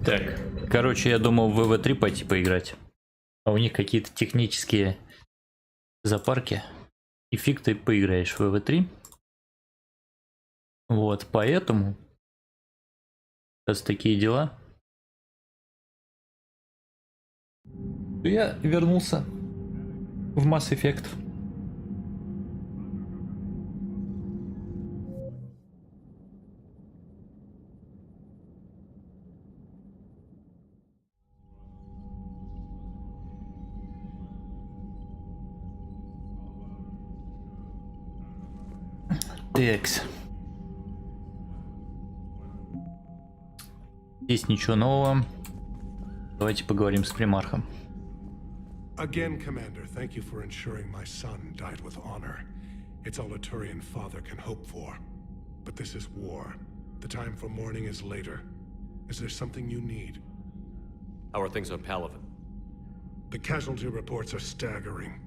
Так, короче, я думал в ВВ3 пойти поиграть. А у них какие-то технические запарки. И фиг ты поиграешь в ВВ3. Вот, поэтому... Раз такие дела... Я вернулся в Mass Effect. Текс. Здесь ничего нового. Давайте поговорим с примархом. Again, Commander, thank you for ensuring my son died with honor. It's all a Turian father can hope for. But this is war. The time for mourning is later. Is there something you need? How are things on Palaven? The casualty reports are staggering.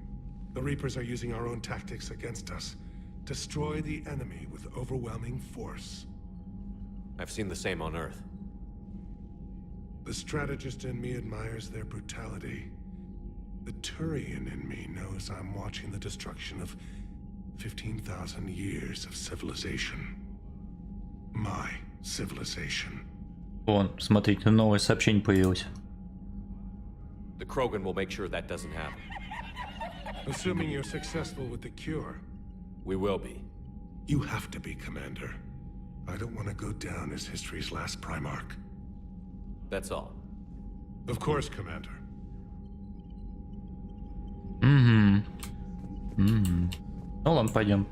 The Reapers are using our own tactics against us. Destroy the enemy with overwhelming force. I've seen the same on Earth. The strategist in me admires their brutality. The Turian in me knows I'm watching the destruction of 15,000 years of civilization. My civilization. Вон, смотрите, новое сообщение появилось. The Krogan will make sure that doesn't happen. Assuming you're successful with the cure. We will be. You have to be, Commander. I don't want to go down as history's last Primarch. That's all. Of course, Commander. Ну ладно, пойдем.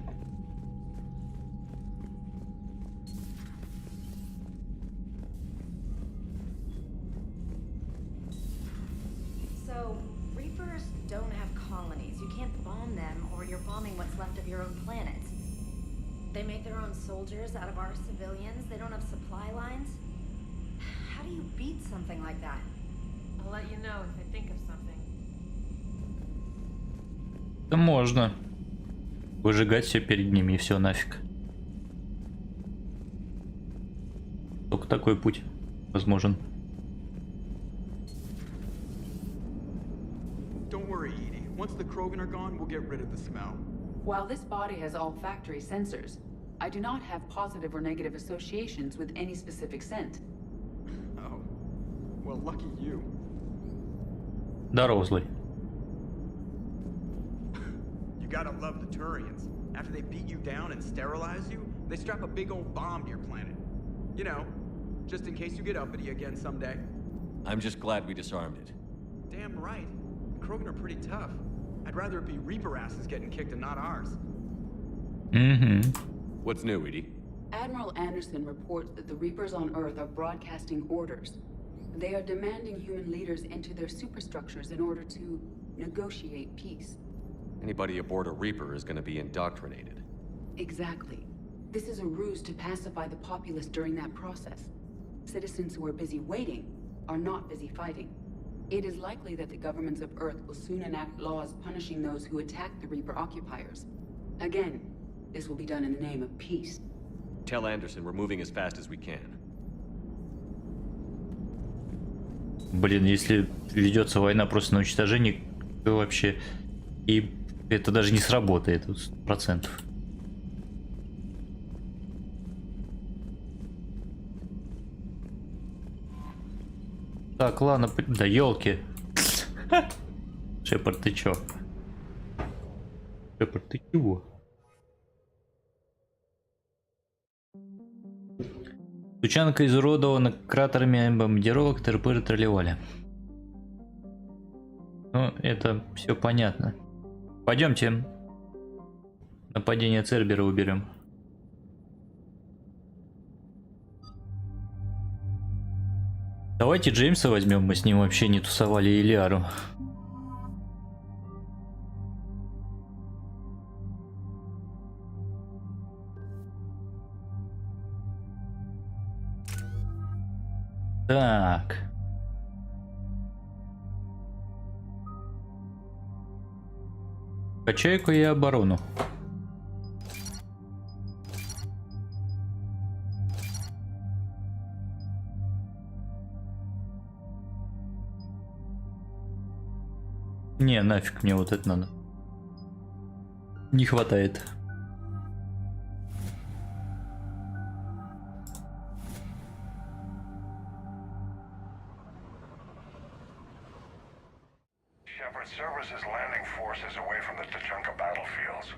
So, Reapers don't have colonies. You can't bomb them or you're bombing what's left of your own planet. They make their own soldiers out of our civilians. They don't have supply lines. How do you beat something like that? I'll let you know if I think of something. Да можно. Выжигать все перед ними и все нафиг. Только такой путь возможен. Don't worry, Edie. Once the Krogan are gone, we'll get rid of the smell. While this body has all factory sensors, I do not have positive or negative associations with any specific scent. Oh. Well, lucky you. Здорово, злой. You gotta love the Turians. After they beat you down and sterilize you, they strap a big old bomb to your planet. You know, just in case you get uppity again someday. I'm just glad we disarmed it. Damn right. The Krogan are pretty tough. I'd rather it be Reaper asses getting kicked and not ours. What's new, Edie? Admiral Anderson reports that the Reapers on Earth are broadcasting orders. They are demanding human leaders into their superstructures in order to negotiate peace. Anybody aboard a Reaper is going to be indoctrinated. Exactly. This is a ruse to pacify the populace during that process. Citizens who are busy waiting are not busy fighting. It is likely that the governments of Earth will soon enact laws punishing those who attack the Reaper occupiers. Again, this will be done in the name of peace. Tell Anderson we're moving as fast as we can. Блин, если ведется война просто на уничтожение, то вообще и это даже не сработает 100%. Так, ладно, да елки. Шепард, ты чё? Шепард, ты чего? Тучанка изуродована кратерами бомбардировок, ТРП тролливали. Ну, это все понятно. Пойдемте. Нападение Цербера уберем. Давайте Джеймса возьмем, мы с ним вообще не тусовали Илиару. Так. Качаю-ка я оборону. Не, нафиг мне вот это надо. Не хватает. Shepard services landing forces away from the ТУЧАНКЕ battlefields.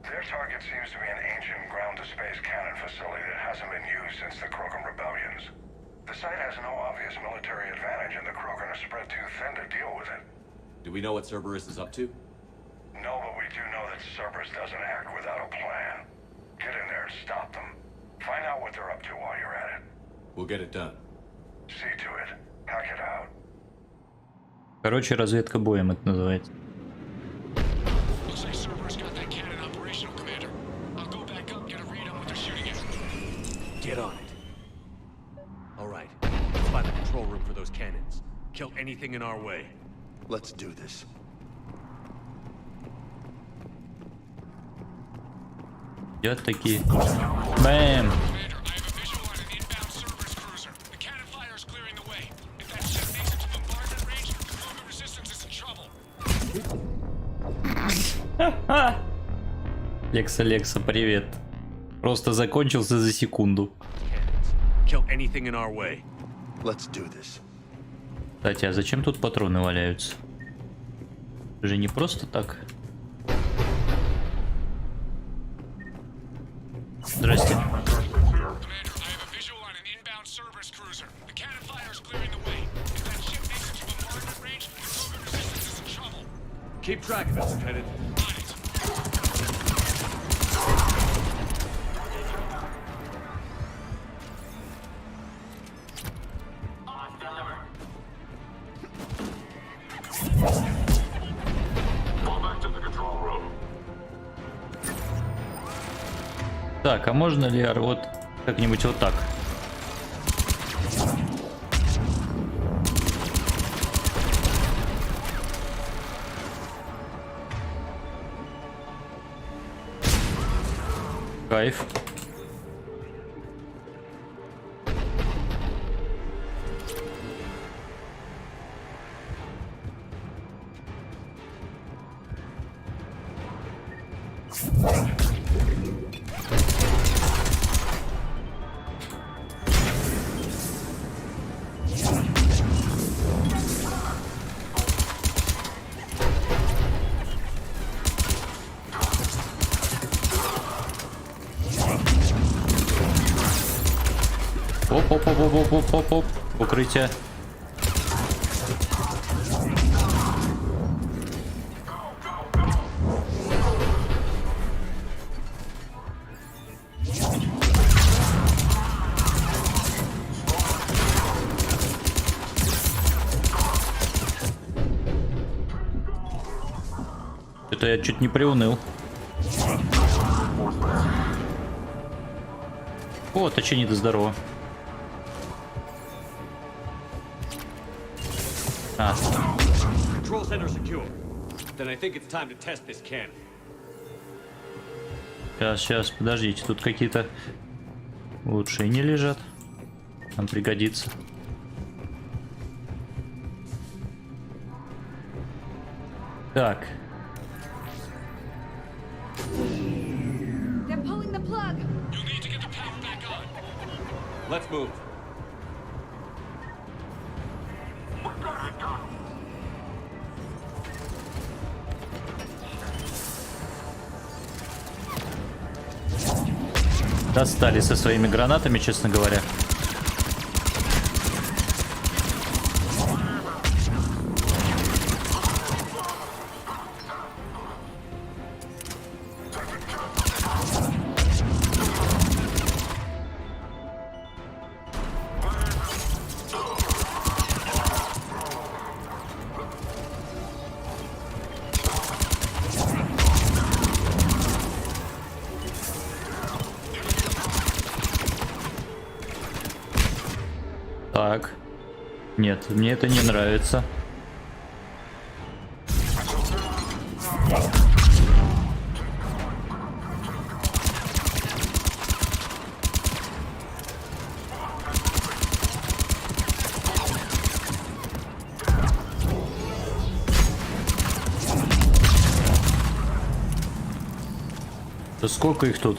Their target seems to be an ancient ground-to-space cannon facility that hasn't been used since the Krogan rebellions. The site has no obvious military advantage, and the Krogan are spread too thin to deal with it. Do we know what Cerberus is up to? No, but we do know that Cerberus doesn't act without a plan. Get in there and stop them. Find out what they're up to while you're at it. We'll get it done. See to it. Hack it out. Короче, разведка боем это называется. Looks like Cerberus got that cannon operational, Commander. I'll go back up, get a read on what they're shooting at. Get on it. All right. Let's find the control room for those cannons. Kill anything in our way. Let's do this. Идет такие. Бэм! Лекса, привет. Просто закончился за секунду. Кстати, а зачем тут патроны валяются? Это же не просто так. Здрасте. Keep track of it, Lieutenant. Так, а можно ли вот как-нибудь вот так? Кайф. Оп. Укрытие. Это я чуть не приуныл. О, точнее, здорово. Control center secure. Then I think it's time to test this cannon. Сейчас, подождите, тут какие-то улучшения лежат. Нам пригодится. Так. They're pulling the plug. You need to get the power back on. Let's move. Достали со своими гранатами, честно говоря. Так. Нет, мне это не нравится. Да сколько их тут?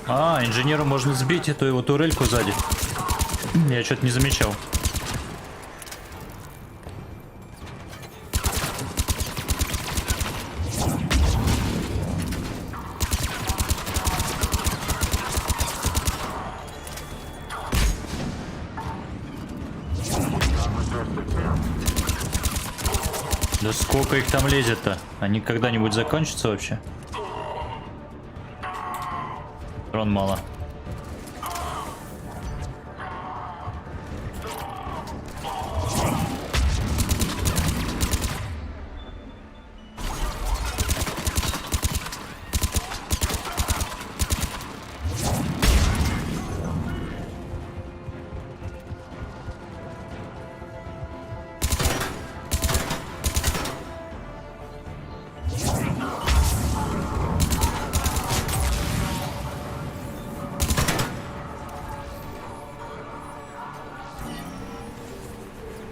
А, инженеру можно сбить эту его турельку сзади. Я что-то не замечал. Да сколько их там лезет-то? Они когда-нибудь закончатся вообще? Трон мало.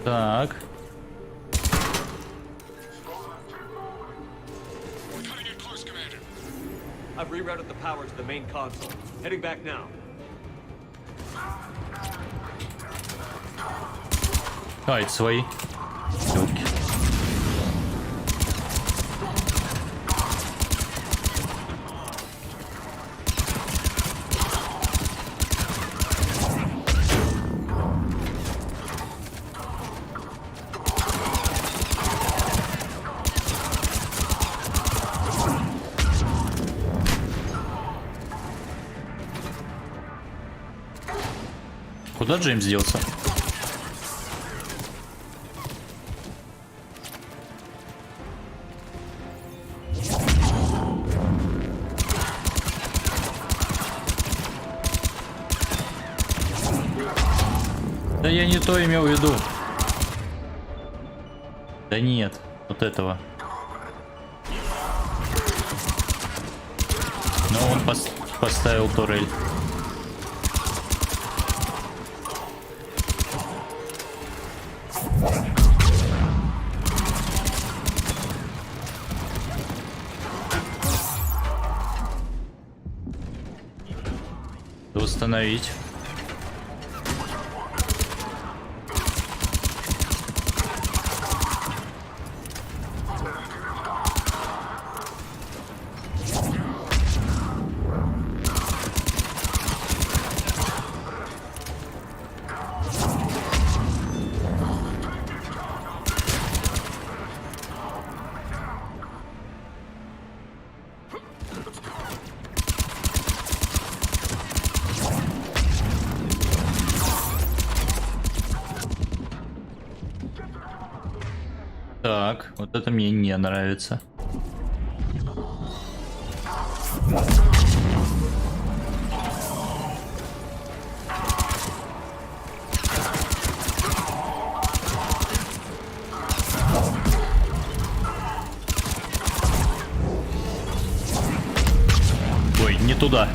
Так. I've rerouted the power to the main console. Heading back now. А, это свои. Ёлки. Куда Джеймс делся? Да я не то имел в виду. Да нет, вот этого. Но он поставил турель. Восстановить. Так, вот это мне не нравится. Ой, не туда.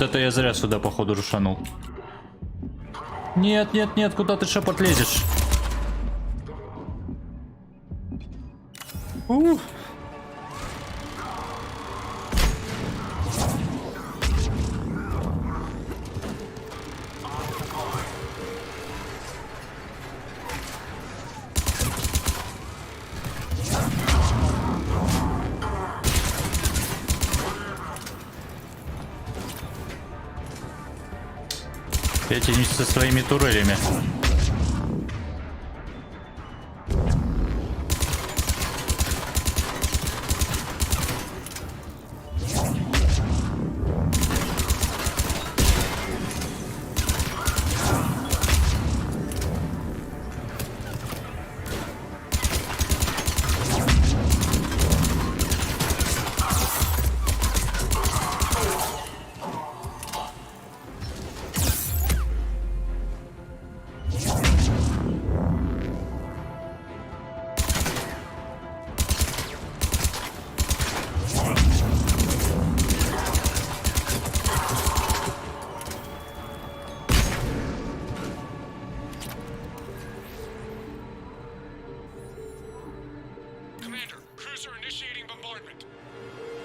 Вот это я зря сюда, походу, рушанул. Нет, нет, нет, куда ты, шепот, лезешь? Эти со своими турелями.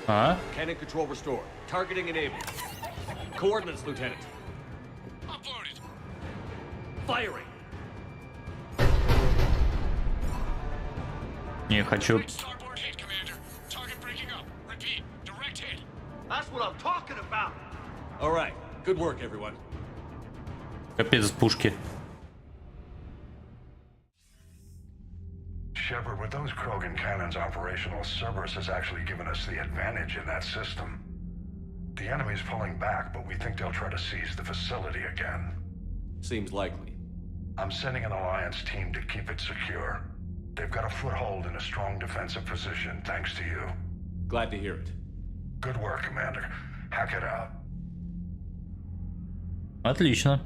А? Cannon control restored. Targeting enabled. Coordinates, Lieutenant. Uploaded. Firing. Не хочу. Starboard hit, Commander. Target breaking up. Repeat. Direct hit. That's what I'm talking about. All right. Good work, everyone. Капец, пушки. Shepard, with those Krogan cannons operational, Cerberus has actually given us the advantage in that system. The enemy's pulling back, but we think they'll try to seize the facility again. Seems likely. I'm sending an Alliance team to keep it secure. They've got a foothold in a strong defensive position, thanks to you. Glad to hear it. Good work, Commander. Hack it out. Отлично.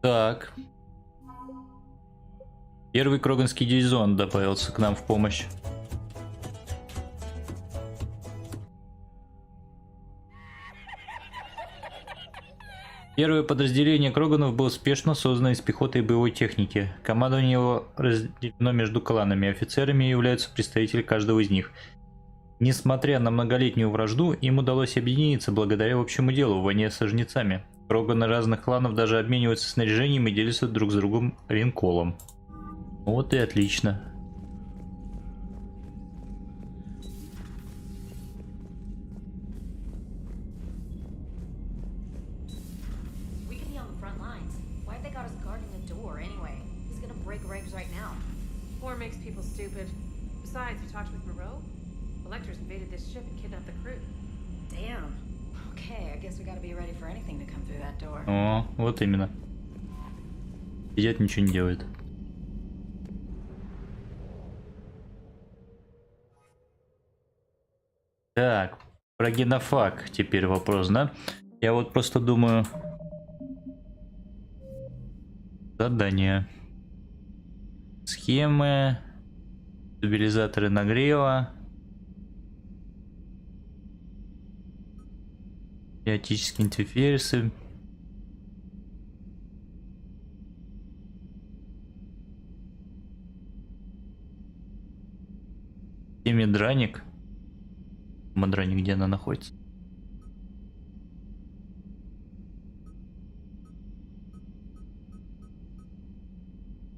Так. Первый Кроганский дивизион добавился к нам в помощь. Первое подразделение Кроганов было спешно создано из пехоты и боевой техники. Командование его разделено между кланами. Офицерами являются представители каждого из них. Несмотря на многолетнюю вражду, им удалось объединиться благодаря общему делу в войне со жнецами. Кроганы разных кланов даже обмениваются снаряжением и делятся друг с другом ринколом. Вот и отлично. Makes people stupid. Besides, you talked with Moreau? Electors invaded this ship and kidnapped the crew. Damn. Okay, I guess we gotta be ready for anything to come through that door. О, вот именно. Сидят, ничего не делают. Так, про генофаг теперь вопрос, да? Я вот просто думаю... Задание. Схемы, стабилизаторы нагрева, биотические интерфейсы, и медраник. Медраник, где она находится?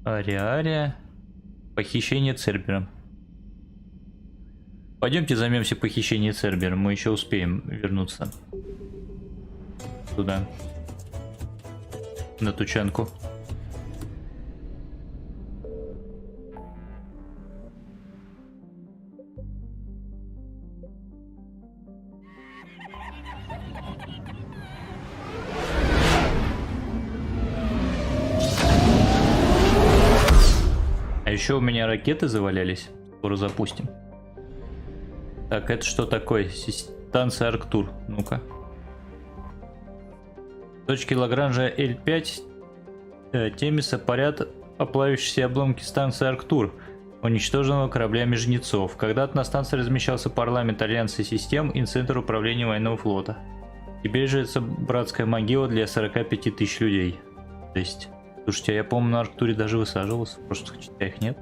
Ария. Похищение Цербером. Пойдемте займемся похищением Цербером. Мы еще успеем вернуться туда. На Тучанку. А еще у меня ракеты завалялись. Скоро запустим. Так, это что такое? Станция Арктур. Ну-ка. Точки Лагранжа L5 Темиса парят оплавившиеся обломки станции Арктур. уничтоженного кораблями жнецов. Когда-то на станции размещался парламент Альянса систем и Центр управления военного флота. Теперь же это братская могила для 45 тысяч людей. То есть, слушайте, я помню, на Арктуре даже высаживался, в прошлых частях нет.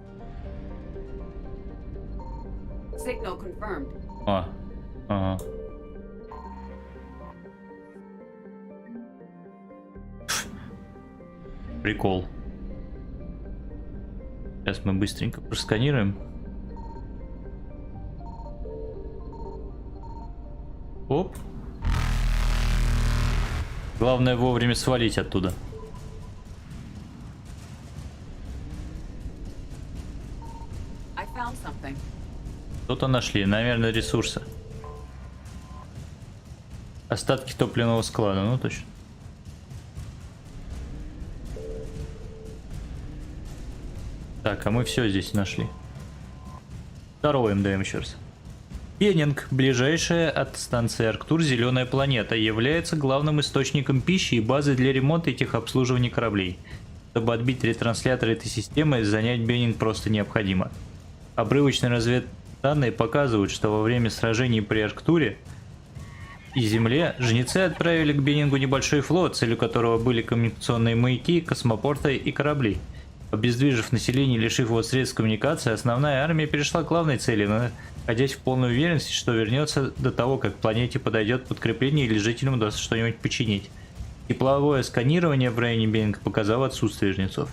Signal confirmed. Ага. Прикол. Сейчас мы быстренько просканируем. Оп. Главное вовремя свалить оттуда. I found something. Что-то нашли, наверное, ресурсы. Остатки топливного склада, ну точно. Так, а мы все здесь нашли. Второй МДМ еще раз. Пенинг, ближайшая от станции Арктур зеленая планета, является главным источником пищи и базой для ремонта и техобслуживания кораблей. Чтобы отбить ретрансляторы этой системы, занять Беннинг просто необходимо. Обрывочные разведданные показывают, что во время сражений при Арктуре и Земле жнецы отправили к Беннингу небольшой флот, целью которого были коммуникационные маяки, космопорты и корабли. Обездвижив население и лишив его средств коммуникации, основная армия перешла к главной цели, находясь в полной уверенности, что вернется до того, как к планете подойдет подкрепление или жителям удастся что-нибудь починить. Тепловое сканирование в районе Беннинга показало отсутствие жнецов.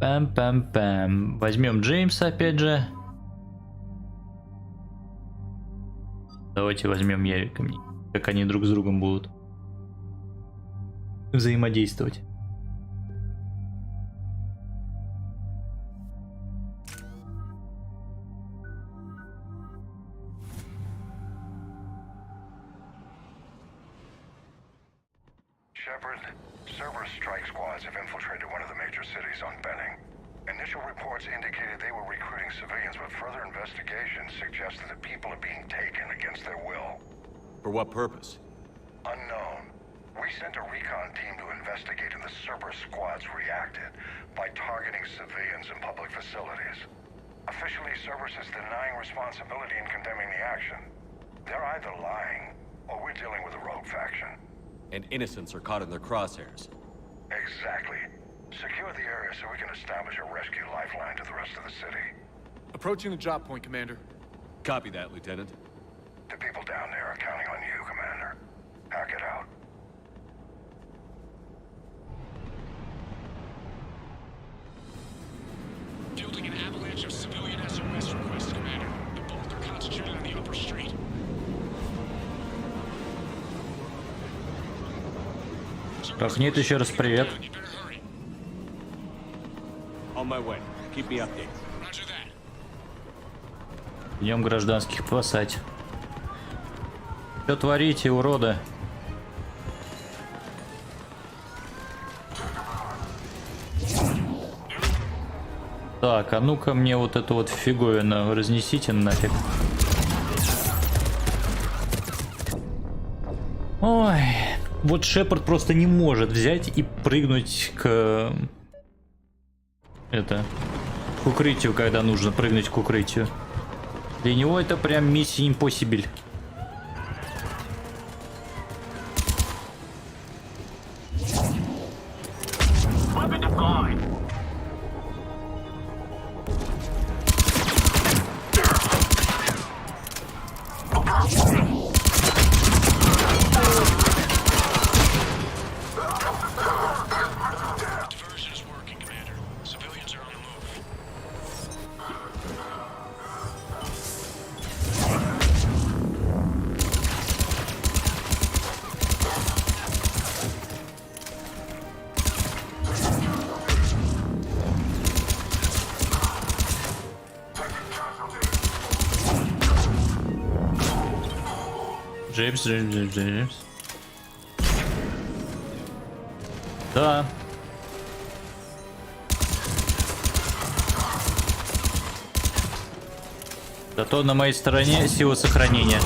Пам-пам-пам. Возьмем Джеймса опять же. Давайте возьмем Ярика, как они друг с другом будут взаимодействовать. Shepard, Cerberus strike squads have infiltrated one of the major cities on Benning. Initial reports indicated they were recruiting civilians, but further investigations suggested that people are being taken against their will. For what purpose? Unknown. We sent a recon team to investigate, and the Cerberus squads reacted by targeting civilians in public facilities. Officially, Cerberus is denying responsibility and condemning the action. They're either lying, or we're dealing with a rogue faction. And innocents are caught in their crosshairs. Exactly. Secure the area so we can establish a rescue lifeline to the rest of the city. Approaching the drop point, Commander. Copy that, Lieutenant. The people down there are counting on you, Commander. Hack it out. Fielding an avalanche of civilian SOS requests, Commander. The bulk are concentrated on the upper street. Как нет, еще раз привет. On my way. Keep me updated. Roger that. Идем гражданских спасать. Что творите, уроды? Так, а ну-ка мне вот эту вот фиговину разнесите нафиг. Ой, вот Шепард просто не может взять и прыгнуть к к укрытию, когда нужно прыгнуть к укрытию. Для него это прям миссия impossible. Джеймс. Да. Зато на моей стороне сила сохранения.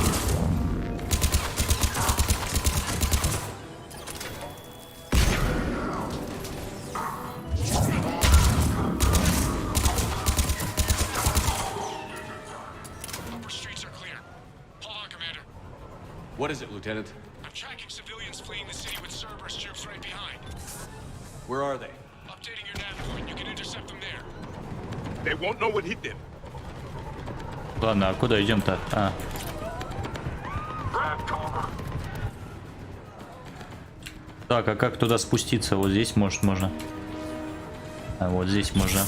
What is it, Lieutenant? I'm tracking civilians fleeing the city with Cerberus troops right behind. Where are they? Updating your nav point. You can intercept them there. They won't know what hit them. Ладно, а куда идем-то? А. Так, а как туда спуститься? Вот здесь, может, можно. А вот здесь можно.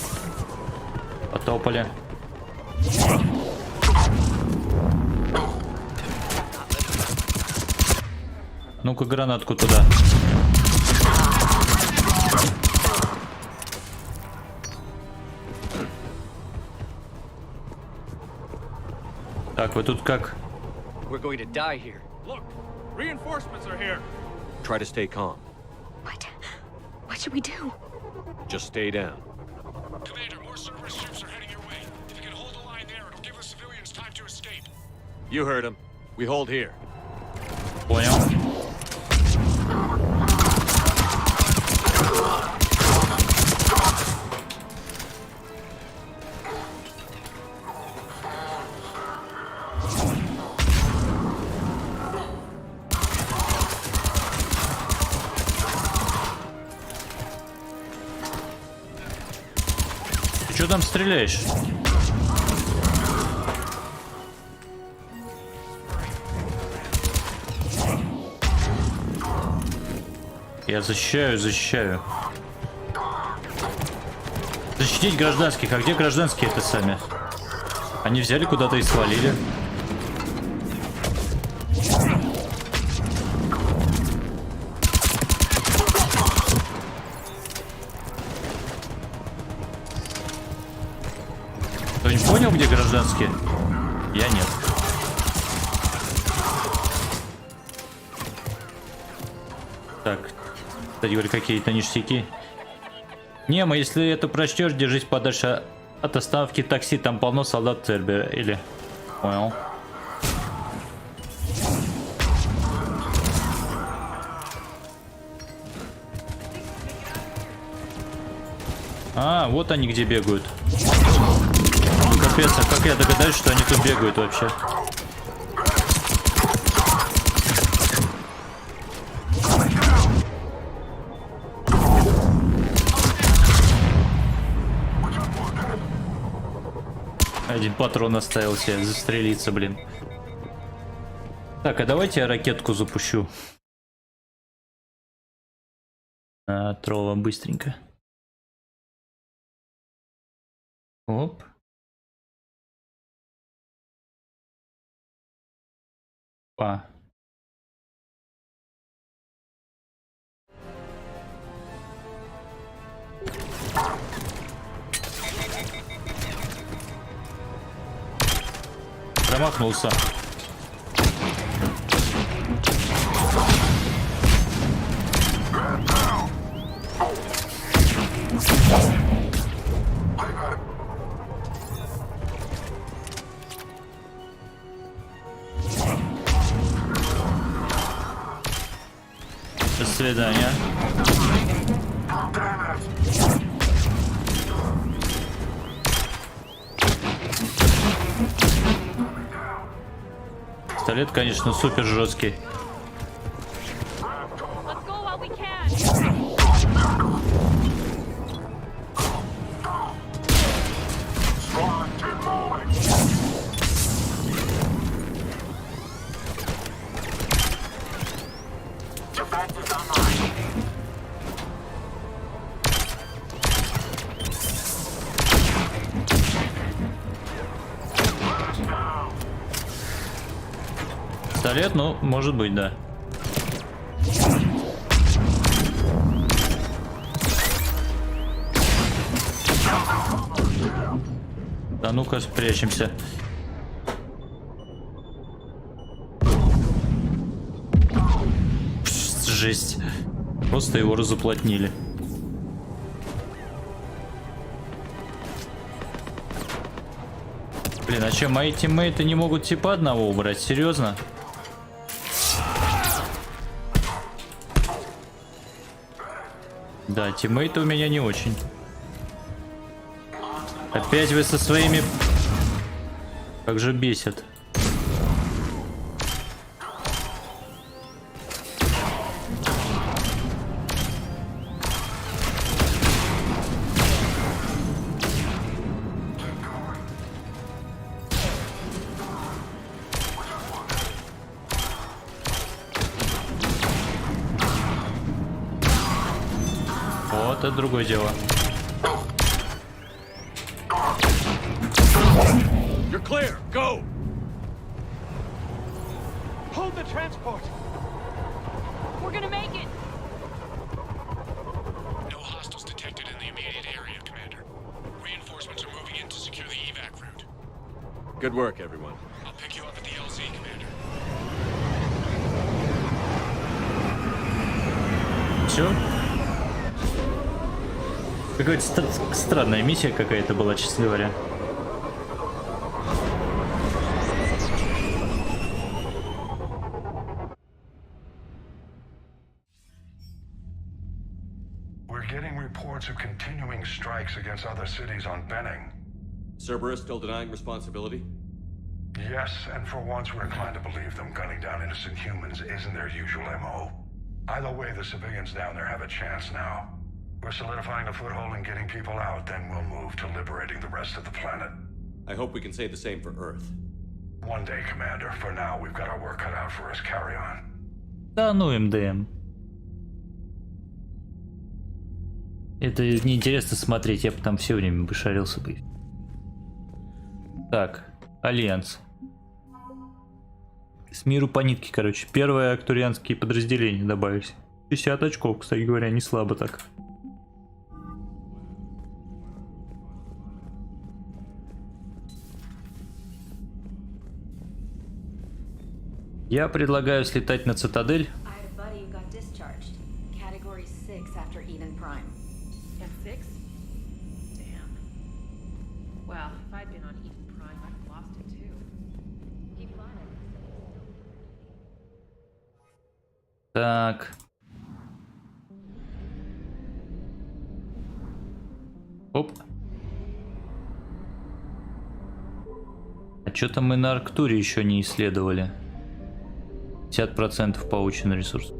Потопали. Ну-ка, гранатку туда. Так, вы тут как? We're going to die here. Look, reinforcements are here. Try to stay calm. What? What should we do? Just stay down. Commander, more Cerberus troops are heading your way. If you can hold the line there, it'll give the civilians time to escape. You heard him. We hold here. Понял. Ты чё там стреляешь? Я защищаю. Защитить гражданских. А где гражданские-то сами? Они взяли куда-то и свалили. Кто-нибудь понял, где гражданские? Я нет. Так. Кстати говоря, какие-то ништяки. Немо, если это прочтешь, держись подальше от остановки такси, там полно солдат Цербера. Или... Понял. А, вот они где бегают. Ну, капец, а как я догадаюсь, что они тут бегают вообще? Один патрон оставил себе застрелиться, блин. Так, а давайте я ракетку запущу. Трова быстренько. Оп. Па. Промахнулся. До свидания. Пистолет, конечно, супер жесткий. Пистолет, ну, может быть, да. Да ну-ка, спрячемся. Жесть. Просто его разуплотнили. Блин, а че, мои тиммейты не могут типа одного убрать? Серьезно? Да, тиммейты у меня не очень. Опять вы со своими... Как же бесит. вот это другое дело. You're clear. Go. Hold the transport. We're gonna make it! No hostiles detected in the immediate area, Commander. Reinforcements are moving in to secure the evac route. Good work, everyone. I'll pick you up at the LZ, Commander. Все. Какая-то странная миссия какая-то была, честно говоря. We're getting reports of continuing strikes against other cities on Benning. Cerberus still denying responsibility? Yes, and for once we're inclined to believe them gunning down innocent humans isn't their usual MO. Either way, the civilians down there have a chance now. We're solidifying a foothold and getting people out, then we'll move to liberating the rest of the planet. I hope we can say the same for Earth. One day, Commander. For now, we've got our work cut out for us. Carry on. Да ну МДМ. Это неинтересно смотреть, я бы там все время бы шарился бы. Так, Альянс. С миру по нитке, короче. Первые актурианские подразделения добавились. 50 очков, кстати говоря, не слабо так. Я предлагаю слетать на Цитадель. I had a buddy who got discharged. Category 6 after Eden Prime. And 6? Damn. Well, if I'd been on Eden Prime, I'd have lost it too. Keep climbing. Так. Оп. А что-то мы на Арктуре еще не исследовали. 50% получен ресурс.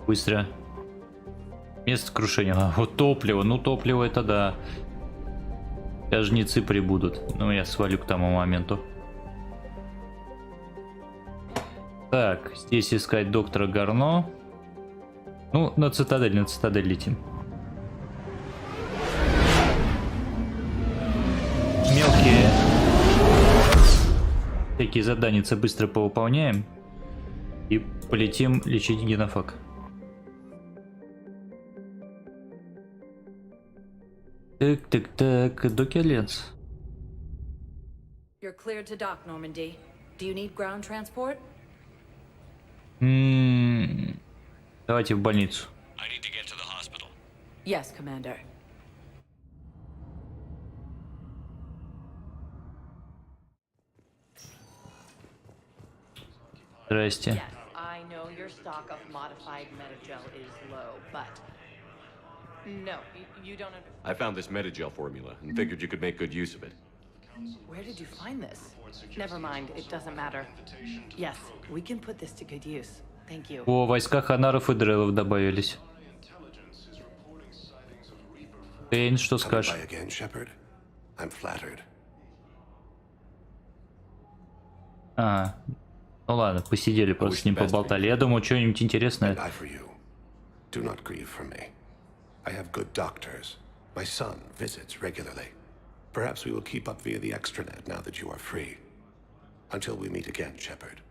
Быстро. Место крушения. А, вот топливо. Ну, топливо это да. Сейчас жнецы прибудут. Ну, я свалю к тому моменту. Так, здесь искать доктора Гарно. Ну, на цитадель летим. Мелкие такие заданицы быстро повыполняем. И полетим лечить генофаг. Так, Доки Альянс. You're cleared to dock, Normandy. Do you need ground transport? Давайте в больницу. I need to get to the hospital. Yes, Commander. Здрасте. Yes, I know your stock of modified metagel is low, but no, you don't understand. I found this metagel formula and figured you could make good use of it. Where did you find this? Never mind, it doesn't matter. Yes, we can put this to good use. Thank you. О, войска Ханаров и Дрелов добавились. Эйн, что скажешь? А, ну ладно, посидели, просто с ним поболтали. Я думаю, что-нибудь интересное. I have good doctors. My son visits regularly. Perhaps we will keep up via the extranet now that you are free. Until we meet again, Shepard.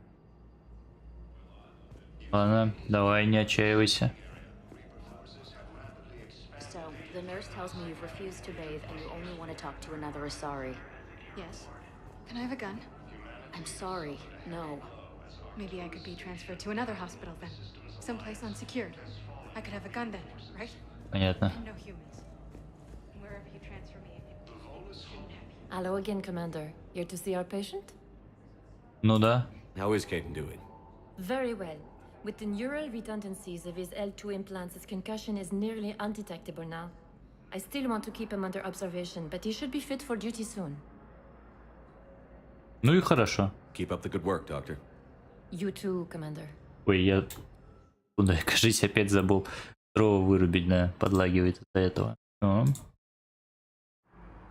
Ладно, давай, не отчаивайся. So, the nurse tells me you've refused to bathe and you only want to talk to another Asari. Yes. Can I have a gun? I'm sorry, no. Maybe I could be transferred to another hospital then. Someplace unsecured. I could have a gun then, right? Понятно. And no humans. Wherever you transfer me, it shouldn't have. Hello again, Commander. Here to see our patient? Ну да. How is Caden doing? Very well. With the neural redundancies of his L2 implants, his concussion is nearly undetectable now. I still want to keep him under observation, but he should be fit for duty soon. Ну и хорошо. Keep up the good work, Doctor. You too, Commander. Ой, я... Куда, кажись, опять забыл. Дрова вырубить, да, подлагивает из-за этого. О.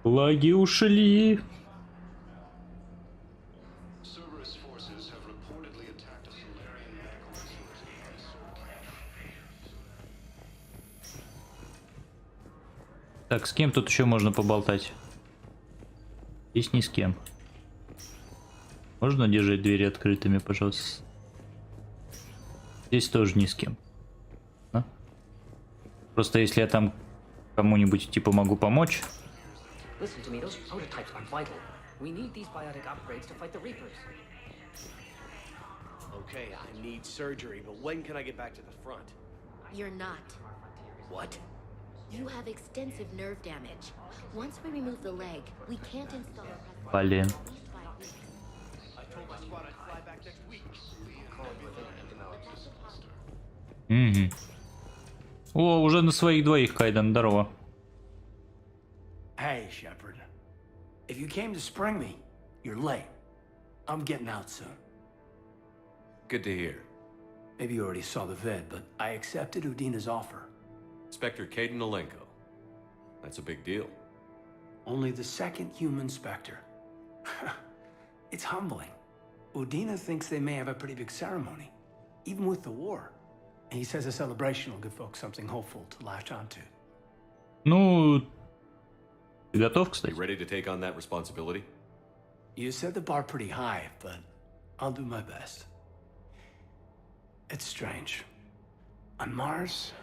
Лаги ушли. Так, с кем тут еще можно поболтать? Здесь ни с кем. Можно держать двери открытыми, пожалуйста? Здесь тоже ни с кем. А? Просто если я там кому-нибудь типа могу помочь. Okay, I need surgery, but when can I get back to the front? You're not. What? You have extensive nerve damage. Once we remove the leg, we can't install a Блин. I told my squad I'd fly back next week. О, уже на своих двоих, Кайден, здорово. Hey, Shepard. If you came to spring me, you're late. I'm getting out soon. Good to hear. Maybe you already saw the vid, but I accepted Udina's offer. Inspector Caden Alenko. That's a big deal. Only the second human Spectre. It's humbling. Udina thinks they may have a pretty big ceremony, even with the war. And he says a celebration will give folks something hopeful to latch onto. Ну, ты готов, кстати? You ready to take on that responsibility? You set the bar pretty high, but I'll do my best. It's strange. On Mars,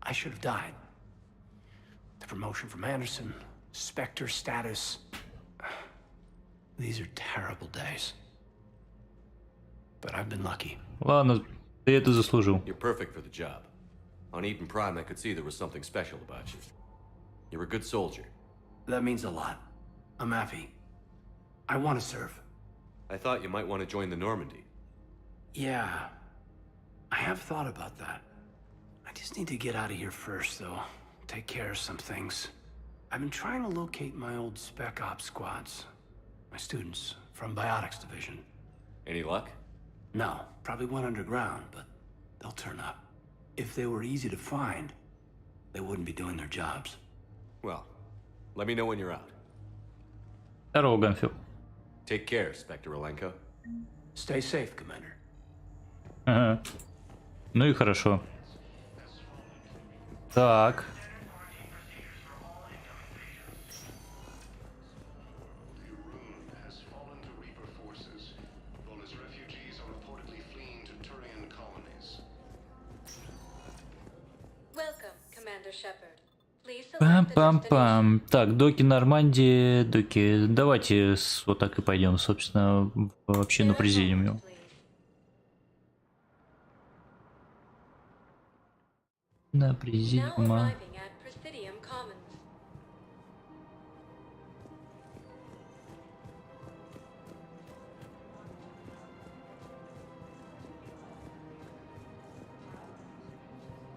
I should have died. The promotion from Anderson, Spectre status. These are terrible days. But I've been lucky. Ладно, ты это заслужил. You're perfect for the job. On Eden Prime, I could see there was something special about you. You're a good soldier. That means a lot. I'm happy. I want to serve. I thought you might want to join the Normandy. Yeah, I have thought about that. I just need to get out of here first, though. Take care of some things. I've been trying to locate my old Spec Ops squads. My students from Biotics Division. Any luck? No, probably went underground, but they'll turn up. If they were easy to find, they wouldn't be doing their jobs. Well, let me know when you're out. Здорово, Ганфил. Take care, Spectre Alenko. Stay safe, Commander. Ага. Ну и хорошо. Так. Пам-пам-пам. Так, доки Нормандии, доки. Давайте вот так и пойдем, собственно, вообще на президиум. На президиума.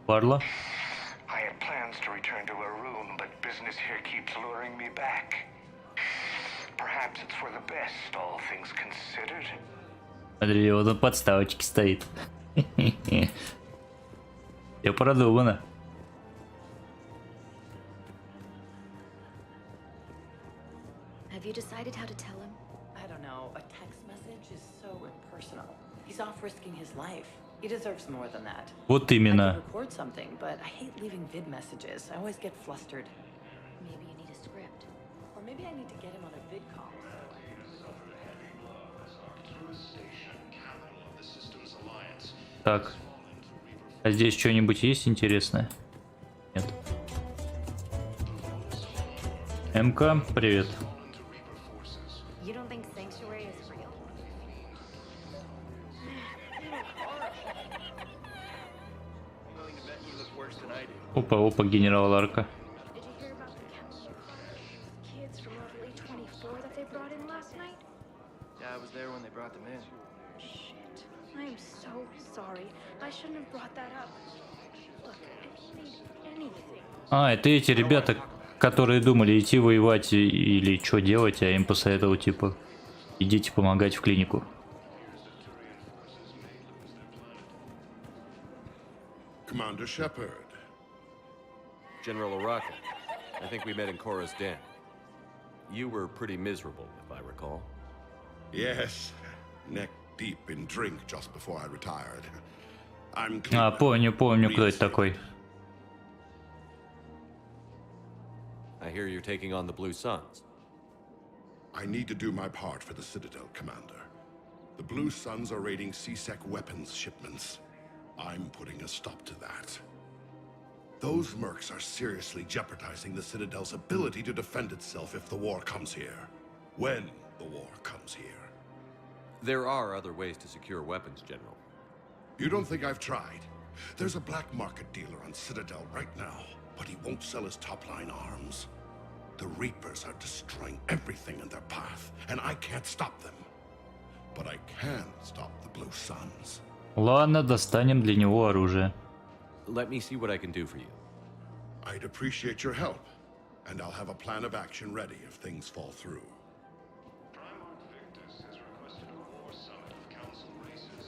Парла. I had plans to return to Arun, but business here keeps luring me back. Perhaps it's for the best, all things considered. Смотри, вот на подставочке стоит. Я продумано. Have you decided how to tell him? I don't know. A text message is so impersonal. He's off risking his life. He deserves more than that. Вот I именно. could record something, but I hate leaving vid messages. I always get flustered. Maybe you need a script. Or maybe I need to get him on a vid call. Так. А здесь что-нибудь есть интересное? Нет. МК, привет. You don't think Sanctuary is real? Опа, опа, генерал Ларка. Did you hear about the kids from level 24 that they brought in last night? Yeah, I was there when they brought them in. Shit. I am so sorry. I shouldn't have brought that up. Look, if you need anything. А, это эти ребята, которые думали идти воевать или что делать, а им посоветовал типа идите помогать в клинику. Commander Shepard, General Araka. I think we met in Cora's den. You were pretty miserable, if I recall. Yes, neck deep in drink just before I retired. I'm А, clean. помню, кто это такой. I hear you're taking on the Blue Suns. I need to do my part for the Citadel, Commander. The Blue Suns are raiding CSEC weapons shipments. I'm putting a stop to that. Those mercs are seriously jeopardizing the Citadel's ability to defend itself if the war comes here. When the war comes here. There are other ways to secure weapons, General. You don't think I've tried? There's a black market dealer on Citadel right now, but he won't sell his top-line arms. The Reapers are destroying everything in their path, and I can't stop them. But I can stop the Blue Suns. Ладно, достанем для него оружие. Let me see what I can do for you. I'd appreciate your help, and I'll have a plan of action ready if things fall through.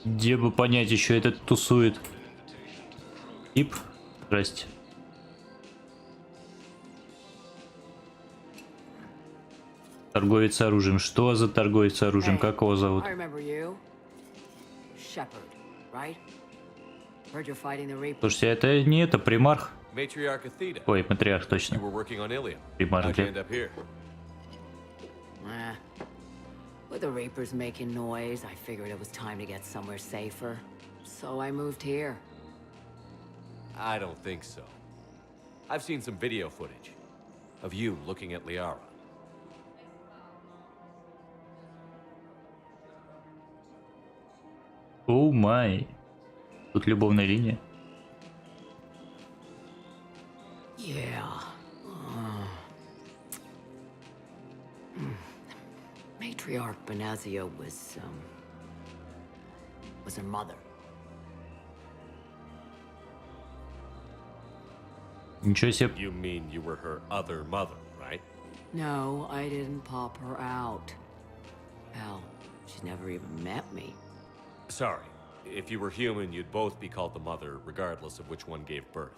Где бы понять, еще этот тусует. Тип. Здрасте. Торговец оружием. Что за торговец оружием? Как его зовут? Слушайте, это не это, примарх? Ой, матриарх, точно. Примарх, где? With the Reapers making noise, I figured it was time to get somewhere safer. So I moved here. I don't think so. I've seen some video footage of you looking at Liara. Оу май. Тут любовная линия. Yeah. Matriarch Benazia was her mother. Ничего себе. You mean you were her other mother, right? No, I didn't pop her out. Hell, she's never even met me. Sorry. If you were human, you'd both be called the mother, regardless of which one gave birth.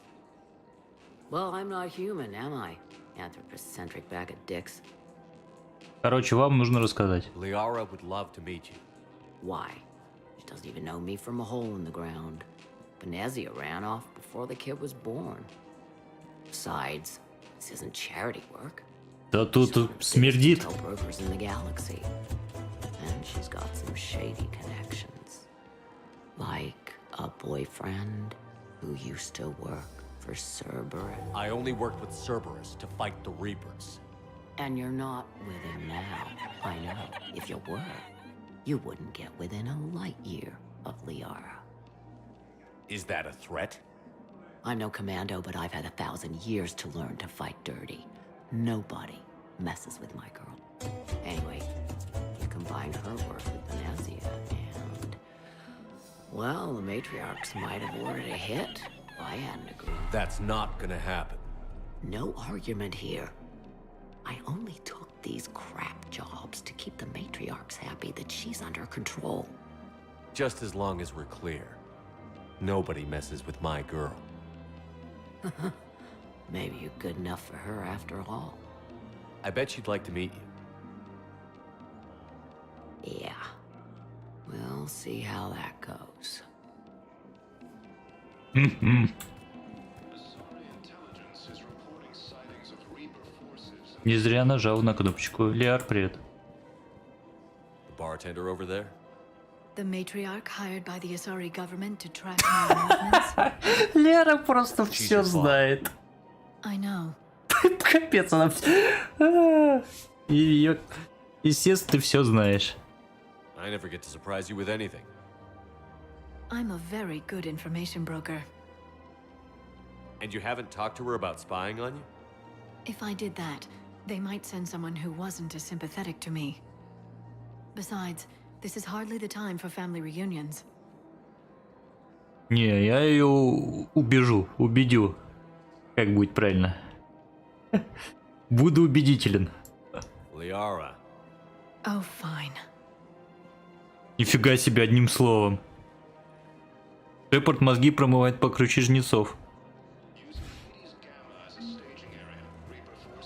Well, I'm not human, am I? Anthropocentric bag of dicks. Короче, вам нужно рассказать. Liara would love to meet you. Why? She doesn't even know me from a hole in the ground. Benazia ran off before the kid was born. Besides, this isn't charity work. Да тут смердит. Brokers in the galaxy. And she's got some shady connections. Like a boyfriend who used to work for Cerberus. I only worked with Cerberus to fight the Reapers. And you're not with him now. I know. If you were, you wouldn't get within a light year of Liara. Is that a threat? I'm no commando, but I've had 1,000 years to learn to fight dirty. Nobody messes with my girl. Anyway, you combine her work with Benazia and... well, the matriarchs might have ordered a hit. I hadn't agreed. That's not gonna happen. No argument here. I only took these crap jobs to keep the matriarchs happy that she's under control. Just as long as we're clear. Nobody messes with my girl. Maybe you're good enough for her after all. I bet she'd like to meet you. Yeah. We'll see how that goes. Не зря нажал на кнопочку. Лиар, привет. The bartender over there? The matriarch hired by the Asari government to track my movements. Лера просто все знает. I know. Капец, она... Ее... Естественно, ты все знаешь. I never get to surprise you with anything. I'm a very good information broker. And you haven't talked to her about spying on you? If I did that, they might send someone who wasn't as sympathetic to me. Besides, this is hardly the time for family reunions. Не, я ее убедю. Как будет правильно? Буду убедителен. Liara. Oh, fine. Нифига себе, одним словом. Репорт мозги промывает покруче жнецов.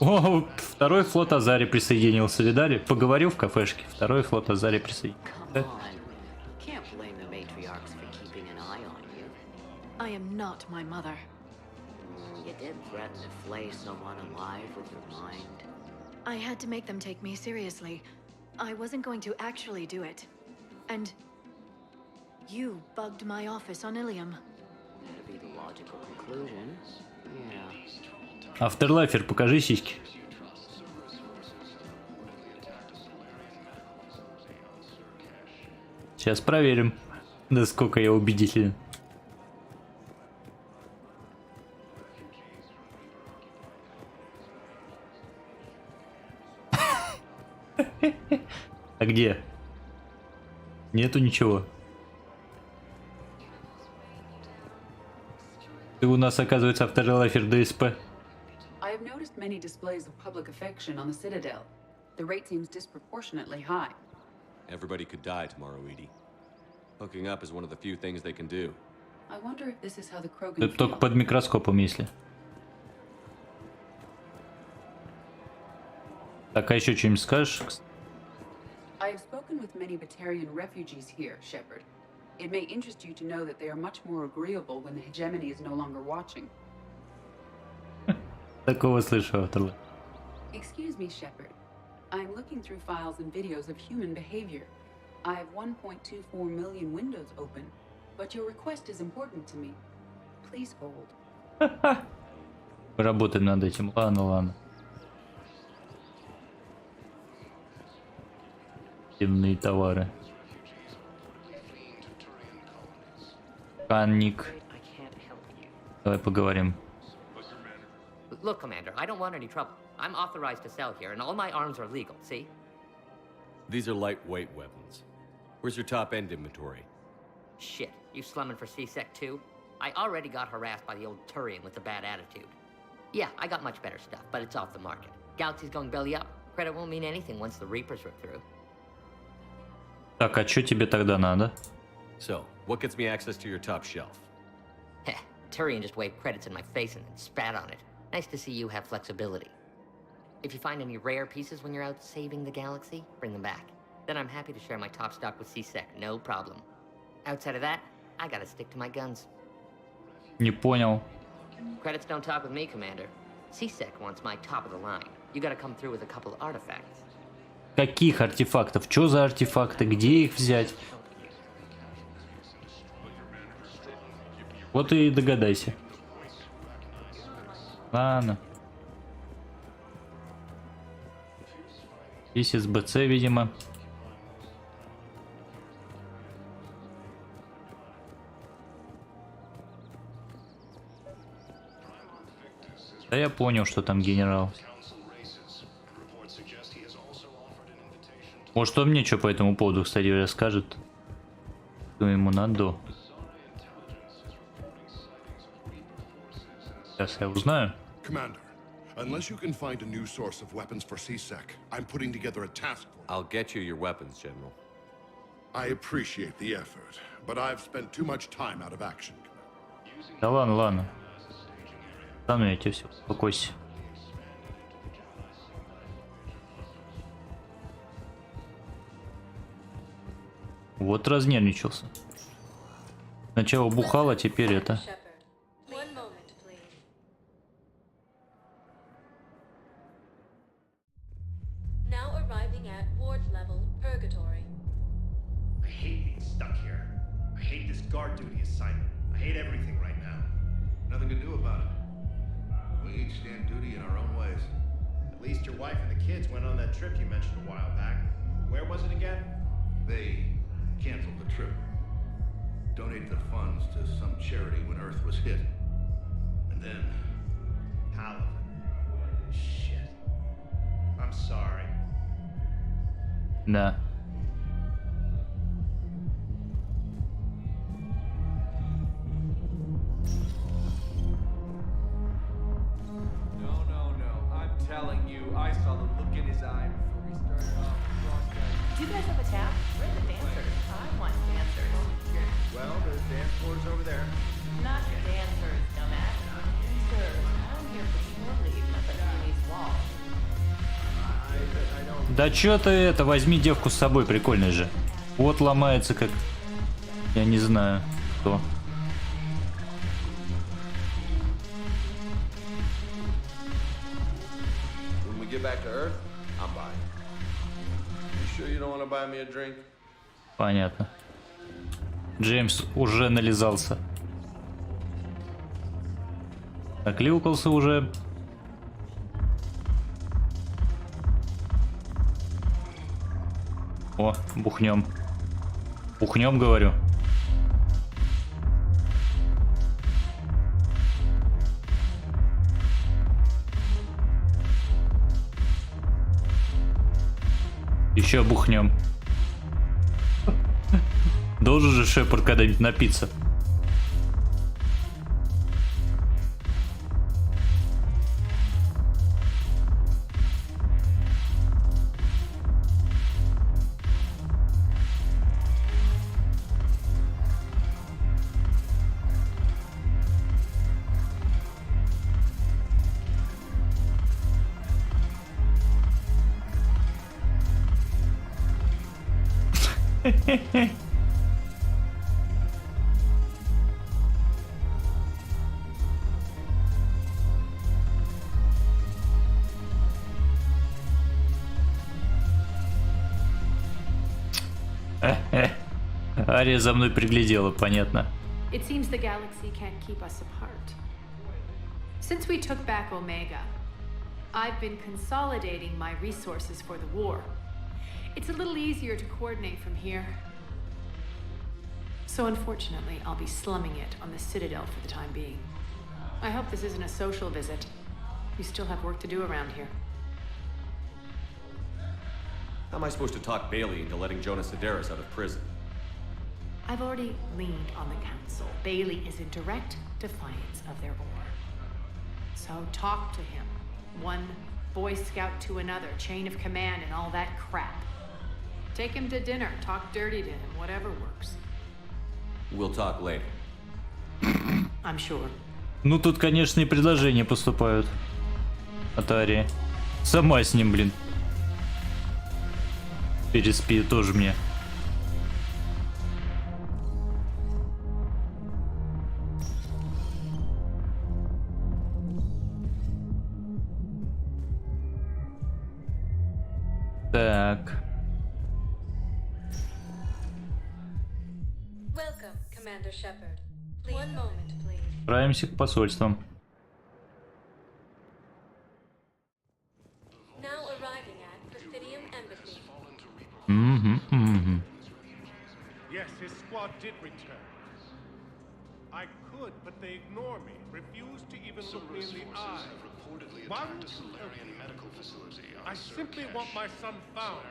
О, второй флот Азари присоединился, видали? Поговорил в кафешке. Второй флот Азари присоединился. Come on. Can't blame the matriarchs for keeping an eye on you. I am not my mother. You did threaten to flay someone alive with your mind. I had to make them take me seriously. I wasn't going to actually do it. And you bugged my office on Ilium. That'd be the logical conclusion. Yeah. Afterlifer, покажи сиськи. Сейчас проверим, насколько я убедителен. А где? Нету ничего. Ты у нас, оказывается, Afterlifer DSP. I have noticed many displays of public affection on the Citadel. The rate seems disproportionately high. Everybody could die tomorrow, Edie. Hooking up is one of the few things they can do. I wonder if this is how the Krogan Это только feel. под микроскопом, если. Так, а еще что-нибудь скажешь? I have spoken with many Batarian refugees here, Shepard. It may interest you to know that they are much more agreeable when the hegemony is no longer watching. Такого слышу, Afterlifer. Excuse me, Shepard. I am looking through files and videos of human behavior. I have 1.24 million windows open, but your request is important to me. Please hold. Поработаем над этим. Ладно, ладно. Темные товары. Канник. Давай поговорим. Look, Commander, I don't want any trouble. I'm authorized to sell here, and all my arms are legal, see? These are lightweight weapons. Where's your top-end inventory? Shit, you slumming for CSEC too? I already got harassed by the old Turian with a bad attitude. Yeah, I got much better stuff, but it's off the market. Galaxy's going belly up. Credit won't mean anything once the Reapers rip through. Так, а что тебе тогда надо? So, what gets me access to your top shelf? Heh, Turian just waved credits in my face and then spat on it. Nice to see you have flexibility. If you find any rare pieces when you're out saving the galaxy, bring them back. Then I'm happy to share my top stock with CSEC, no problem. Outside of that, I gotta stick to my guns. Не понял. Credits don't talk with me, Commander. CSEC wants my top of the line. You gotta come through with a couple of artifacts. Каких артефактов? Что за артефакты? Где их взять? Вот и догадайся. Ладно. Здесь СБЦ, видимо. Да я понял, что там генерал. Может, он мне что по этому поводу, кстати, расскажет. Что ему надо. Сейчас я узнаю. Commander, unless you can find a new source of weapons for CSEC, I'm putting together a task force. I'll get you your weapons, General. I appreciate the effort, but I've spent too much time out of action. Да ладно, ладно. Там я тебе все, успокойся. Вот разнервничался. Сначала бухал, а теперь это. Guard duty assignment. I hate everything right now. Nothing to do about it. We each stand duty in our own ways. At least your wife and the kids went on that trip you mentioned a while back. Where was it again? They canceled the trip. Donated the funds to some charity when Earth was hit. And then... Halloran. Shit. I'm sorry. Да. Telling you, I saw the look in his eye before we started off the broadcast. Do you guys have a tap? Where are the dancers? I want dancers. Well, there's dance floors over there. Not dancers, dumbass. Dancers. I'm here for shore leave, not the Chinese Да чё ты это, возьми девку с собой, прикольно же. Вот ломается как... Я не знаю, кто. When we get back to Earth, I'm buying. You sure you don't want to buy me a drink? Понятно. Джеймс уже нализался. Наклюкался уже. О, бухнем. Бухнем, говорю. Еще бухнем. Должен же Шепард когда-нибудь напиться. Ария за мной приглядела, понятно. It seems the galaxy can't keep us apart. Since we took back Omega, I've been consolidating my resources for the war. It's a little easier to coordinate from here. So unfortunately, I'll be slumming it on the Citadel for the time being. I hope this isn't a social visit. We still have work to do around here. How am I supposed to talk Bailey into letting Jonas Sedaris out of prison? I've already leaned on the council. Bailey is in direct defiance of their war. So talk to him. One Boy Scout to another, chain of command and all that crap. Take him to dinner, talk dirty to him, whatever works. We'll talk later. I'm sure. Ну тут, конечно, и предложения поступают от Арии. Сама с ним, блин. Переспи тоже мне. Так. Welcome, Commander Shepard. One moment, please. Отправимся к посольствам. Now arriving at Proходim Embassy. Yes, his squad did return. I could, but they ignore me, refuse to even look me in the eye. One, I simply want my son found.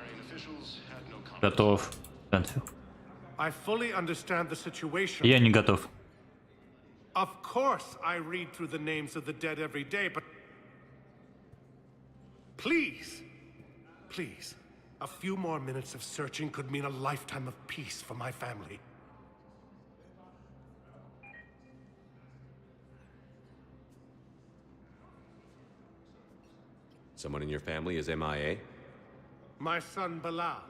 Готов. I fully understand the situation. Я не готов. Of course, I read through the names of the dead every day, but please, please, a few more minutes of searching could mean a lifetime of peace for my family. Someone in your family is MIA? My son Bilal.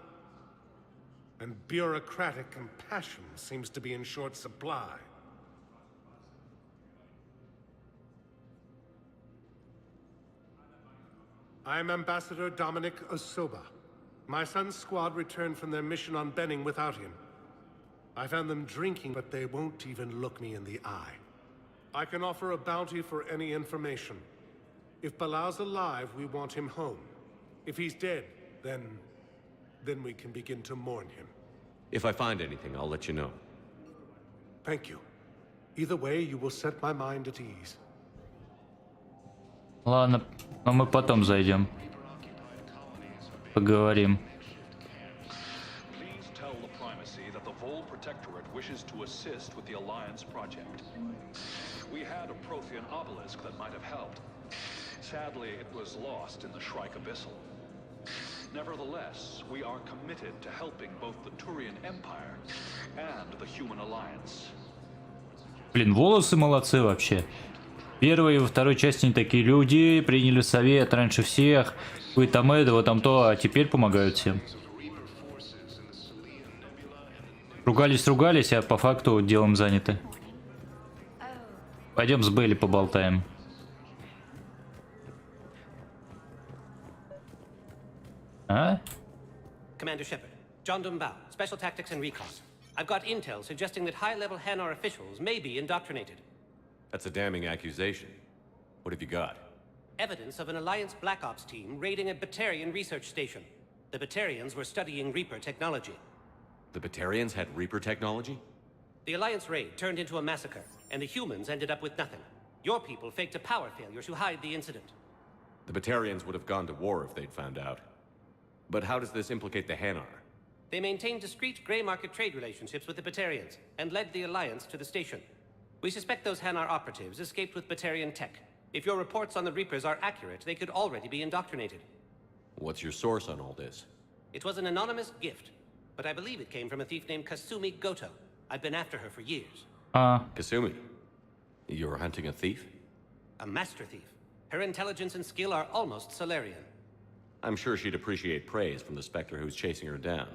And bureaucratic compassion seems to be in short supply. I am Ambassador Dominic Osoba. My son's squad returned from their mission on Benning without him. I found them drinking, but they won't even look me in the eye. I can offer a bounty for any information. If Bilal's alive, we want him home. If he's dead, then we can begin to mourn him. If I find anything, I'll let you know. Thank you. Either way, you will set my mind at ease. Ладно, но мы потом зайдем. Поговорим. Please tell the Primacy that the Vol Protectorate wishes to assist with the Alliance project. We had a Prothean obelisk that might have helped. Sadly, it was lost in the Shrike Abyssal. Nevertheless, we are committed to helping both the Turian Empire and the Human Alliance. Блин, волосы молодцы вообще. Первой и во второй части не такие люди, приняли совет раньше всех. Вы там этого, там то, а теперь помогают всем. Ругались, а по факту делом заняты. Пойдем с Белли поболтаем. А? Commander Shepard, John Dumbao, Special Tactics and Recon. I've got intel suggesting that high-level Hanar officials may be indoctrinated. That's a damning accusation. What have you got? Evidence of an Alliance Black Ops team raiding a Batarian research station. The Batarians were studying Reaper technology. The Batarians had Reaper technology? The Alliance raid turned into a massacre, and the humans ended up with nothing. Your people faked a power failure to hide the incident. The Batarians would have gone to war if they'd found out. But how does this implicate the Hanar? They maintained discreet gray market trade relationships with the Batarians, and led the Alliance to the station. We suspect those Hanar operatives escaped with Batarian tech. If your reports on the Reapers are accurate, they could already be indoctrinated. What's your source on all this? It was an anonymous gift, but I believe it came from a thief named Kasumi Goto. I've been after her for years. Kasumi? You're hunting a thief? A master thief. Her intelligence and skill are almost Solarian. I'm sure she'd appreciate praise from the Spectre who's chasing her down.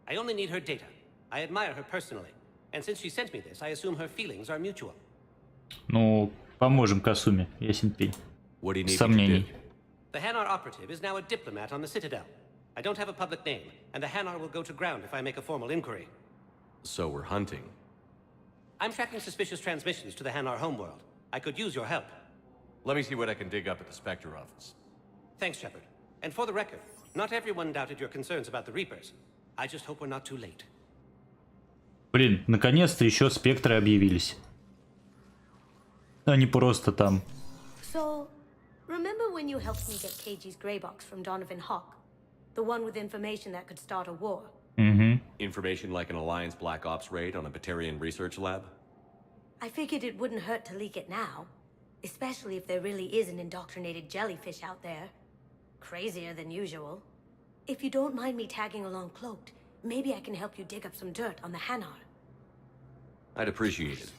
I only need her data. I admire her personally. And since she sent me this, I assume her feelings are mutual. Ну, поможем Касуме, ясен пень. What do you need Сомнений. The Hanar operative is now a diplomat on the Citadel. I don't have a public name, and the Hanar will go to ground if I make a formal inquiry. So we're hunting. I'm tracking suspicious transmissions to the Hanar homeworld. I could use your help. Let me see what I can dig up at the Spectre office. Thanks, Shepard. And for the record, not everyone doubted your concerns about the Reapers. I just hope we're not too late. Блин, наконец-то еще спектры объявились. А не просто там. So, remember when you helped me get KG's grey box from Donovan Hawk? The one with information that could start a war? Information like an Alliance Black Ops raid on a Batarian research lab? I figured it wouldn't hurt to leak it now. Especially if there really is an indoctrinated jellyfish out there. Crazier than usual. If you don't mind me tagging along cloaked, maybe I can help you dig up some dirt on the Hanar. I'd appreciate it.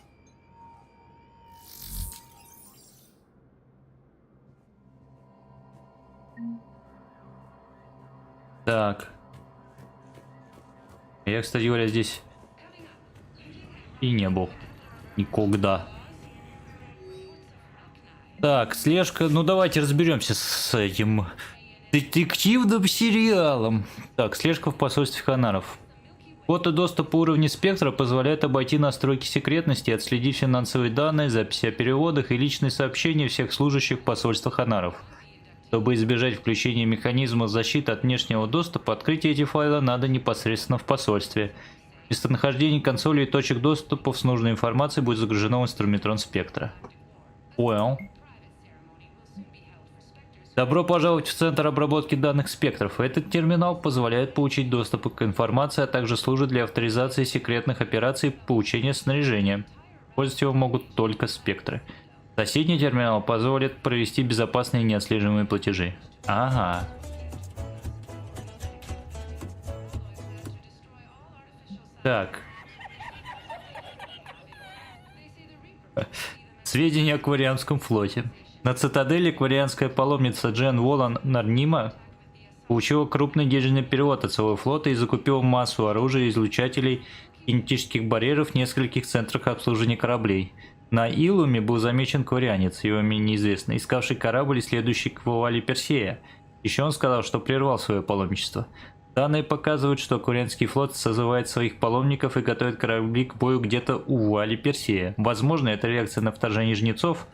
Так. Я, кстати говоря, здесь и не был. Никогда. Так, слежка. Ну, давайте разберемся с этим детективным сериалом. Так, слежка в посольстве Ханаров. Код и доступ по уровню спектра позволяет обойти настройки секретности, отследить финансовые данные, записи о переводах и личные сообщения всех служащих посольства Ханаров. Чтобы избежать включения механизма защиты от внешнего доступа, открытие этих файлов надо непосредственно в посольстве. Местонахождение консолей и точек доступа с нужной информацией будет загружено в инструментарий спектра. Понял. Добро пожаловать в центр обработки данных спектров. Этот терминал позволяет получить доступ к информации, а также служит для авторизации секретных операций и получения снаряжения. Использовать его могут только спектры. Соседний терминал позволит провести безопасные и неотслеживаемые платежи. Ага. Так. Сведения о Кварианском флоте. На цитадели кварианская паломница Джен Волан Нарнима получила крупный денежный перевод от своего флота и закупила массу оружия и излучателей кинетических барьеров в нескольких центрах обслуживания кораблей. На Илуме был замечен кварианец, его имя неизвестно, искавший корабль и следующий к Вуале Персея. Еще он сказал, что прервал свое паломничество. Данные показывают, что кварианский флот созывает своих паломников и готовит корабли к бою где-то у Вуали Персея. Возможно, это реакция на вторжение жнецов,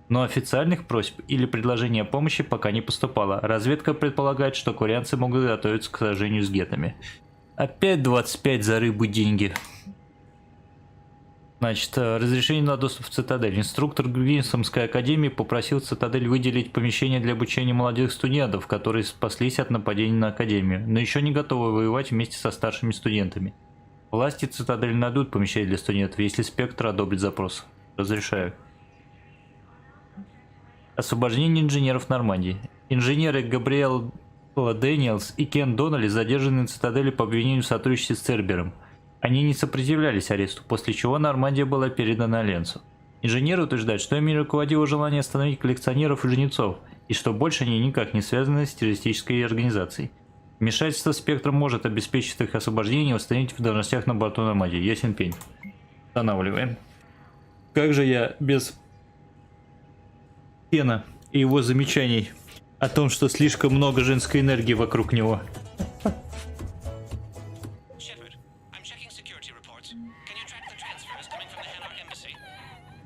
но официальных просьб или предложений о помощи пока не поступало. Разведка предполагает, что кварианцы могут готовиться к сражению с гетами. Опять 25 за рыбу деньги. Значит, разрешение на доступ в цитадель. Инструктор Гвинсомской академии попросил цитадель выделить помещение для обучения молодых студентов, которые спаслись от нападения на академию, но еще не готовы воевать вместе со старшими студентами. Власти цитадели найдут помещение для студентов, если спектр одобрит запрос. Разрешаю. Освобождение инженеров Нормандии. Инженеры Габриэл Дэниелс и Кен Доннелли задержаны на цитадели по обвинению в сотрудничестве с Цербером. Они не сопротивлялись аресту, после чего Нормандия была передана Альянсу. Инженеры утверждают, что ими руководило желание остановить коллекционеров и жнецов, и что больше они никак не связаны с террористической организацией. Вмешательство спектром может обеспечить их освобождение и восстановить в должностях на борту Нормандии. Ясен пень. Устанавливаем. Как же я без Кена и его замечаний о том, что слишком много женской энергии вокруг него.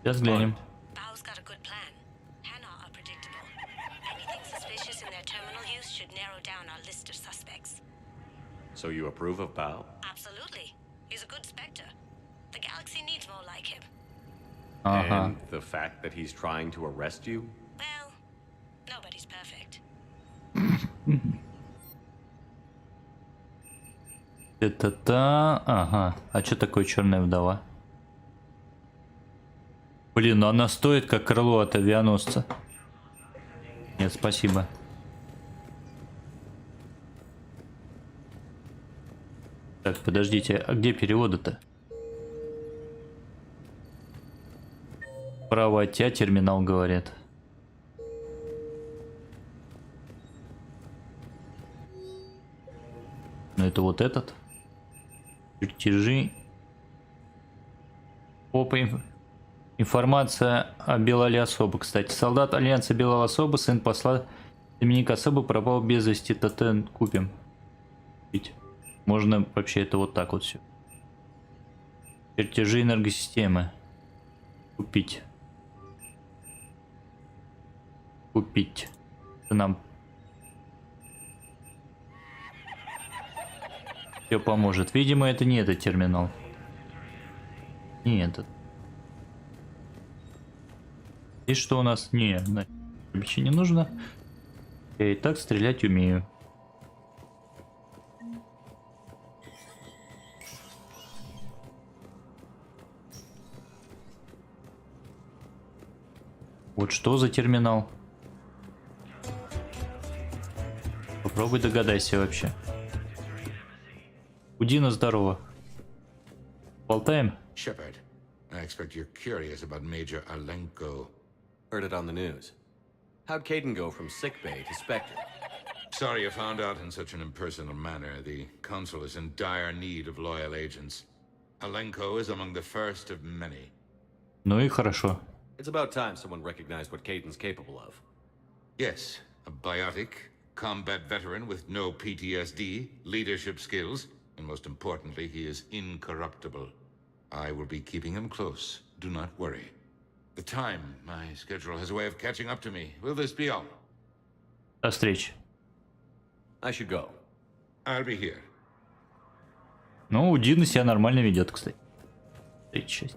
Сейчас глянем. So you approve of Bao? Absolutely. He's a good specter. The galaxy needs more like him. And the fact that he's trying to arrest you? Well, nobody's perfect. Это-то... Ага. А что такое черная вдова? Блин, ну она стоит как крыло от авианосца. Нет, спасибо. Так, подождите, а где переводы-то? Право от тебя, терминал, говорят. Ну это вот этот. Чертежи. Опа, информация о Белале Особо. Кстати, солдат Альянса Белого Особо, сын посла Доминика Особо, пропал без вести. Тотен купим. Можно вообще это вот так вот все. Чертежи энергосистемы. Купить. Купить. Это нам все поможет. Видимо, это не этот терминал. Не этот. И что у нас? Не, вообще не нужно. Я и так стрелять умею. Вот что за терминал? Попробуй догадайся вообще. Удина, здорово. Болтаем? Shepard, I expect you're curious about Major Alenko. Heard it on the news. How'd Caden go from sickbay to Spectre? Sorry you found out in such an impersonal manner. The Council is in dire need of loyal agents. Alenko is among the first of many. Ну и хорошо. It's about time someone recognized what Caden's capable of. Yes, a biotic, combat veteran with no PTSD, leadership skills, and most importantly, he is incorruptible. I will be keeping him close. Do not worry. The time, my schedule has a way of catching up to me. Will this be all? До встречи. I should go. I'll be here. Ну, у Дины себя нормально ведет, кстати. Третья часть.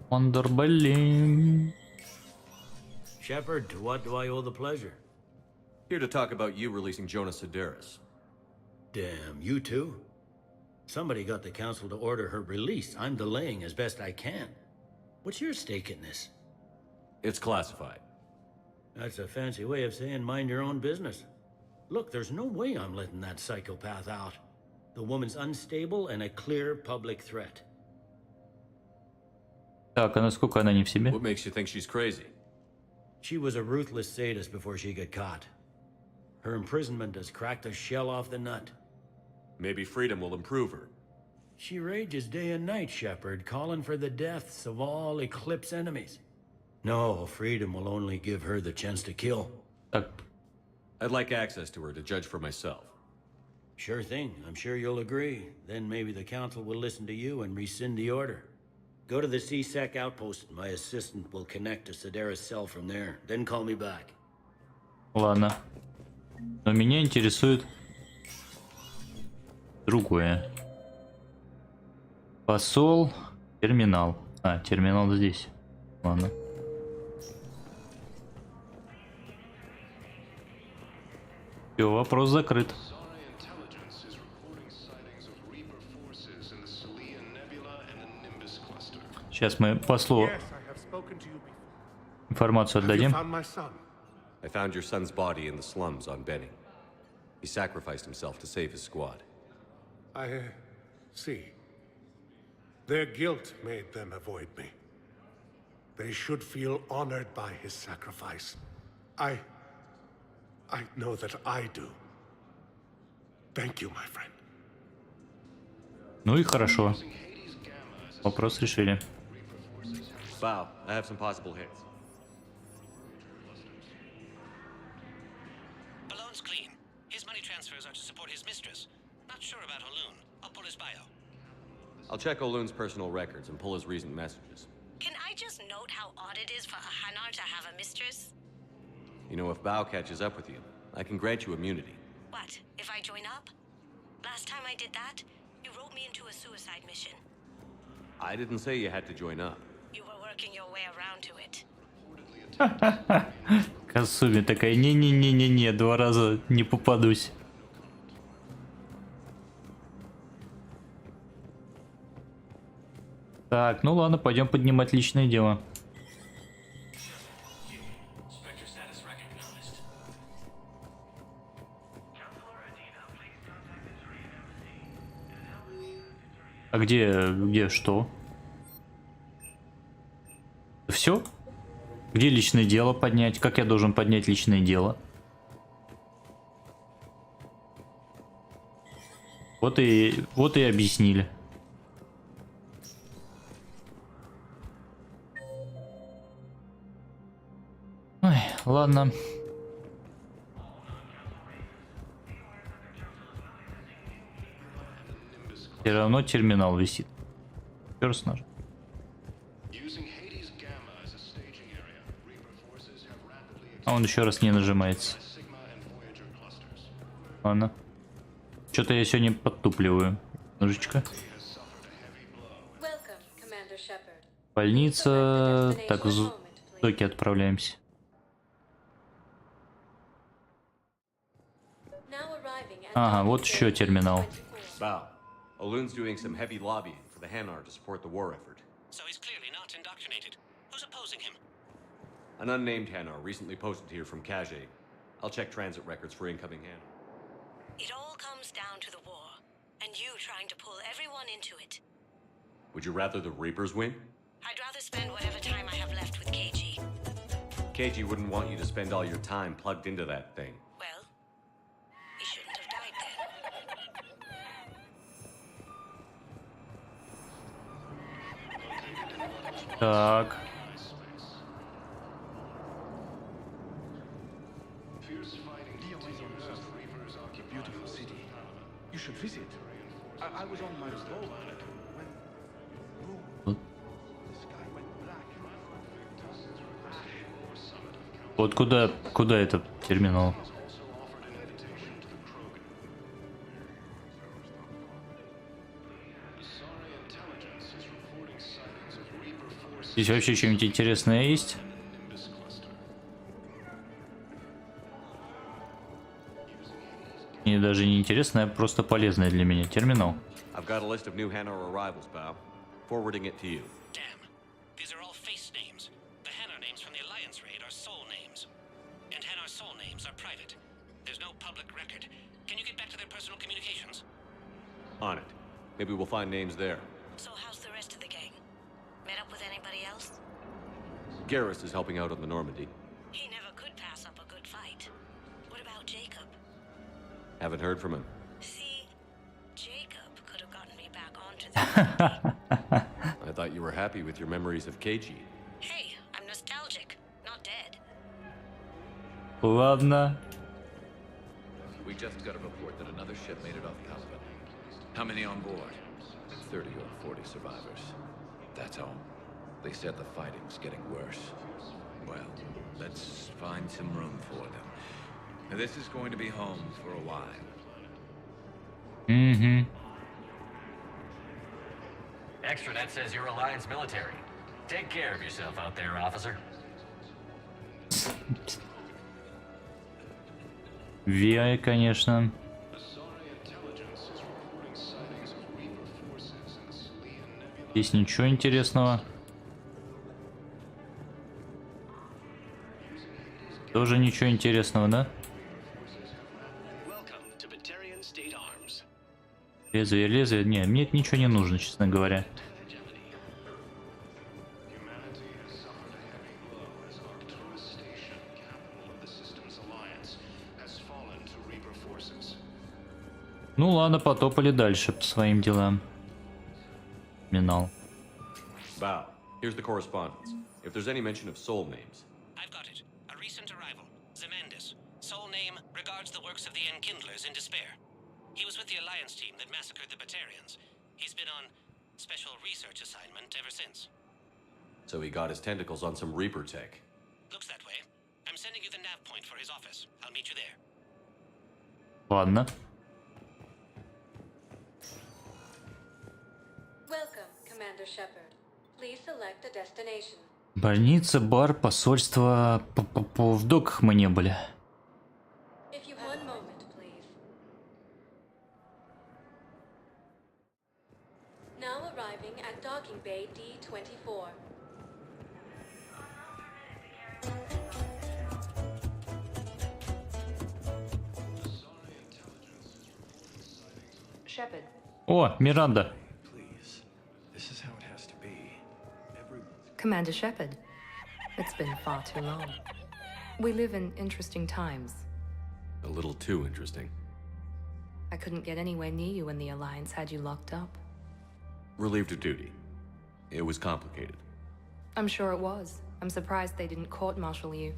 Wonderballing. Shepard, to what do I owe the pleasure? Here to talk about you releasing Jonas Sedaris. Damn, you too? Somebody got the council to order her release. I'm delaying as best I can. What's your stake in this? It's classified. That's a fancy way of saying mind your own business. Look, there's no way I'm letting that psychopath out. The woman's unstable and a clear public threat. Так, а насколько она не в себе? What makes you think she's crazy? She was a ruthless sadist before she got caught. Her imprisonment has cracked the shell off the nut. Maybe freedom will improve her. She rages day and night, Shepard, calling for the deaths of all Eclipse enemies. No, freedom will only give her the chance to kill. I'd like access to her to judge for myself. Sure thing. I'm sure you'll agree. Then maybe the council will listen to you and rescind the order. Go to the C-Sec outpost. My assistant will connect to Sedaris' cell from there. Then call me back. Ладно. Но меня интересует другое. Посол, терминал. А, терминал здесь. Ладно. Все, вопрос закрыт. Сейчас мы послу информацию отдадим. I found your son's body in the slums on Benny. He sacrificed himself to save his squad. I see. Their guilt made them avoid me. They should feel honored by his sacrifice. I know that I do. Thank you, my friend. Ну и хорошо. Вопрос решили. Bow, I have some possible hits. Balloon's clean. His money transfers are to support his mistress. Not sure about Haloon. I'll pull his bio. I'll check Oloon's personal records and pull his recent messages. Can I just note how odd it is for a Hanar to have a mistress? You know, if Bao catches up with you, I can grant you immunity. What, if I join up? Last time I did that, you wrote me into a suicide mission. I didn't say you had to join up. You were working your way around to it. Касуми такая, не-не-не-не-не, 2 раза не попадусь. Так, ну ладно, пойдем поднимать личное дело. А где что? Все? Где личное дело поднять? Как я должен поднять личное дело? Вот и объяснили. Ой, ладно. Все равно терминал висит. Персонаж. А он еще раз не нажимается. Ладно. Что-то я сегодня подтупливаю. Ножичка. Больница. Так, в доки отправляемся. Ага, вот еще терминал. Bao, Oloon's doing some heavy lobbying for the Hanar to support the war effort. So he's clearly not indoctrinated. Who's opposing him? An unnamed Hanar recently posted here from Kage. I'll check transit records for incoming Hanar. It all comes down to the war, and you trying to pull everyone into it. Would you rather the Reapers win? I'd rather spend whatever time I have left with KG. KG wouldn't want you to spend all your time plugged into that thing. Well, he shouldn't have died then. Так. You should visit. I was on my boat when the sky went black. Вот куда это терминал? Здесь вообще что-нибудь интересное есть? Мне даже не интересно, а просто полезное для меня. Терминал. I've got a list of new Hanar arrivals, Bao. Forwarding it to you. Damn. These are all face names. The Hanar names from the Alliance raid are soul names. And Hanar soul names are private. There's no public record. Can you get back to their personal communications? On it. Maybe we'll find names there. So how's the rest of the gang? Met up with anybody else? Garrus is helping out on the Normandy. He never could pass up a good fight. What about Jacob? Haven't heard from him. See, Jacob could have gotten me back onto the... I thought you were happy with your memories of KG. Hey, I'm nostalgic, not dead. Ладно. We just got a report that another ship made it off Palpin. How many on board? 30 or 40 survivors. That's all. They said the fighting's getting worse. Well, let's find some room for them. Now, this is going to be home for a while. Mm-hmm. Extranet says you're Alliance military. Take care of yourself out there, officer. Виа, конечно. Здесь ничего интересного. Тоже ничего интересного, да? Лезвие, лезвие. Не, мне это ничего не нужно, честно говоря. Ну ладно, потопали дальше по своим делам. Минал. Bow, here's the correspondence. If there's any mention of soul names. I've got it. A recent arrival. Zemandis. Sole name regards the works of the Enkindlers in despair. He was with the Alliance team that massacred the Batarians. He's been on special research assignment ever since. So he got his tentacles on some Reaper tech. Looks that way. I'm sending you the nav point for his office. I'll meet you there. Ладно. Welcome, Commander Shepard. Please select a destination. Больница, бар, посольство. В доках мы не были. If you one moment, please. Now arriving at docking bay D24. Shepard. О, Миранда. Commander Shepard. It's been far too long. We live in interesting times. A little too interesting. I couldn't get anywhere near you when the Alliance had you locked up. Relieved of duty. It was complicated. I'm sure it was. I'm surprised they didn't court-martial you.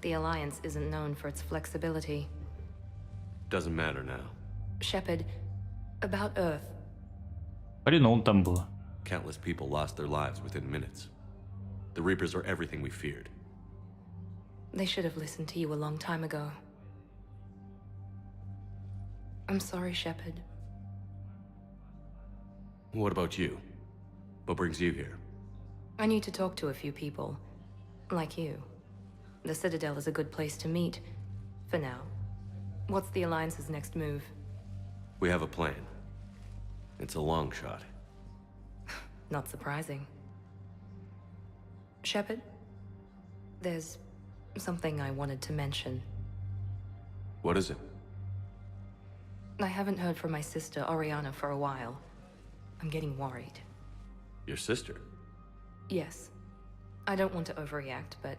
The Alliance isn't known for its flexibility. Doesn't matter now. Shepard, about Earth. Хреново там было. Countless people lost their lives within minutes. The Reapers are everything we feared. They should have listened to you a long time ago. I'm sorry, Shepard. What about you? What brings you here? I need to talk to a few people. Like you. The Citadel is a good place to meet. For now. What's the Alliance's next move? We have a plan. It's a long shot. Not surprising. Shepard, there's something I wanted to mention. What is it? I haven't heard from my sister, Oriana, for a while. I'm getting worried. Your sister? Yes. I don't want to overreact, but...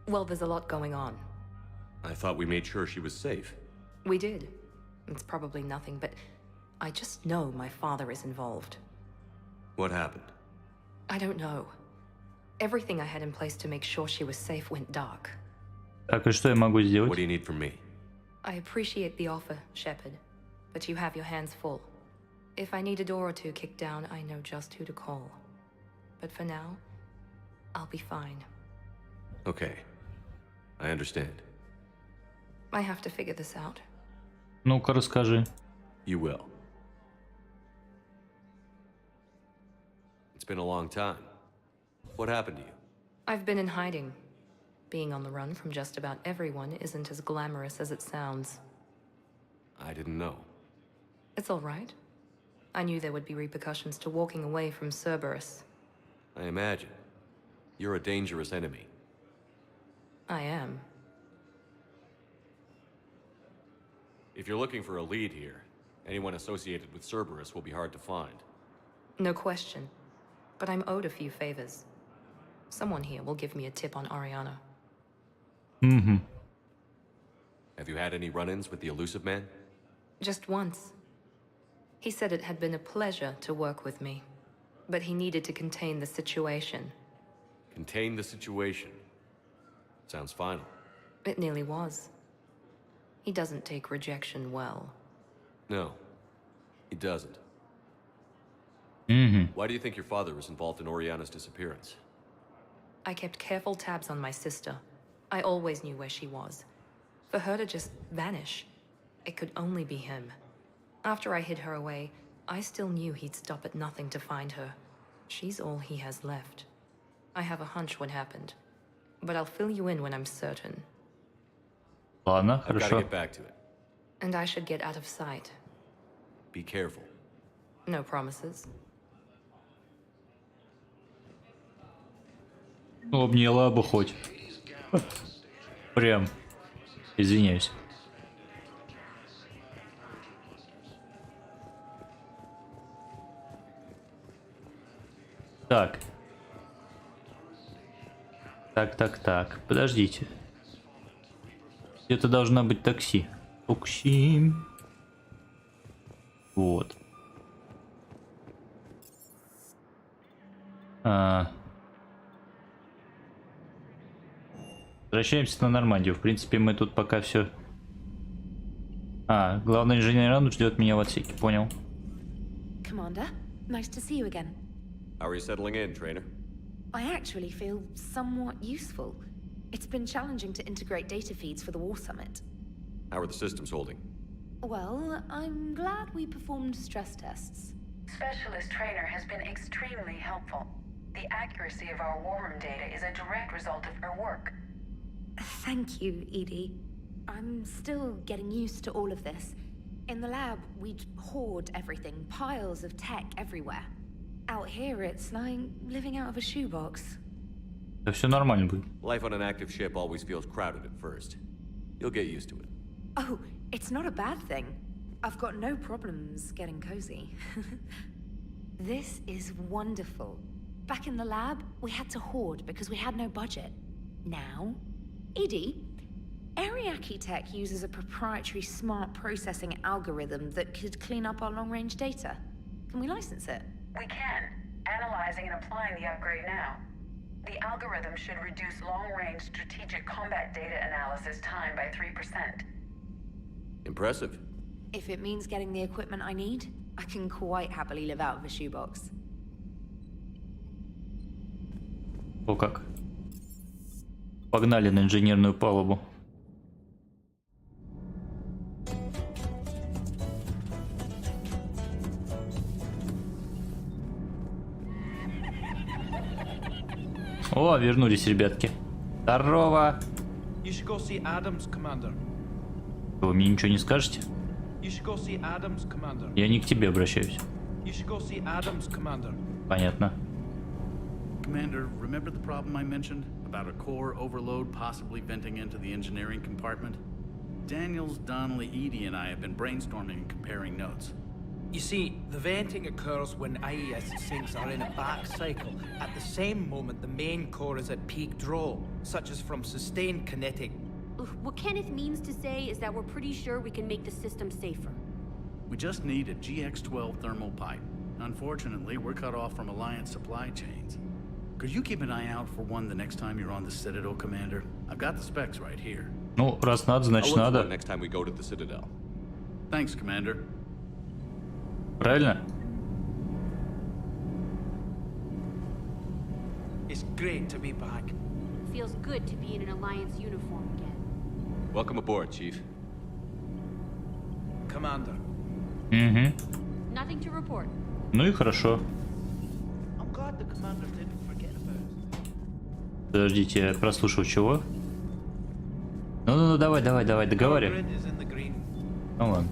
well, there's a lot going on. I thought we made sure she was safe. We did. It's probably nothing, but I just know my father is involved. What happened? I don't know. Everything I had in place to make sure she was safe went dark. Так, и что я могу сделать? What do you need from me? I appreciate the offer, Shepard, but you have your hands full. If I need a door or two kicked down, I know just who to call. But for now, I'll be fine. Okay. I understand. I have to figure this out. Ну-ка, расскажи. You will. It's been a long time. What happened to you? I've been in hiding. Being on the run from just about everyone isn't as glamorous as it sounds. I didn't know. It's all right. I knew there would be repercussions to walking away from Cerberus. I imagine. You're a dangerous enemy. I am. If you're looking for a lead here, anyone associated with Cerberus will be hard to find. No question. But I'm owed a few favors. Someone here will give me a tip on Oriana. Mm-hmm. Have you had any run-ins with the Elusive Man? Just once. He said it had been a pleasure to work with me, but he needed to contain the situation. Contain the situation. Sounds final. It nearly was. He doesn't take rejection well. No, he doesn't. Mm-hmm. Why do you think your father was involved in Oriana's disappearance? I kept careful tabs on my sister. I always knew where she was. For her to just vanish, it could only be him. After I hid her away, I still knew he'd stop at nothing to find her. She's all he has left. I have a hunch what happened, but I'll fill you in when I'm certain. Ладно, I've got to хорошо. get back to it. And I should get out of sight. Be careful. No promises. Обняла бы хоть. Прям. Извиняюсь. Так. Так. Подождите. Где-то должна быть такси. Такси. Вот. Возвращаемся на Нормандию. В принципе, мы тут пока все. Главный инженер ждет меня в отсеке. Понял. Commander, nice to see you again. How are you settling in, trainer? I actually feel somewhat useful. It's been challenging to integrate data feeds for the War Summit. How are the systems holding? Well, I'm glad we performed stress tests. Specialist Trainer has been extremely helpful. The accuracy of our war room data is a direct result of her work. Thank you, Edie. I'm still getting used to all of this. In the lab, we'd hoard everything, piles of tech everywhere. Out here, it's like living out of a shoebox. Да все нормально будет. Life on an active ship always feels crowded at first. You'll get used to it. Oh, it's not a bad thing. I've got no problems getting cozy. This is wonderful. Back in the lab, we had to hoard because we had no budget. Now, Edie, Ariake Tech uses a proprietary smart processing algorithm that could clean up our long-range data. Can we license it? We can. Analyzing and applying the upgrade now. The algorithm should reduce long-range strategic combat data analysis time by 3%. Impressive. If it means getting the equipment I need, I can quite happily live out of a shoebox. О как. Погнали на инженерную палубу. О, вернулись ребятки. Здорово. You should go see Adams, Commander. Вы мне ничего не скажете? You should go see Adams, Commander. Я не к тебе обращаюсь. You should go see Adams, Commander. Понятно. Commander, remember the problem I mentioned about a core overload possibly venting into the engineering compartment? Daniels, Donnelly, Edie, and I have been brainstorming and comparing notes. You see, the venting occurs when IES sinks are in a back cycle. At the same moment, the main core is at peak draw, such as from sustained kinetic. What Kenneth means to say is that we're pretty sure we can make the system safer. We just need a GX-12 thermal pipe. Unfortunately, we're cut off from Alliance supply chains. Could you keep an eye out for one the next time you're on the Citadel, Commander? I've got the specs right here. Ну, раз надо, значит I'll look for надо. one next time we go to the Citadel. Thanks, Commander. Правильно? It's great to be back. Feels good to be in an Alliance uniform again. Welcome aboard, Chief. Commander. Угу. Nothing to report. Ну и хорошо. I'm glad the commander didn't forget about us. Подождите, я прослушал чего? Ну, давай, договаривай. Grid is in the green. Ну ладно.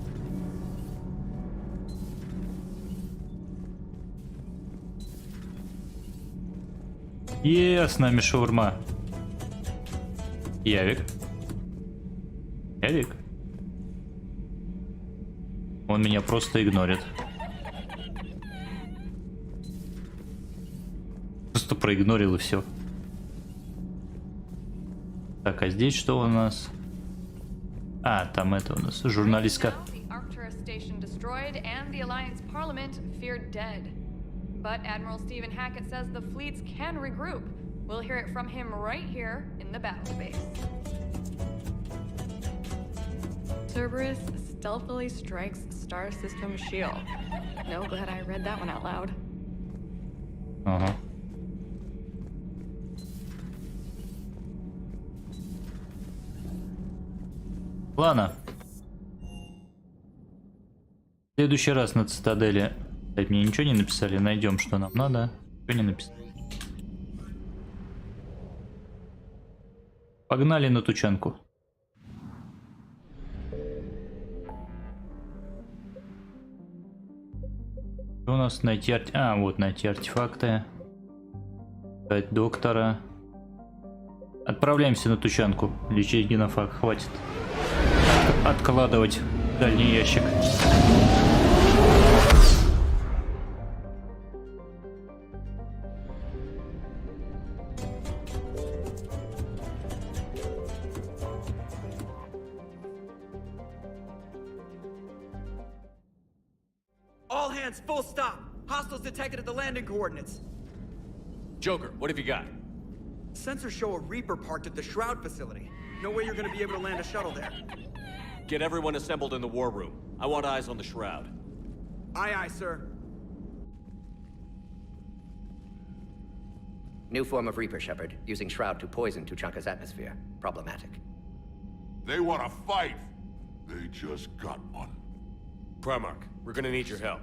С нами шаурма. Явик. Он меня просто игнорит. Просто проигнорил и все. Так, а здесь что у нас? Там это у нас журналистка. But Admiral Stephen Hackett says the fleets can regroup. We'll hear it from him right here in the battle space. Cerberus stealthily strikes Star System shield. No, glad I read that one out loud. Ага. Ладно. В следующий раз на Цитадели. Мне ничего не написали, найдем, что нам надо. Ничего не написали. Погнали на тучанку. Что у нас найти вот найти артефакты. Дать доктора. Отправляемся на тучанку. Лечить генофаг. Хватит откладывать в дальний ящик. All hands, full stop. Hostiles detected at the landing coordinates. Joker, what have you got? Sensors show a Reaper parked at the Shroud facility. No way you're gonna be able to land a shuttle there. Get everyone assembled in the war room. I want eyes on the Shroud. Aye, aye, sir. New form of Reaper, Shepard, using Shroud to poison Tuchanka's atmosphere. Problematic. They want to fight. They just got one. Primarch, we're gonna need your help.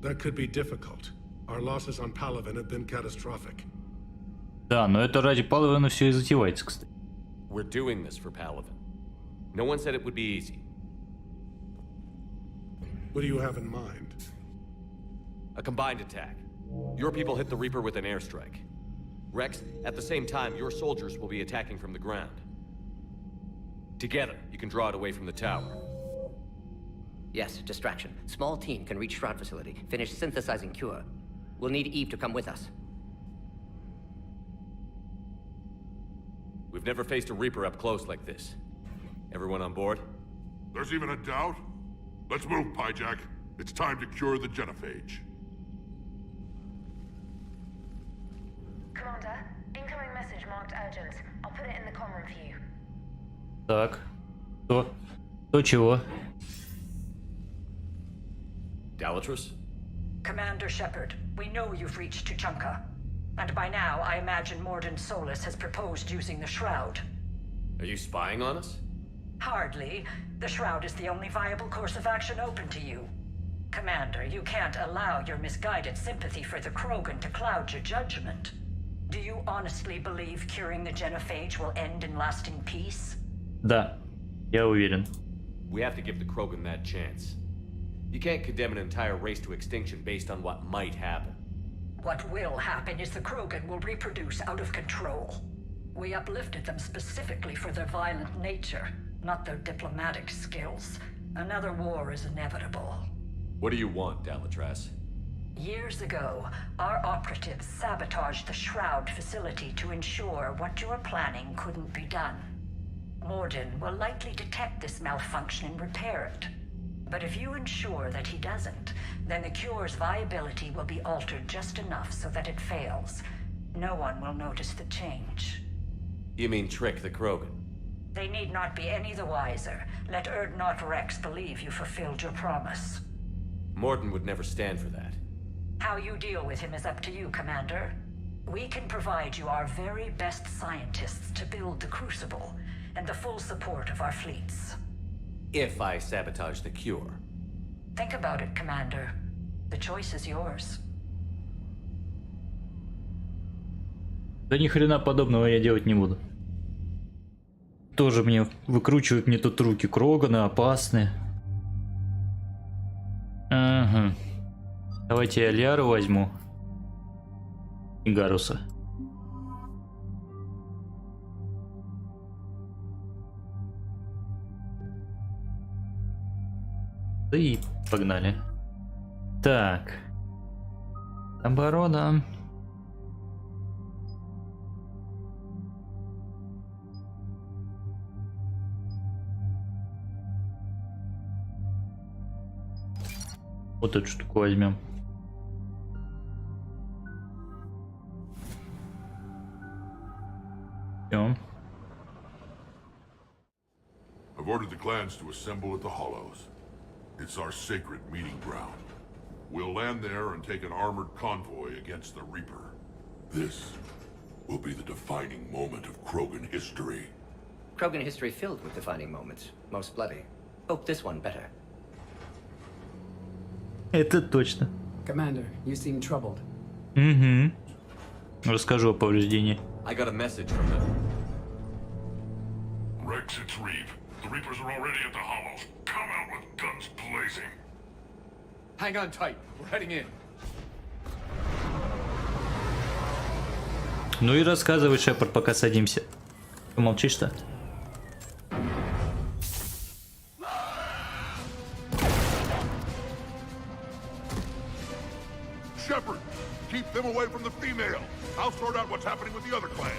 That could be difficult. Our losses on Palaven have been catastrophic. Да, но это ради Палавена все и затевается, кстати. We're doing this for Palaven. No one said it would be easy. What do you have in mind? A combined attack. Your people hit the Reaper with an airstrike. Rex, at the same time, your soldiers will be attacking from the ground. Together, you can draw it away from the tower. Yes, distraction. Small team can reach Shroud facility, finish synthesizing cure. We'll need Eve to come with us. We've never faced a Reaper up close like this. Everyone on board? There's even a doubt? Let's move, Pyjack. It's time to cure the genophage. Commander, incoming message marked urgent. I'll put it in the comm room for you. Так. Что? Что чего? Dalatrus? Commander Shepard, we know you've reached Tuchanka. And by now, I imagine Morden Solus has proposed using the Shroud. Are you spying on us? Hardly. The Shroud is the only viable course of action open to you. Commander, you can't allow your misguided sympathy for the Krogan to cloud your judgment. Do you honestly believe curing the genophage will end in lasting peace? Да, я уверен. We have to give the Krogan that chance. You can't condemn an entire race to extinction based on what might happen. What will happen is the Krogan will reproduce out of control. We uplifted them specifically for their violent nature, not their diplomatic skills. Another war is inevitable. What do you want, Dalatrass? Years ago, our operatives sabotaged the Shroud facility to ensure what you were planning couldn't be done. Morden will likely detect this malfunction and repair it. But if you ensure that he doesn't, then the cure's viability will be altered just enough so that it fails. No one will notice the change. You mean trick the Krogan? They need not be any the wiser. Let Erdnot Rex believe you fulfilled your promise. Morden would never stand for that. How you deal with him is up to you, Commander. We can provide you our very best scientists to build the Crucible, and the full support of our fleets. If I sabotage the cure. Think about it, Commander. The choice is yours. Да ни хрена подобного я делать не буду. Тоже мне выкручивают мне тут руки. Кроганы опасны. Ага. Давайте я Ляру возьму. И Гаруса. Да и погнали. Так. Оборона. Вот эту штуку возьмем. Всё. I've ordered the clans to assemble at the Hollows. It's our sacred meeting ground. We'll land there and take an armored convoy against the Reaper. This will be the defining moment of Krogan history. Krogan history filled with defining moments, most bloody. Hope this one better. Это точно. Commander, you seem troubled. Угу. Расскажу о повреждении. I got a message from them. Rex, it's Reeve. The Reapers are already at the Hollows. Come out with guns blazing. Hang on tight. We're heading in. Ну и рассказывай, Шепард, пока садимся. Ты молчишь-то? Shepard, keep them away from the female. I'll sort out what's happening with the other clans.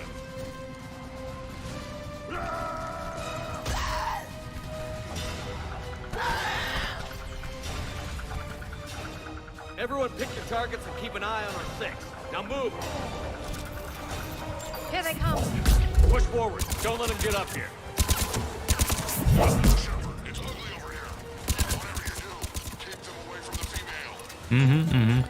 Everyone pick your targets and keep an eye on our 6. Now move! Here they come! Push forward. Don't let them get up here. It's ugly over here. Whatever you do, keep them away from the female.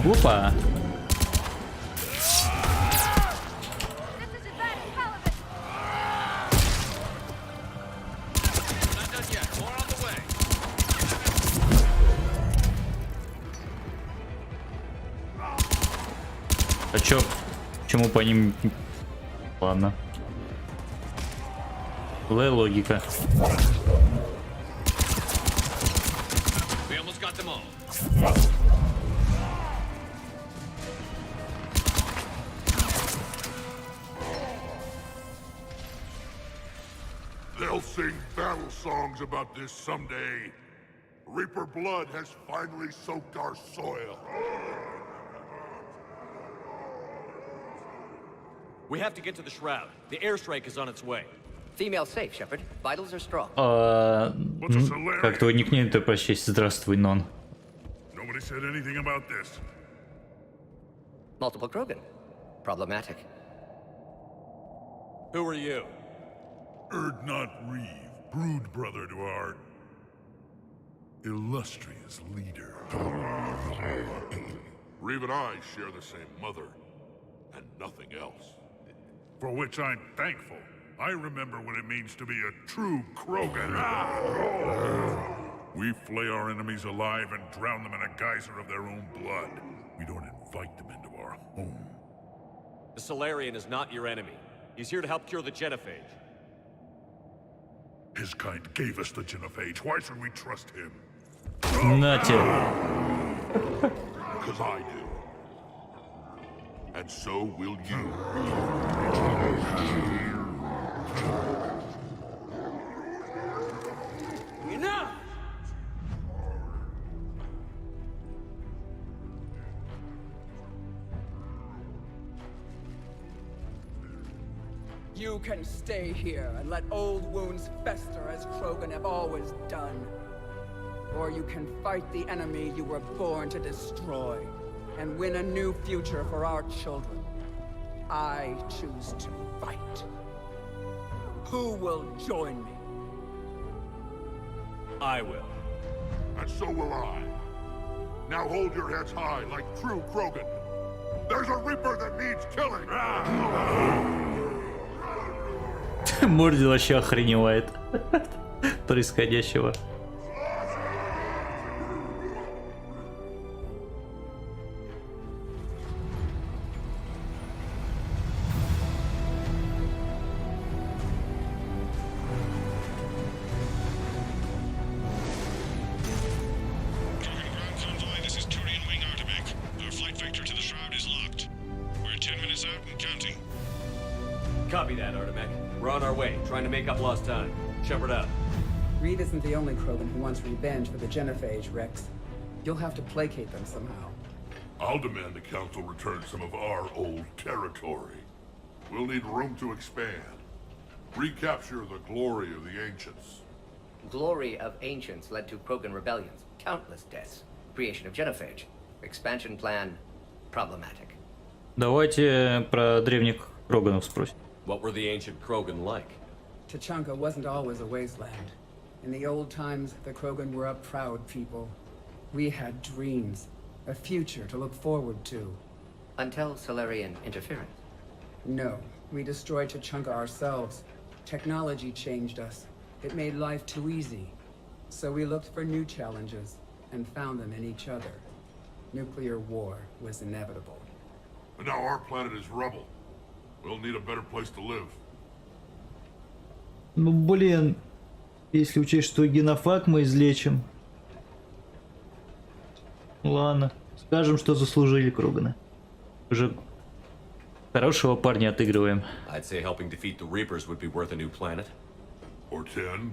Опа! А чё? Почему по ним? Ладно. Логика. We almost got them all. They'll sing battle songs about this someday. Reaper blood has finally soaked our soil. We have to get to the shroud. The airstrike is on its way. Female safe, Shepard. Vitals are strong. Как твой никнейм-то прочесть? Здравствуй, Нон. Nobody said anything about this. Multiple Krogan. Problematic. Who are you? Erdnot Reeve, brood brother to our illustrious leader. Reeve and I share the same mother, and nothing else. For which I'm thankful. I remember what it means to be a true Krogan. We flay our enemies alive and drown them in a geyser of their own blood. We don't invite them into our home. The Solarian is not your enemy. He's here to help cure the genophage. His kind gave us the genophage. Why should we trust him? Нате. Because I do. And so will you. Enough! You can stay here and let old wounds fester as Krogan have always done. Or you can fight the enemy you were born to destroy and win a new future for our children. I choose to fight. Who will join me? I will. And so will I. Now hold your heads high like true Krogan. There's a Reaper that needs killing. Морди вообще охреневает происходящего. Copy that, Artemec. We're on our way, trying to make up lost time. Shepard out. Reed isn't the only Krogan who wants revenge for the genophage, Rex. You'll have to placate them somehow. I'll demand the Council return some of our old territory. We'll need room to expand. Recapture the glory of the Ancients. Glory of Ancients led to Krogan rebellions, countless deaths, creation of genophage. Expansion plan, problematic. Давайте про древних Кроганов спросим. What were the ancient Krogan like? Tuchanka wasn't always a wasteland. In the old times, the Krogan were a proud people. We had dreams, a future to look forward to. Until Solarian interference? No, we destroyed Tuchanka ourselves. Technology changed us. It made life too easy. So we looked for new challenges, and found them in each other. Nuclear war was inevitable. But now our planet is rubble. We'll need a better place to live. Ну блин, если учесть, что генофак мы излечим. Ладно, скажем, что заслужили Кроганы. Уже хорошего парня отыгрываем. I'd say helping defeat the Reapers would be worth a new planet. Or 10.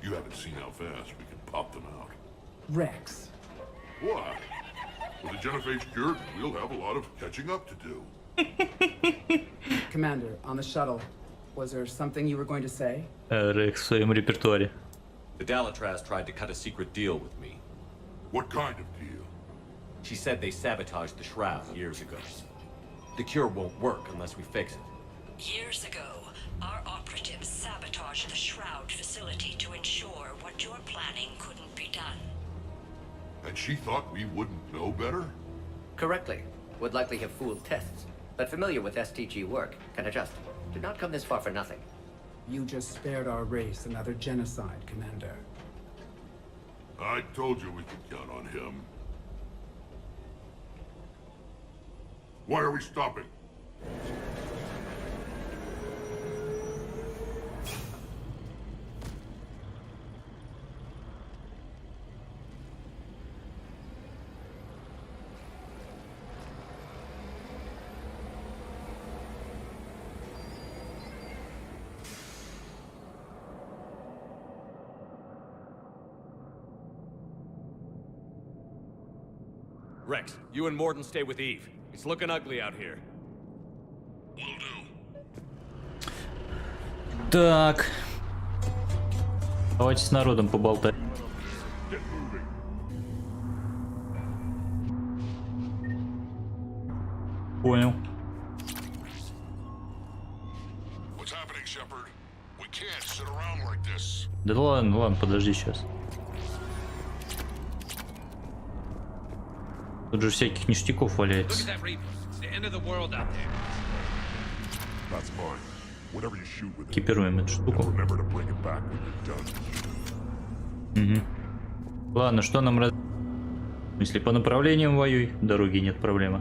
You haven't seen how fast we can pop them out. Rex. What? With the genophage cured, we'll have a lot of catching up to do. Commander, on the shuttle, was there something you were going to say? Рекс в своем репертуаре. The Dalatraz tried to cut a secret deal with me. What kind of deal? She said they sabotaged the Shroud years ago. The cure won't work unless we fix it. Years ago, our operatives sabotaged the Shroud facility to ensure what you're planning couldn't be done. And she thought we wouldn't know better? Correctly. Would likely have fooled tests, but familiar with STG work, can adjust. Did not come this far for nothing. You just spared our race another genocide, Commander. I told you we could count on him. Why are we stopping? Rex, you and Morden stay with Eve. It's looking ugly out here. Так. Давайте с народом поболтаем. Понял. Да ладно, ладно, подожди сейчас. Тут же всяких ништяков валяется. Экипируем эту штуку. Угу. Ладно, что нам раз... Если по направлениям воюй, дороги нет проблемы.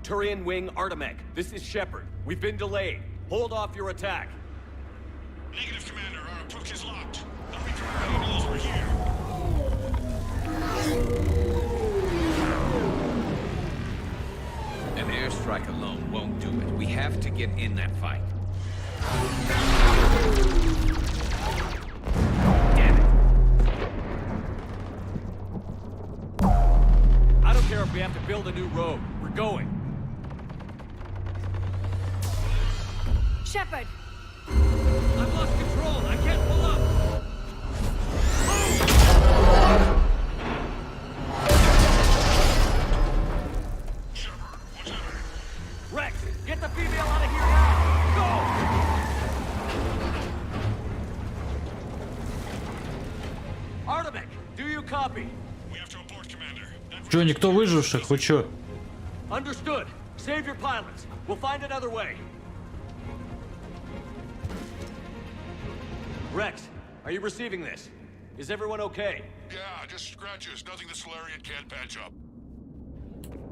Turian Wing Artemec, this is Shepard. We've been delayed. Hold off your attack. Negative, Commander. Our approach is locked. The Reaper rebels are here. An airstrike alone won't do it. We have to get in that fight. Damn it. I don't care if we have to build a new road. We're going. Shepard! I've lost control. I can't pull up. Rex, get the female out of here now. Go! Artemec, do you copy? We have to abort, Commander. Чё, никто выживших? Вы чё? Understood. Save your pilots. We'll find another way. Rex, are you receiving this? Is everyone okay? Yeah, just scratches. Nothing the Solarian can't patch up.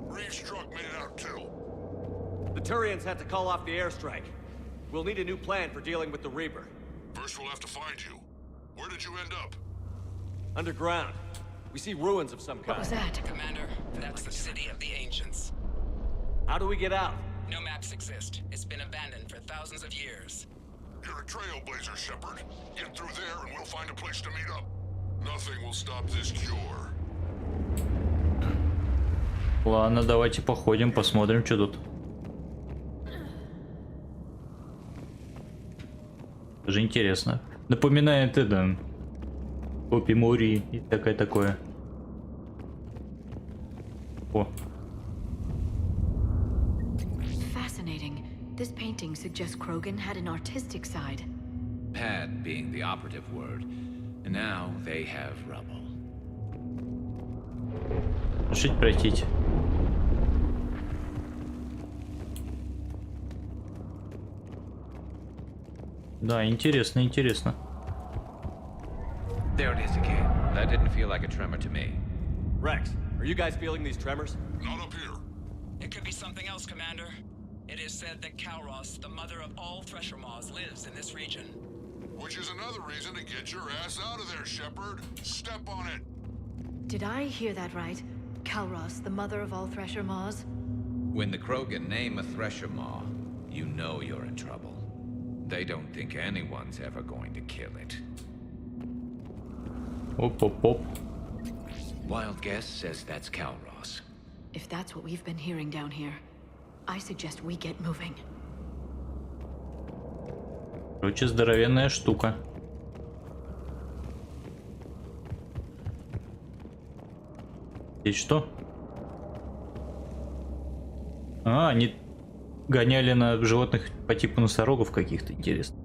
Reeves' truck made it out too. The Turians had to call off the airstrike. We'll need a new plan for dealing with the Reaper. First we'll have to find you. Where did you end up? Underground. We see ruins of some kind. What was that? Commander, that's the city of the ancients. How do we get out? No maps exist. It's been abandoned for thousands of years. You're a trailblazer, Shepard. Get through there and we'll find a place to meet up. Nothing will stop this cure. Ладно, давайте походим, посмотрим, что тут. Даже интересно. Напоминает это... Копи Мори и такое. О. Fascinating. This painting suggests Krogan had an artistic side. Had being the operative word. And now they have rubble. Решить пройти. Да, интересно, интересно. There it is again. That didn't feel like a tremor to me. Rex, are you guys feeling these tremors? Not up here. It could be something else, Commander. It is said that Kalros, the mother of all Thresher Maws, lives in this region. Which is another reason to get your ass out of there, Shepard. Step on it. Did I hear that right? Kalros, the mother of all Thresher Maws? When the Krogan name a Thresher Maw, you know you're in trouble. They don't think anyone's ever going to kill it. Оп-оп-оп. Wild guess says that's Calros. If that's what we've been hearing down here, I suggest we get moving. Короче, здоровенная штука. Здесь что? А, они гоняли на животных по типу носорогов каких-то, интересно.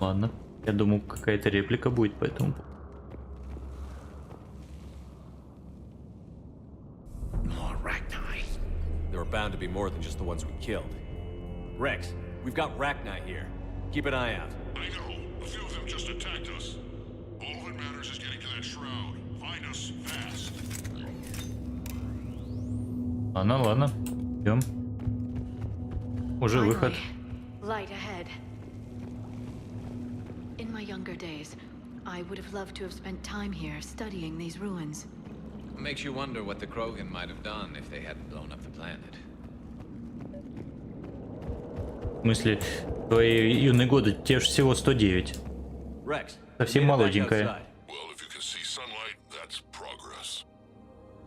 Ладно, я думал, какая-то реплика будет, поэтому... There are bound to be more than just the ones we killed. Rex, we've got Rachni here. Keep an eye out. I know. A few of them just attacked us. All that matters is getting to that shroud. Find us fast. Ладно, ладно. Идем. Уже выход. Light ahead. In my younger days, I would have loved to have spent time here studying these ruins. Makes you wonder what the Krogan might have done if they hadn't blown up the planet. В смысле, твои юные годы, тебе же всего 109. Rex, совсем молоденькая. Well, if you can see sunlight, that's progress.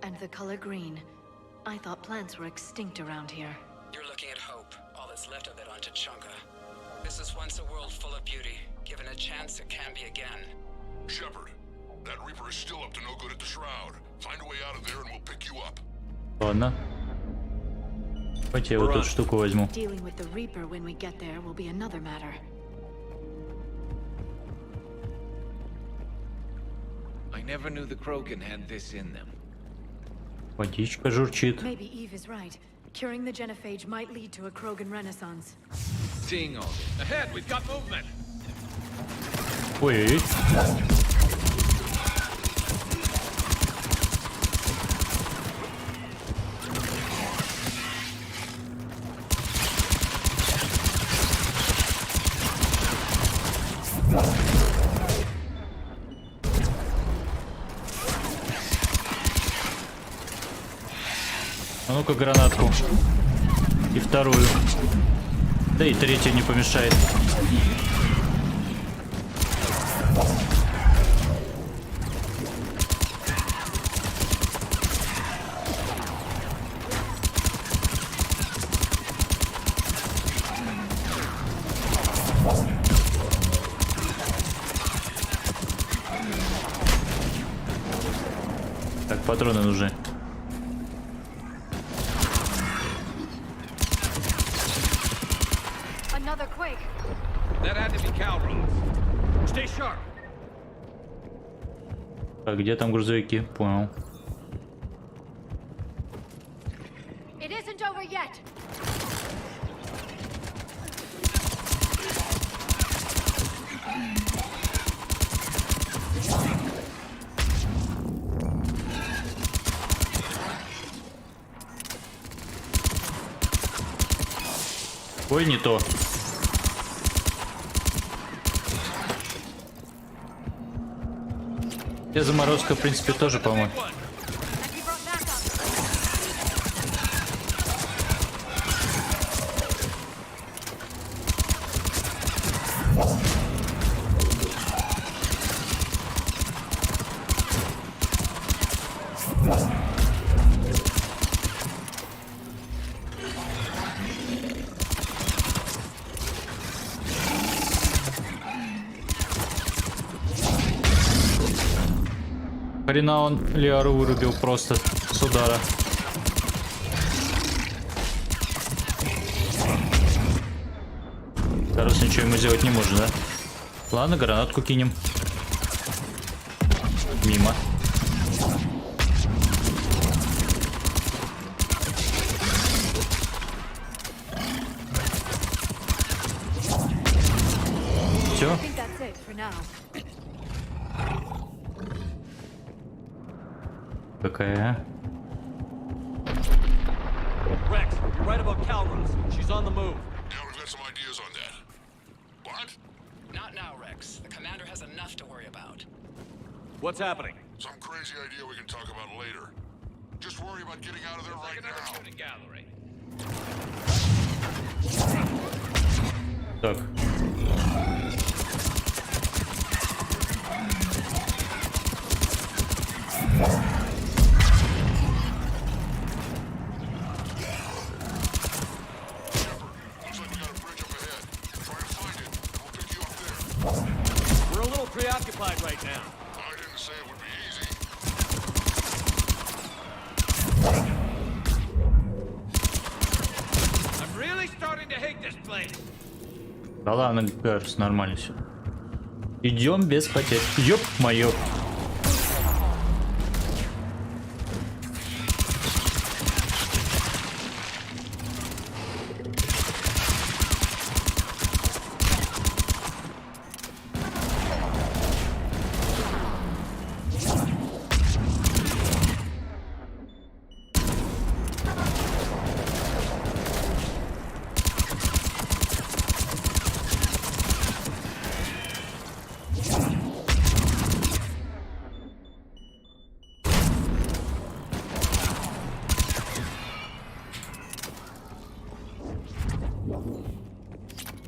And the color green. I thought plants were extinct around here. You're looking at hope, all that's left of it on Tuchanke. This is once a world full of beauty. Given a chance, it can be again. Shepard, that Reaper is still up to no good at the shroud. Find a way out of there and we'll pick you up. Ладно. Давайте я вот эту штуку возьму. Dealing with the Reaper when we get there will be another matter. I never knew the Krogan had this in them. Водичка журчит. Maybe Eve is right. Curing the genophage might lead to a Krogan renaissance. Seeing all this. Ahead, we've got movement. Ой. А ну-ка гранатку. И вторую. Да и третью не помешает. Так, патроны нужны. Another quake. That had to be Calros. Stay sharp. Так, где там грузовики? Понял. It isn't over yet. Ой, не то. И заморозка, в принципе, тоже поможет. Хрена он Лиару вырубил просто с удара. Зараз ничего ему сделать не может, да? Ладно, гранатку кинем. Мимо. Все. Какая? Rex, you're right about Calros. She's on the move. Yeah, we've got some ideas on that. What? Not now, Rex. The commander has enough to worry about. What's happening? Some crazy idea we can talk about later. Just worry about getting out of there right now. Shooting gallery. Так. We're a little preoccupied right now. I didn't say it would be easy. I'm really starting to hate this place. Да ладно, Гарс, нормально все. Идем без потерь. Ёп моё.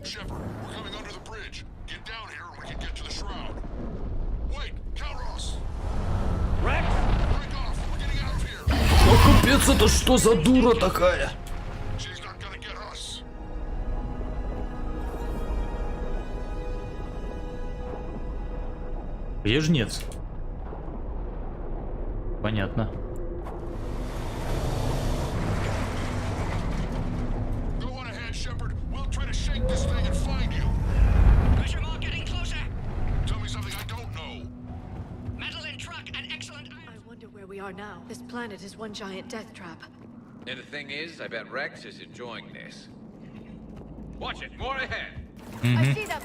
Shepard, we're coming under the bridge. Get down here and we can get to the shroud. Wait, Calros! Rex! Break off! We're getting out of here! О, капец, это что за дура такая? She's not gonna get us. Где жнец? Понятно. Go on ahead, Shepard. We'll try to shake this thing and find you. Pressure mark getting closer. Tell me something I don't know. Metal in truck and excellent. I wonder where we are now. This planet is one giant death trap. And the thing is, I bet Rex is enjoying this. Watch it, more ahead. I see them.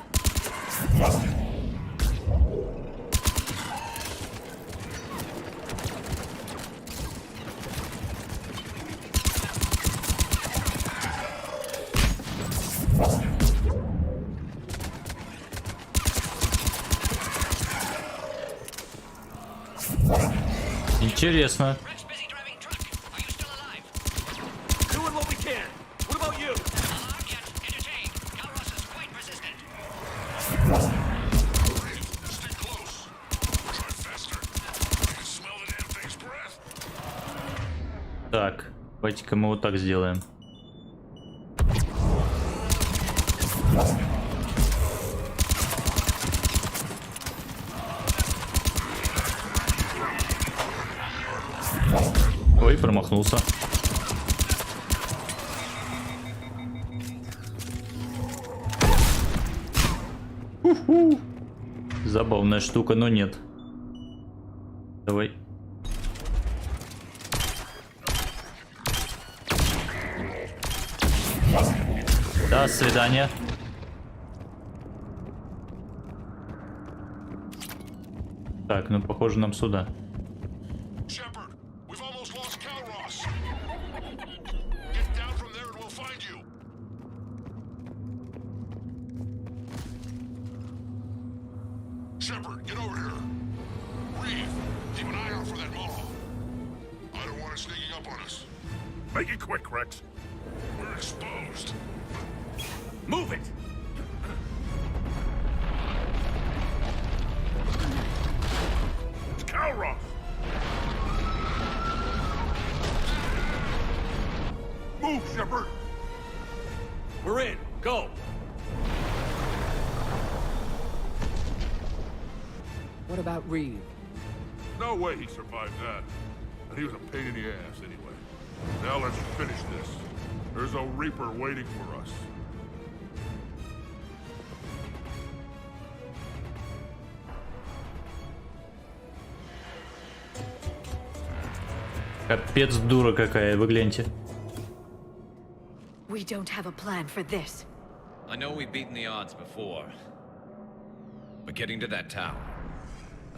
Интересно. Rex busy driving truck. Are you still alive? Doing what we can. What about you? Alarmed yet? Entertained. Calros is quite persistent. Stay close. Try faster. I can smell the damn thing's breath. Так, давайте-ка мы вот так сделаем. Ой, промахнулся. Уху. Забавная штука, но нет. Давай. До свидания. Так, ну похоже нам сюда. Shepard, we've almost lost Calros. Get down from there and we'll find you. Shepard, get over here. Reeve, keep an eye out for that mall. I don't want it sneaking up on us. Make it quick, Rex. We're exposed. Move it! It's Calros. Move, Shepard. We're in. Go! What about Reeve? No way he survived that. And he was a pain in the ass anyway. Now let's finish this. There's a Reaper waiting for us. Капец, дура какая, вы гляньте. We don't have a plan for this. I know we've beaten the odds before. But getting to that tower,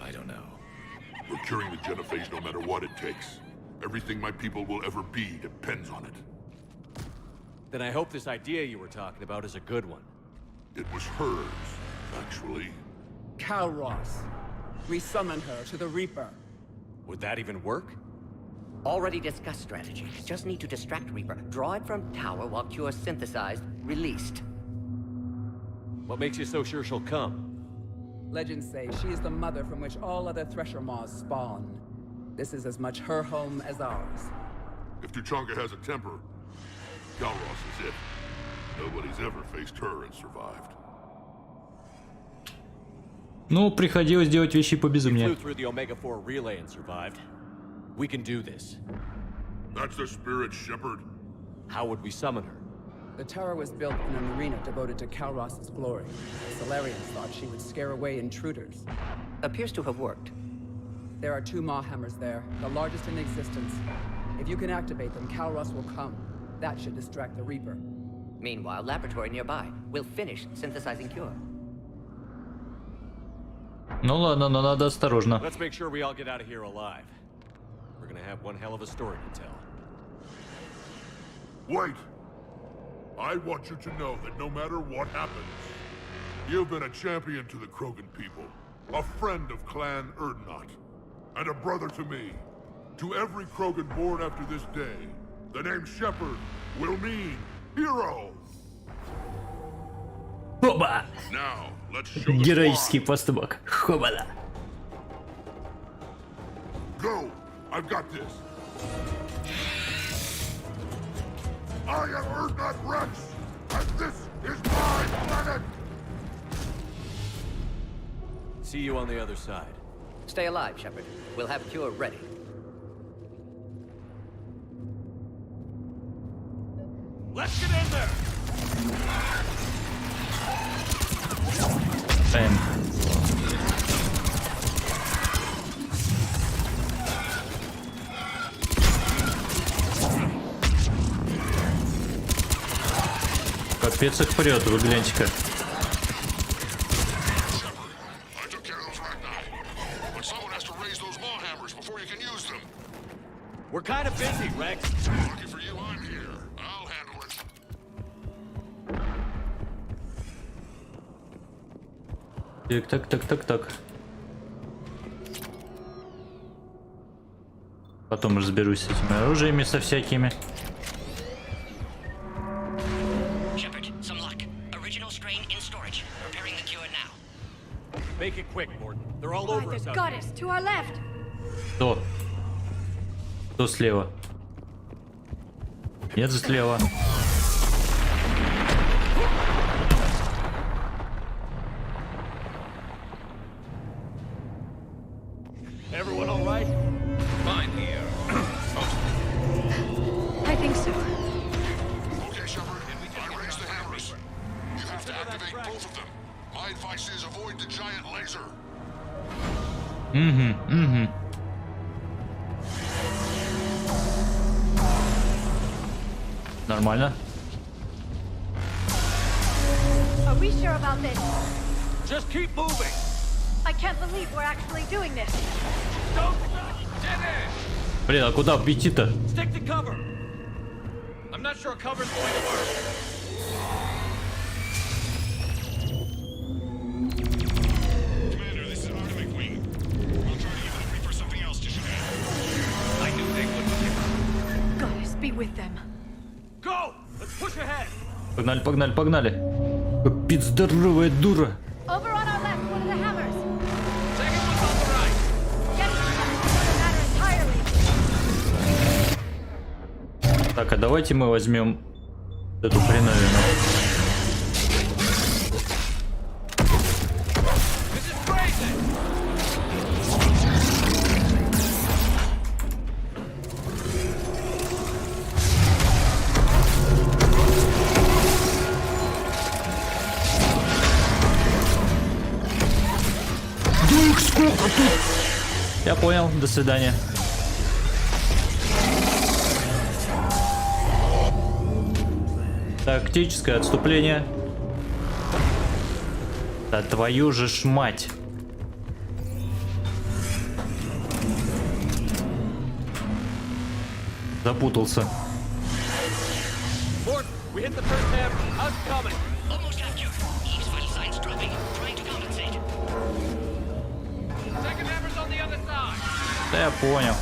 I don't know. We're curing the genophage no matter what it takes. Everything my people will ever be depends on it. Then I hope this idea you were talking about is a good one. It was hers, actually. Calros. We summon her to the Reaper. Would that even work? Already discussed strategy. Just need to distract Reaper. Draw it from tower while cure synthesized, released. What makes you so sure she'll come? Legends say she is the mother from which all other Thresher Maws spawn. This is as much her home as ours. If Tuchanke has a temper, Kalros is it. Nobody's ever faced her and survived. Ну, приходилось делать вещи по We безумнее. flew through the Omega-4 relay and survived. We can do this. That's the spirit, Shepard. How would we summon her? The tower was built in an arena devoted to Kalros's glory. The Solarians thought she would scare away intruders. Appears to have worked. There are 2 Maw hammers there, the largest in existence. If you can activate them, Kalros will come. That should distract the Reaper. Meanwhile, laboratory nearby. We'll finish synthesizing cure. Ну ладно, но надо осторожно. Let's make sure we all get out of here alive. We're gonna have one hell of a story to tell. Wait! I want you to know that no matter what happens, you've been a champion to the Krogan people, a friend of Clan Erdnot, and a brother to me. To every Krogan born after this day, the name Shepard will mean hero. Хоба! Now, let's show the Героический поступок. Хобана. Go! I've got this. I am Erdnot Rex, and this is my planet! See you on the other side. Stay alive, Shepard. We'll have cure ready. Let's get in there! Бэм. Капец их прет, вы гляньте-ка. We're kind of busy, Rex. Lucky for you, I'm here. I'll handle it. Так. Потом разберусь с этими оружиями, со всякими. Shepard, some luck. Original strain in storage. Preparing the cure now. Make it quick, Gordon. They're all over us out here. Goddess, to our left. Кто? Кто слева? Нет, слева. Everyone all right? Fine here. I think so. Okay, Shepard, I raised the hammers. You have to activate both of them. My advice is avoid the giant laser. Нормально. Are we sure about this? Just keep moving. I can't believe we're actually doing this. Don't get in. Блин, а куда идти-то? Stick to cover. I'm not sure cover's going to work. Commander, this is Artemic Wing. We'll try to even the Reaper something else to shenanigans. I knew they wouldn't. Goddess, be with them. Go! Let's push ahead. Погнали. Капец здоровая дура. Over on our left, one of the hammers. Second one's on the right. Get it doesn't matter entirely. Так, а давайте мы возьмем эту хреновину. This is crazy. Дух, сколько тут? Я понял, до свидания. Тактическое отступление. Да твою же ж мать. Запутался. Gordon, we hit the first hammer. How's it coming? Almost got you. Eve's vital signs dropping. Trying to compensate. Second hammer's on the other side. Да я понял.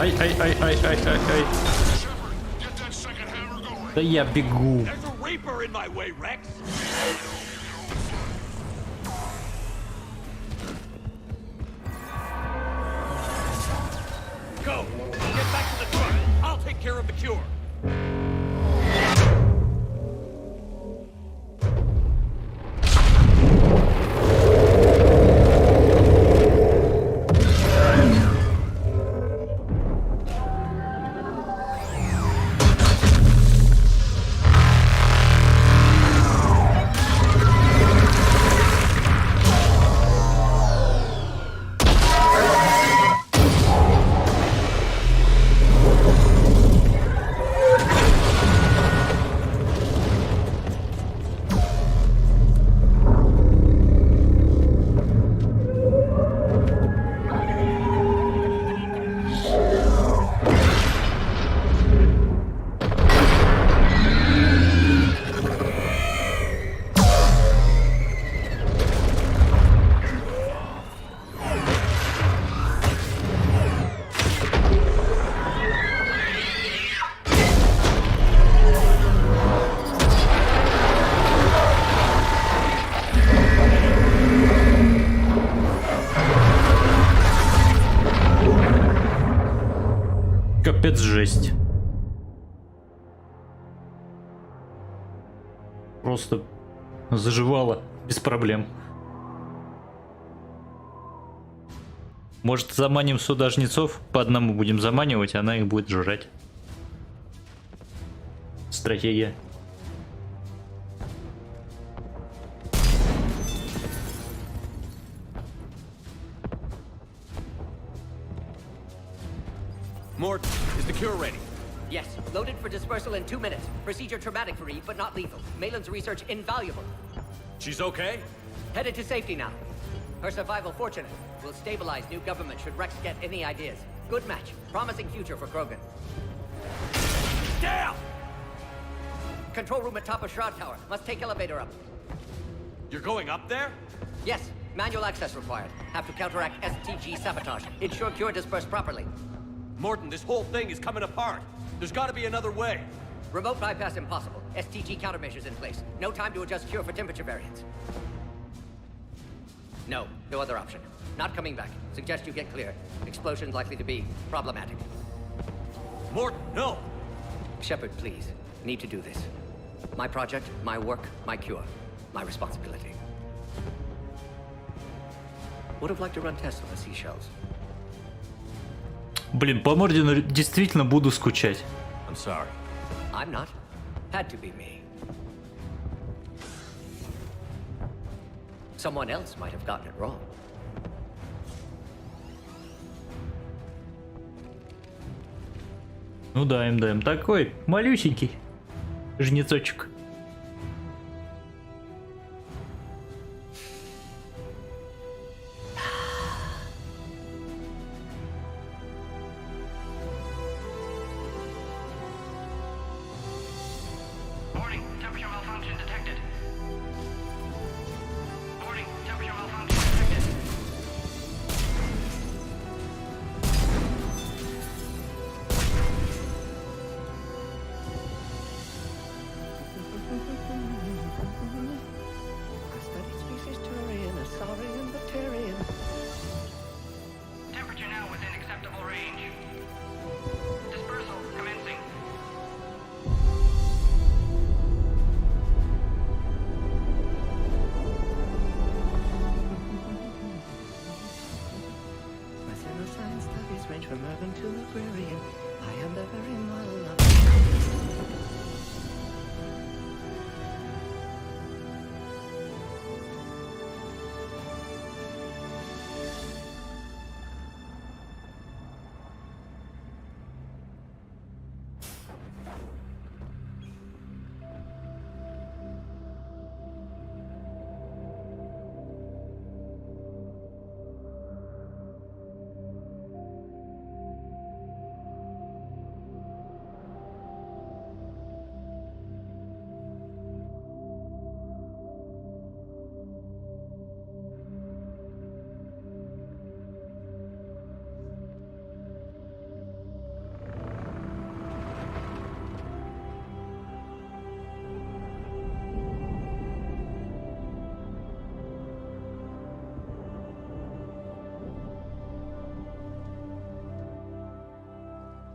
Ай. Да я бегу. Go! Get back to the truck! I'll take care of the cure! Капец, жесть. Просто заживало без проблем. Может, заманим сюда жнецов? По одному будем заманивать, она их будет жрать. Стратегия. Mort, is the cure ready? Yes, loaded for dispersal in 2 minutes. Procedure traumatic for Eve, but not lethal. Malin's research invaluable. She's okay? Headed to safety now. Her survival fortunate. Will stabilize new government should Rex get any ideas. Good match. Promising future for Krogan. Down! Control room at top of Shroud Tower. Must take elevator up. You're going up there? Yes, manual access required. Have to counteract STG sabotage. Ensure cure dispersed properly. Morton, this whole thing is coming apart. There's gotta be another way. Remote bypass impossible. STG countermeasures in place. No time to adjust cure for temperature variance. No other option. Not coming back. Suggest you get clear. Explosion's likely to be problematic. Morton, no! Shepard, please. Need to do this. My project, my work, my cure. My responsibility. Would have liked to run tests on the seashells. Блин, по Мордину действительно буду скучать. I'm sorry. I'm not. Had to be me. Someone else might have gotten it wrong. Ну да, МДМ такой малюсенький жнецочек.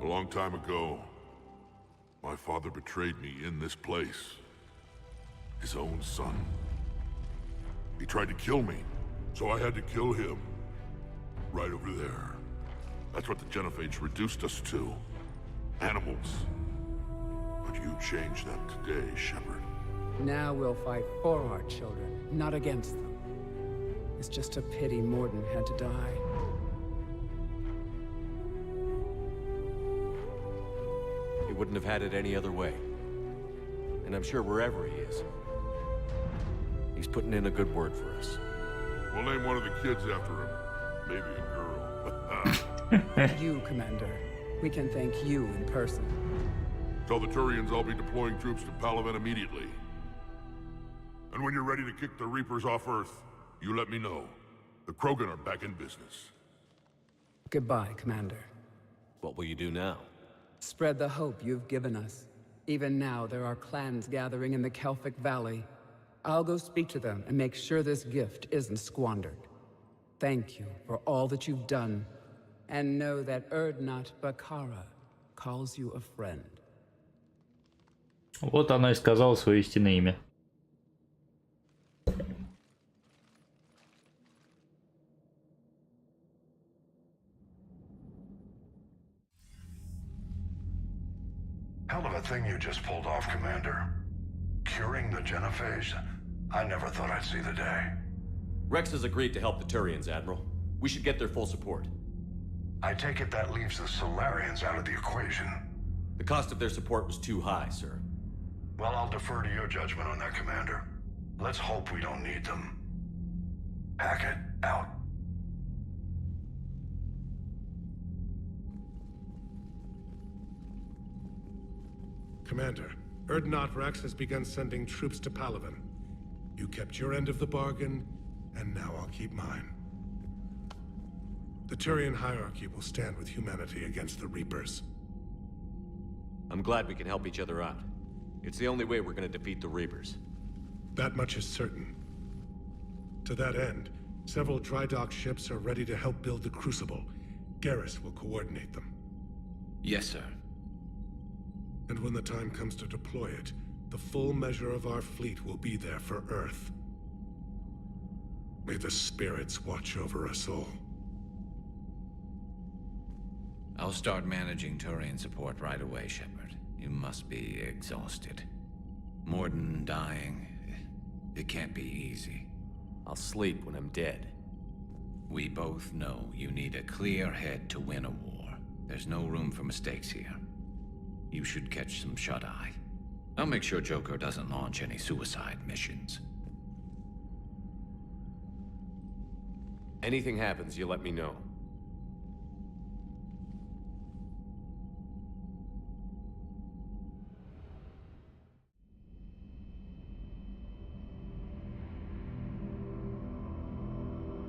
A long time ago, my father betrayed me in this place. His own son. He tried to kill me, so I had to kill him. Right over there. That's what the Genophage reduced us to. Animals. But you changed that today, Shepard. Now we'll fight for our children, not against them. It's just a pity Morden had to die. He wouldn't have had it any other way. And I'm sure wherever he is, he's putting in a good word for us. We'll name one of the kids after him. Maybe a girl. You, Commander. We can thank you in person. Tell the Turians I'll be deploying troops to Palaven immediately. And when you're ready to kick the Reapers off Earth, you let me know. The Krogan are back in business. Goodbye, Commander. What will you do now? Spread the hope you've given us. Even now, there are clans gathering in the Kelphic Valley. I'll go speak to them and make sure this gift isn't squandered. Thank you for all that you've done. And know that Erdnot Bakara calls you a friend. Вот она и сказала свое истинное имя. Hell of a thing you just pulled off, Commander. Curing the Genophage? I never thought I'd see the day. Rex has agreed to help the Turians, Admiral. We should get their full support. I take it that leaves the Solarians out of the equation. The cost of their support was too high, sir. Well, I'll defer to your judgment on that, Commander. Let's hope we don't need them. Hackett, out. Commander, Erdnot Rex has begun sending troops to Palaven. You kept your end of the bargain, and now I'll keep mine. The Turian hierarchy will stand with humanity against the Reapers. I'm glad we can help each other out. It's the only way we're gonna defeat the Reapers. That much is certain. To that end, several dry dock ships are ready to help build the Crucible. Garrus will coordinate them. Yes, sir. And when the time comes to deploy it, the full measure of our fleet will be there for Earth. May the spirits watch over us all. I'll start managing Turian support right away, Shepard. You must be exhausted. Morden dying, it can't be easy. I'll sleep when I'm dead. We both know you need a clear head to win a war. There's no room for mistakes here. You should catch some shut-eye. I'll make sure Joker doesn't launch any suicide missions. Anything happens, you let me know.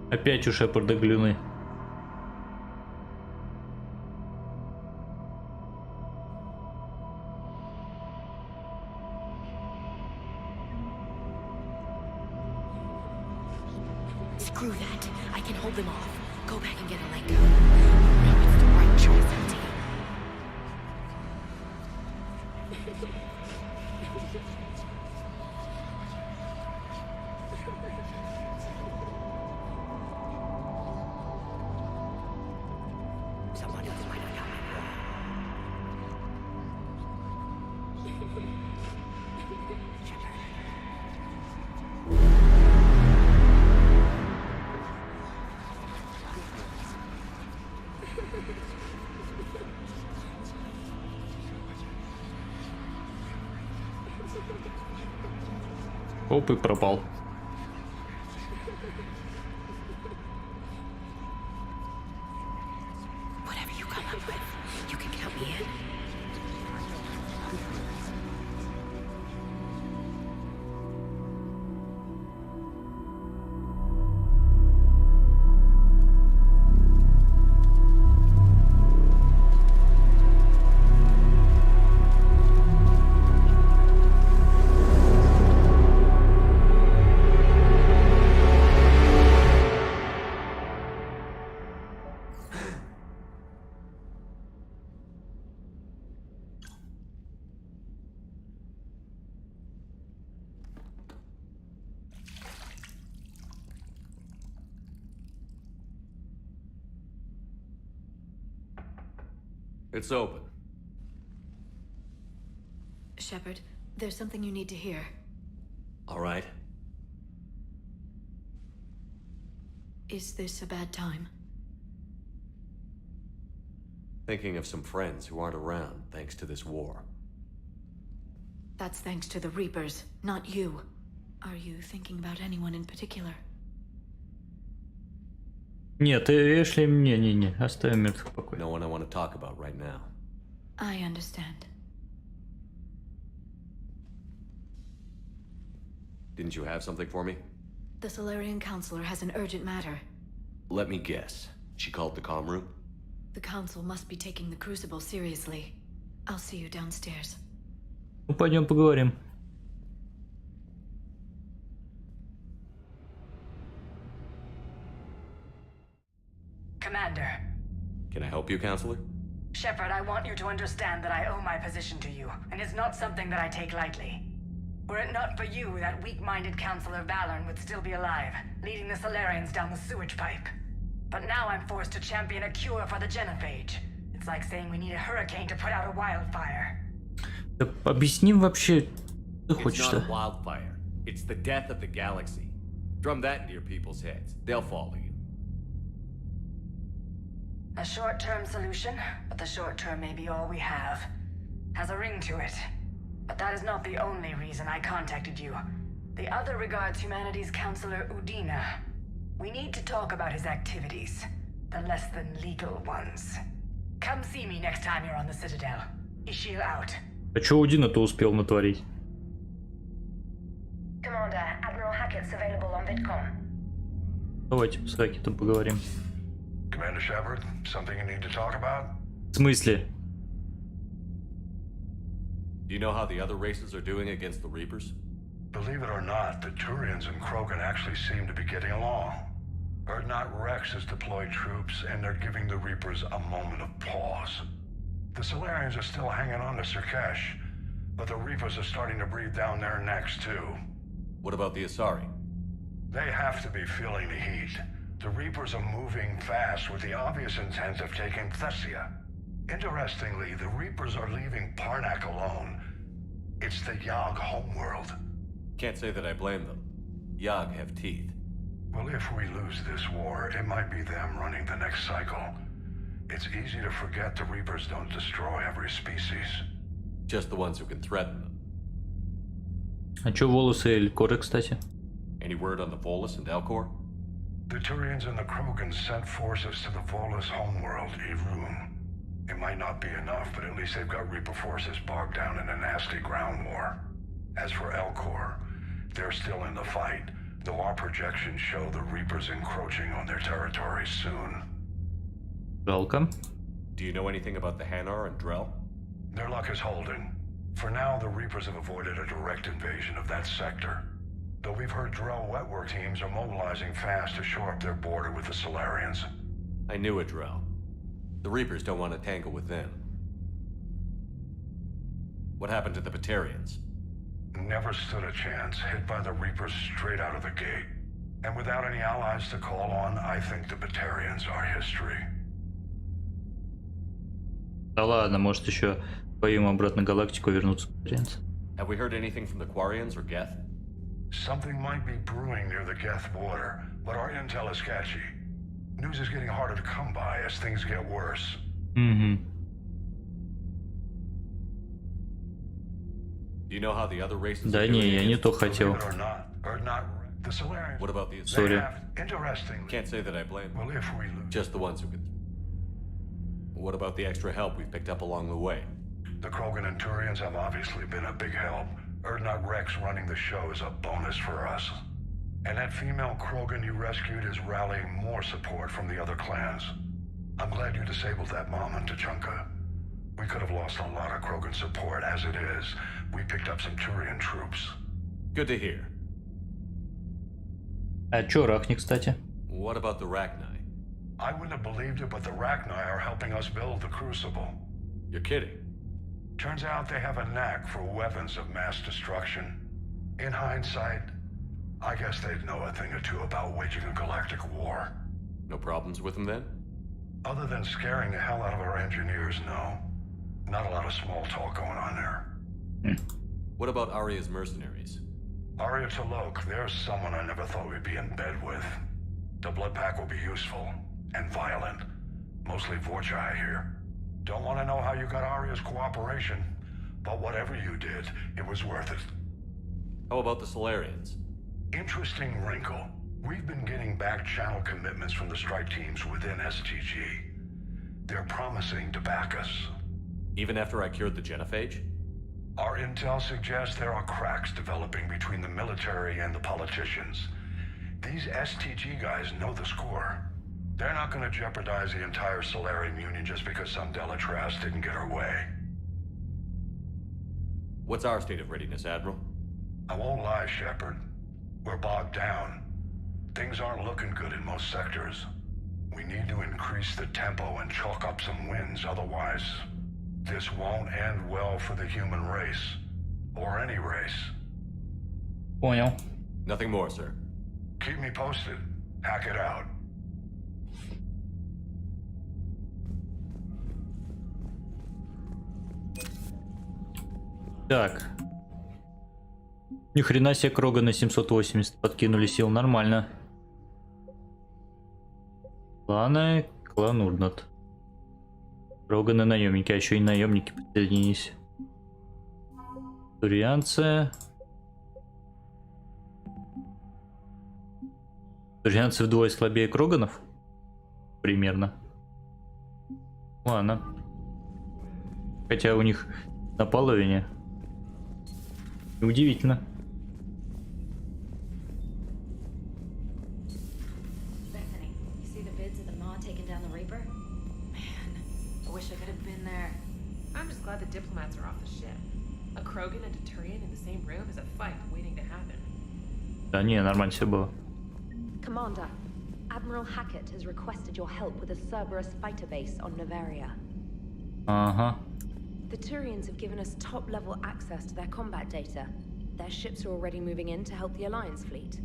Опять у Шепарда глюны. Screw that. I can hold them off. Go back and get a leg go. Maybe it's the right choice, MT. Someone else might have done it wrong. Оп, и пропал. Whatever you come up with, you can count me in. It's open. Shepard, there's something you need to hear. All right. Is this a bad time? Thinking of some friends who aren't around thanks to this war. That's thanks to the Reapers, not you. Are you thinking about anyone in particular? Нет, Эшли, не, оставим мертвых в покое. No one I want to talk about right now. I understand. Didn't you have something for me? The Solarian Counselor has an urgent matter. Let me guess. She called the comm room? The Council must be taking the Crucible seriously. I'll see you downstairs. Ну, пойдем поговорим. Commander. Can I help you, Counselor? Shepard, I want you to understand that I owe my position to you, and it's not something that I take lightly. Were it not for you, that weak-minded Counselor Valorn would still be alive, leading the Solarians down the sewage pipe. But now I'm forced to champion a cure for the genophage. It's like saying we need a hurricane to put out a wildfire. Да объясним вообще, что It's хочешь-то. not a wildfire. It's the death of the galaxy. Drum that into your people's heads. They'll follow you. A short-term solution, but the short term may be all we have. Has a ring to it. But that is not the only reason I contacted you. The other regards humanity's Counselor Udina. We need to talk about his activities. The less than legal ones. Come see me next time you're on the Citadel. Решил out. А чё Удина-то успел натворить? Commander, Admiral Hackett's available on Vidcom. Давайте с Хакетом поговорим. Commander Shepard, something you need to talk about? В смысле? Do you know how the other races are doing against the Reapers? Believe it or not, the Turians and Krogan actually seem to be getting along. Urdnot Rex has deployed troops, and they're giving the Reapers a moment of pause. The Solarians are still hanging on to Sirkesh, but the Reapers are starting to breathe down their necks too. What about the Asari? They have to be feeling the heat. The Reapers are moving fast with the obvious intent of taking Thessia. Interestingly, the Reapers are leaving Parnak alone. It's the Yog homeworld. Can't say that I blame them. Yog have teeth. Well, if we lose this war, it might be them running the next cycle. It's easy to forget the Reapers don't destroy every species. Just the ones who can threaten them. А чё волосы Элькоры, кстати? Any word on the Volus and Elcor? The Turians and the Krogans sent forces to the Volus homeworld, Irun. It might not be enough, but at least they've got Reaper forces bogged down in a nasty ground war. As for Elcor, they're still in the fight, though our projections show the Reapers encroaching on their territory soon. Жалко. Do you know anything about the Hanar and Drell? Their luck is holding. For now, the Reapers have avoided a direct invasion of that sector. Though we've heard Drell wetwork teams are mobilizing fast to shore up their border with the Solarians. I knew a Drell. The Reapers don't want to tangle with them. What happened to the Batarians? Never stood a chance, hit by the Reapers straight out of the gate. And without any allies to call on, I think the Batarians are history. Да ладно, может еще поим обратно галактику вернуться. Have we heard anything from the Quarians or Geth? Something might be brewing near the Geth border, but our intel is sketchy. News is getting harder to come by as things get worse. Mm-hmm. Do you know how the other races Да are не, doing я не то хотел. The Solarians. What about the Sorry. Interestingly. Can't say that I blame them. Well, if we lose. Just the ones who can. What about the extra help we've picked up along the way? The Krogan and Turians have obviously been a big help. Urdnot Rex running the show is a bonus for us. And that female Krogan you rescued is rallying more support from the other clans. I'm glad you disabled that mom in Tuchanke. We could have lost a lot of Krogan support. As it is, we picked up some Turian troops. Good to hear. А чё Рахни, кстати? What about the Rachni? I wouldn't have believed it, but the Rachni are helping us build the Crucible. You're kidding. Turns out they have a knack for weapons of mass destruction. In hindsight, I guess they'd know a thing or two about waging a galactic war. No problems with them then? Other than scaring the hell out of our engineers, no. Not a lot of small talk going on there. What about Arya's mercenaries? Arya T'Loak, there's someone I never thought we'd be in bed with. The blood pack will be useful and violent. Mostly Vorchai here. Don't want to know how you got Arya's cooperation, but whatever you did, it was worth it. How about the Solarians? Interesting wrinkle. We've been getting back channel commitments from the strike teams within STG. They're promising to back us. Even after I cured the genophage? Our intel suggests there are cracks developing between the military and the politicians. These STG guys know the score. They're not going to jeopardize the entire Solarian Union just because some Delatras didn't get her way. What's our state of readiness, Admiral? I won't lie, Shepard. We're bogged down. Things aren't looking good in most sectors. We need to increase the tempo and chalk up some wins, otherwise this won't end well for the human race. Or any race. Понял. Nothing more, sir. Keep me posted. Hack it out. Так. Ни хрена себе, Крога на 780 подкинули сил, нормально. Кланы, клан Урнат. Кроганы наемники, а еще и наемники присоединились. Турианцы. Турианцы вдвое слабее Кроганов? Примерно. Ладно. Хотя у них на половине. Удивительно. Glad the diplomats are off the ship. A Krogan and a Turian in the same room is a fight waiting to happen. Да не, нормально все было. Commander, Admiral Hackett has requested your help with a Cerberus fighter base on Novaria. Ага. The Turians have given us top-level access to their combat data. Their ships are already moving in to help the Alliance fleet.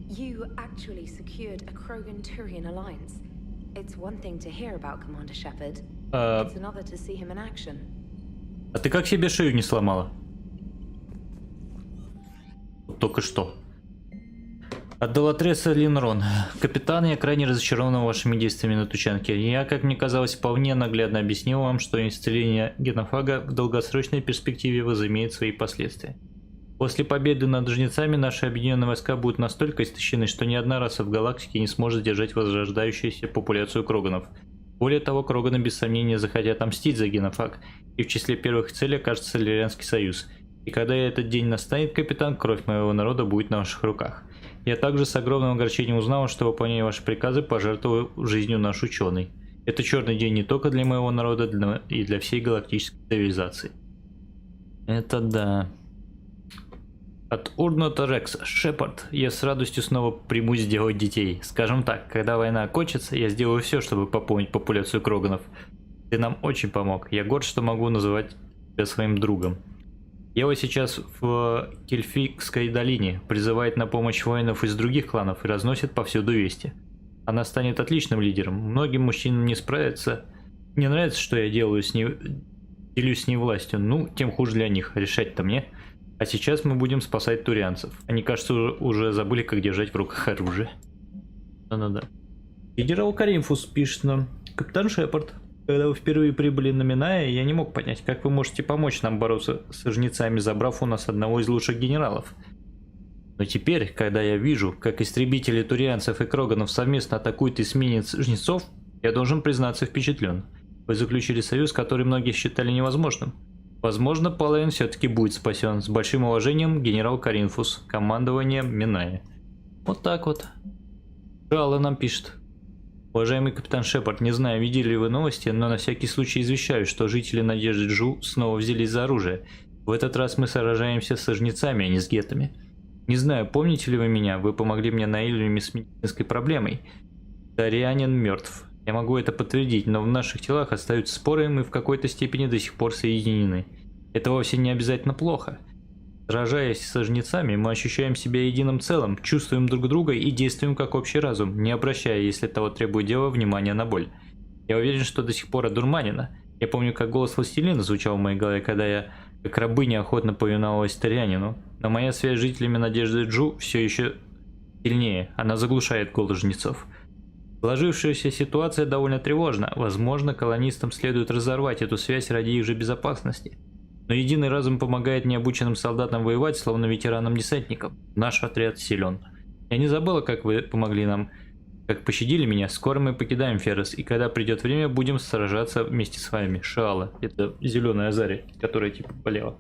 You actually secured a Krogan-Turian alliance. It's one thing to hear about Commander Shepard. It's another to see him in action. А ты как себе шею не сломала? Только что. От Делатреса Линрон. Капитан, я крайне разочарован вашими действиями на Тучанке. Я, как мне казалось, вполне наглядно объяснил вам, что исцеление генофага в долгосрочной перспективе возымеет свои последствия. После победы над жнецами наши объединенные войска будут настолько истощены, что ни одна раса в галактике не сможет держать возрождающуюся популяцию кроганов. Более того, кроганы без сомнения захотят отомстить за генофаг, и в числе первых целей окажется Соларианский союз. И когда этот день настанет, капитан, кровь моего народа будет на ваших руках. Я также с огромным огорчением узнал, что выполняя ваши приказы, пожертвовал жизнью наш ученый. Это черный день не только для моего народа, но и для всей галактической цивилизации. Это да. От Урнота Рекс. Шепард, я с радостью снова примусь сделать детей. Скажем так, когда война окончится, я сделаю все, чтобы пополнить популяцию кроганов. Ты нам очень помог. Я горд, что могу называть тебя своим другом. Ева сейчас в Кельфикской долине, призывает на помощь воинов из других кланов и разносит повсюду вести. Она станет отличным лидером. Многим мужчинам не справится. Не нравится, что я делюсь с ней властью. Ну, тем хуже для них. Решать-то мне. А сейчас мы будем спасать турианцев. Они, кажется, уже забыли, как держать в руках оружие. Да-да-да. Генерал Каринфус пишет нам. Капитан Шепард, когда вы впервые прибыли на Миная, я не мог понять, как вы можете помочь нам бороться с жнецами, забрав у нас одного из лучших генералов. Но теперь, когда я вижу, как истребители турианцев и кроганов совместно атакуют эсминец жнецов, я должен признаться впечатлен. Вы заключили союз, который многие считали невозможным. Возможно, Палейн все-таки будет спасен. С большим уважением, генерал Каринфус, командование Миная. Вот так вот. Жало нам пишет. Уважаемый капитан Шепард, не знаю, видели ли вы новости, но на всякий случай извещаю, что жители Надежды Джу снова взялись за оружие. В этот раз мы сражаемся со жнецами, а не с гетами. Не знаю, помните ли вы меня, вы помогли мне на Иллюме с медицинской проблемой. Дарианин мертв. Я могу это подтвердить, но в наших телах остаются споры, и мы в какой-то степени до сих пор соединены. Это вовсе не обязательно плохо. Сражаясь со жнецами, мы ощущаем себя единым целым, чувствуем друг друга и действуем как общий разум, не обращая, если того требует дело, внимания на боль. Я уверен, что до сих пор одурманена. Я помню, как голос властелина звучал в моей голове, когда я, как рабыня, охотно повиновалась Тарьянину. Но моя связь с жителями Надежды Джу все еще сильнее. Она заглушает голос жнецов. Сложившаяся ситуация довольно тревожна. Возможно, колонистам следует разорвать эту связь ради их же безопасности. Но единый разум помогает необученным солдатам воевать, словно ветеранам-десантникам. Наш отряд силен. Я не забыла, как вы помогли нам, как пощадили меня. Скоро мы покидаем Феррес, и когда придет время, будем сражаться вместе с вами. Шаала. Это зеленая Азария, которая типа болела.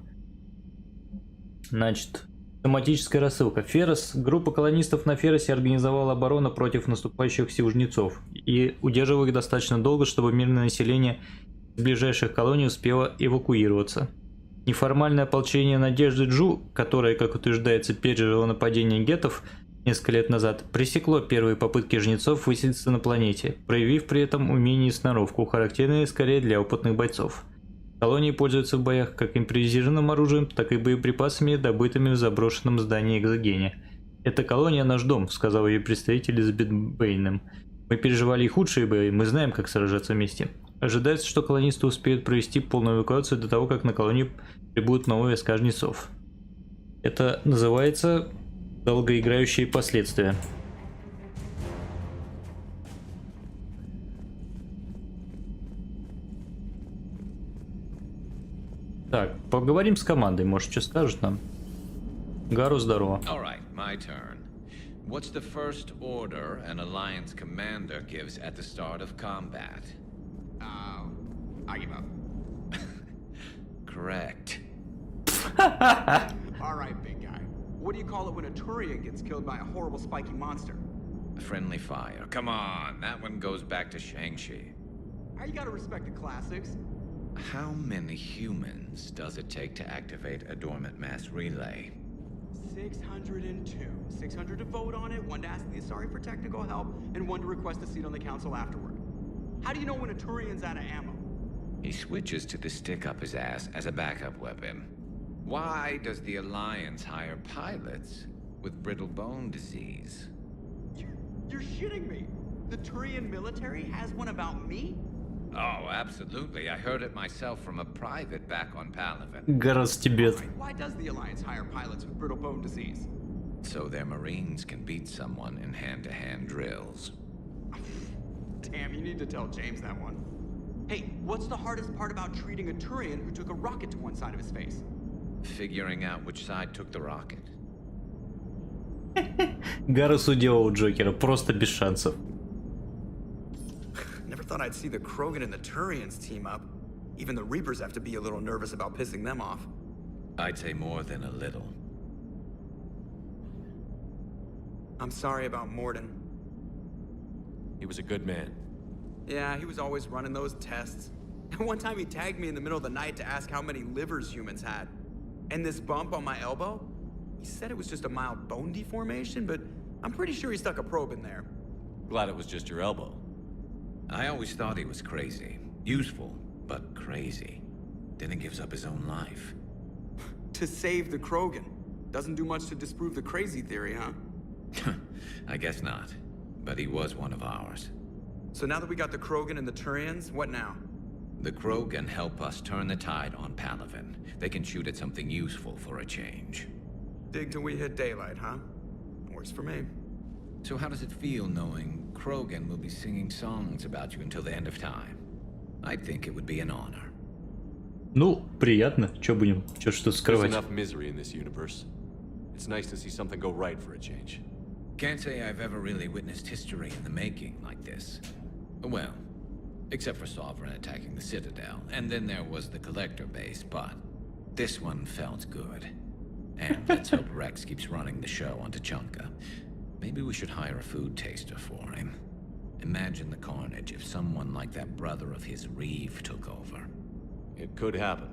Значит, тематическая рассылка. Феррес. Группа колонистов на Ферресе организовала оборону против наступающих сил жнецов и удерживала их достаточно долго, чтобы мирное население из ближайших колоний успело эвакуироваться. Неформальное ополчение Надежды Джу, которое, как утверждается, пережило нападение геттов несколько лет назад, пресекло первые попытки жнецов выселиться на планете, проявив при этом умение и сноровку, характерные скорее для опытных бойцов. Колонии пользуются в боях как импровизированным оружием, так и боеприпасами, добытыми в заброшенном здании Экзогене. «Эта колония наш дом», — сказал ее представитель с Битбейном. «Мы переживали и худшие бои, мы знаем, как сражаться вместе». Ожидается, что колонисты успеют провести полную эвакуацию до того, как на колонию прибудут новые войска жнецов. Это называется долгоиграющие последствия. Так, поговорим с командой, может, что скажет нам. Гару, здорово. All right, my turn. What's the first order an Alliance commander gives at the start of combat? I give up. Correct. All right, big guy. What do you call it when a Turian gets killed by a horrible spiky monster? Friendly fire. Come on, that one goes back to Shang-Chi. You gotta respect the classics. How many humans does it take to activate a dormant mass relay? 602. 600 to vote on it, 1 to ask the Asari for technical help, and 1 to request a seat on the council afterward. How do you know when a Turian's out of ammo? He switches to the stick up his ass as a backup weapon. Why does the Alliance hire pilots with brittle bone disease? You're shitting me. The Turian military has one about me? Oh, absolutely. I heard it myself from a private back on Palaven. Гарас Тибет. Why does the Alliance hire pilots with brittle bone disease? So their Marines can beat someone in hand-to-hand drills. Damn, you need to tell James that one. Hey, what's the hardest part about treating a Turian who took a rocket to one side of his face? Figuring out which side took the rocket. Гарас уделал Джокера, просто без шансов. Never thought I'd see the Krogan and the Turians team up. Even the Reapers have to be a little nervous about pissing them off. I'd say more than a little. I'm sorry about Morden. He was a good man. Yeah, he was always running those tests. And one time he tagged me in the middle of the night to ask how many livers humans had. And this bump on my elbow? He said it was just a mild bone deformation, but I'm pretty sure he stuck a probe in there. Glad it was just your elbow. I always thought he was crazy. Useful, but crazy. Then he gives up his own life. To save the Krogan. Doesn't do much to disprove the crazy theory, huh? I guess not. But he was one of ours. So now that we got the Krogan and the Turians, what now? The Krogan help us turn the tide on Palaven. They can shoot at something useful for a change. Dig till we hit daylight, huh? Works for me. So how does it feel knowing Krogan will be singing songs about you until the end of time? I think it would be an honor. Ну, приятно. Чё будем? Чё что скрывать? There's enough misery in this universe. It's nice to see something go right for a change. Can't say I've ever really witnessed history in the making like this. Well, except for Sovereign attacking the Citadel, and then there was the Collector base, but this one felt good. And let's hope Rex keeps running the show on ТУЧАНКЕ. Maybe we should hire a food taster for him. Imagine the carnage if someone like that brother of his, Reeve, took over. It could happen.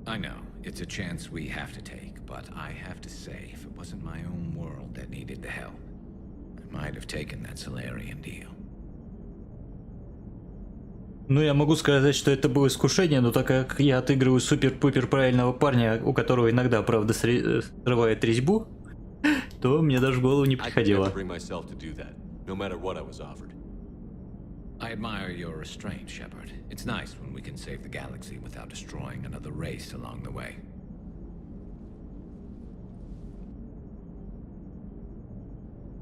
I know, it's a chance we have to take, but I have to say, if it wasn't my own world that needed the help, I might have taken that Solarian deal. Ну, я могу сказать, что это было искушение, но так как я отыгрываю супер-пупер правильного парня, у которого иногда, правда, срывает резьбу, то мне даже в голову не приходило. I admire your restraint, Shepard. It's nice when we can save the galaxy without destroying another race along the way.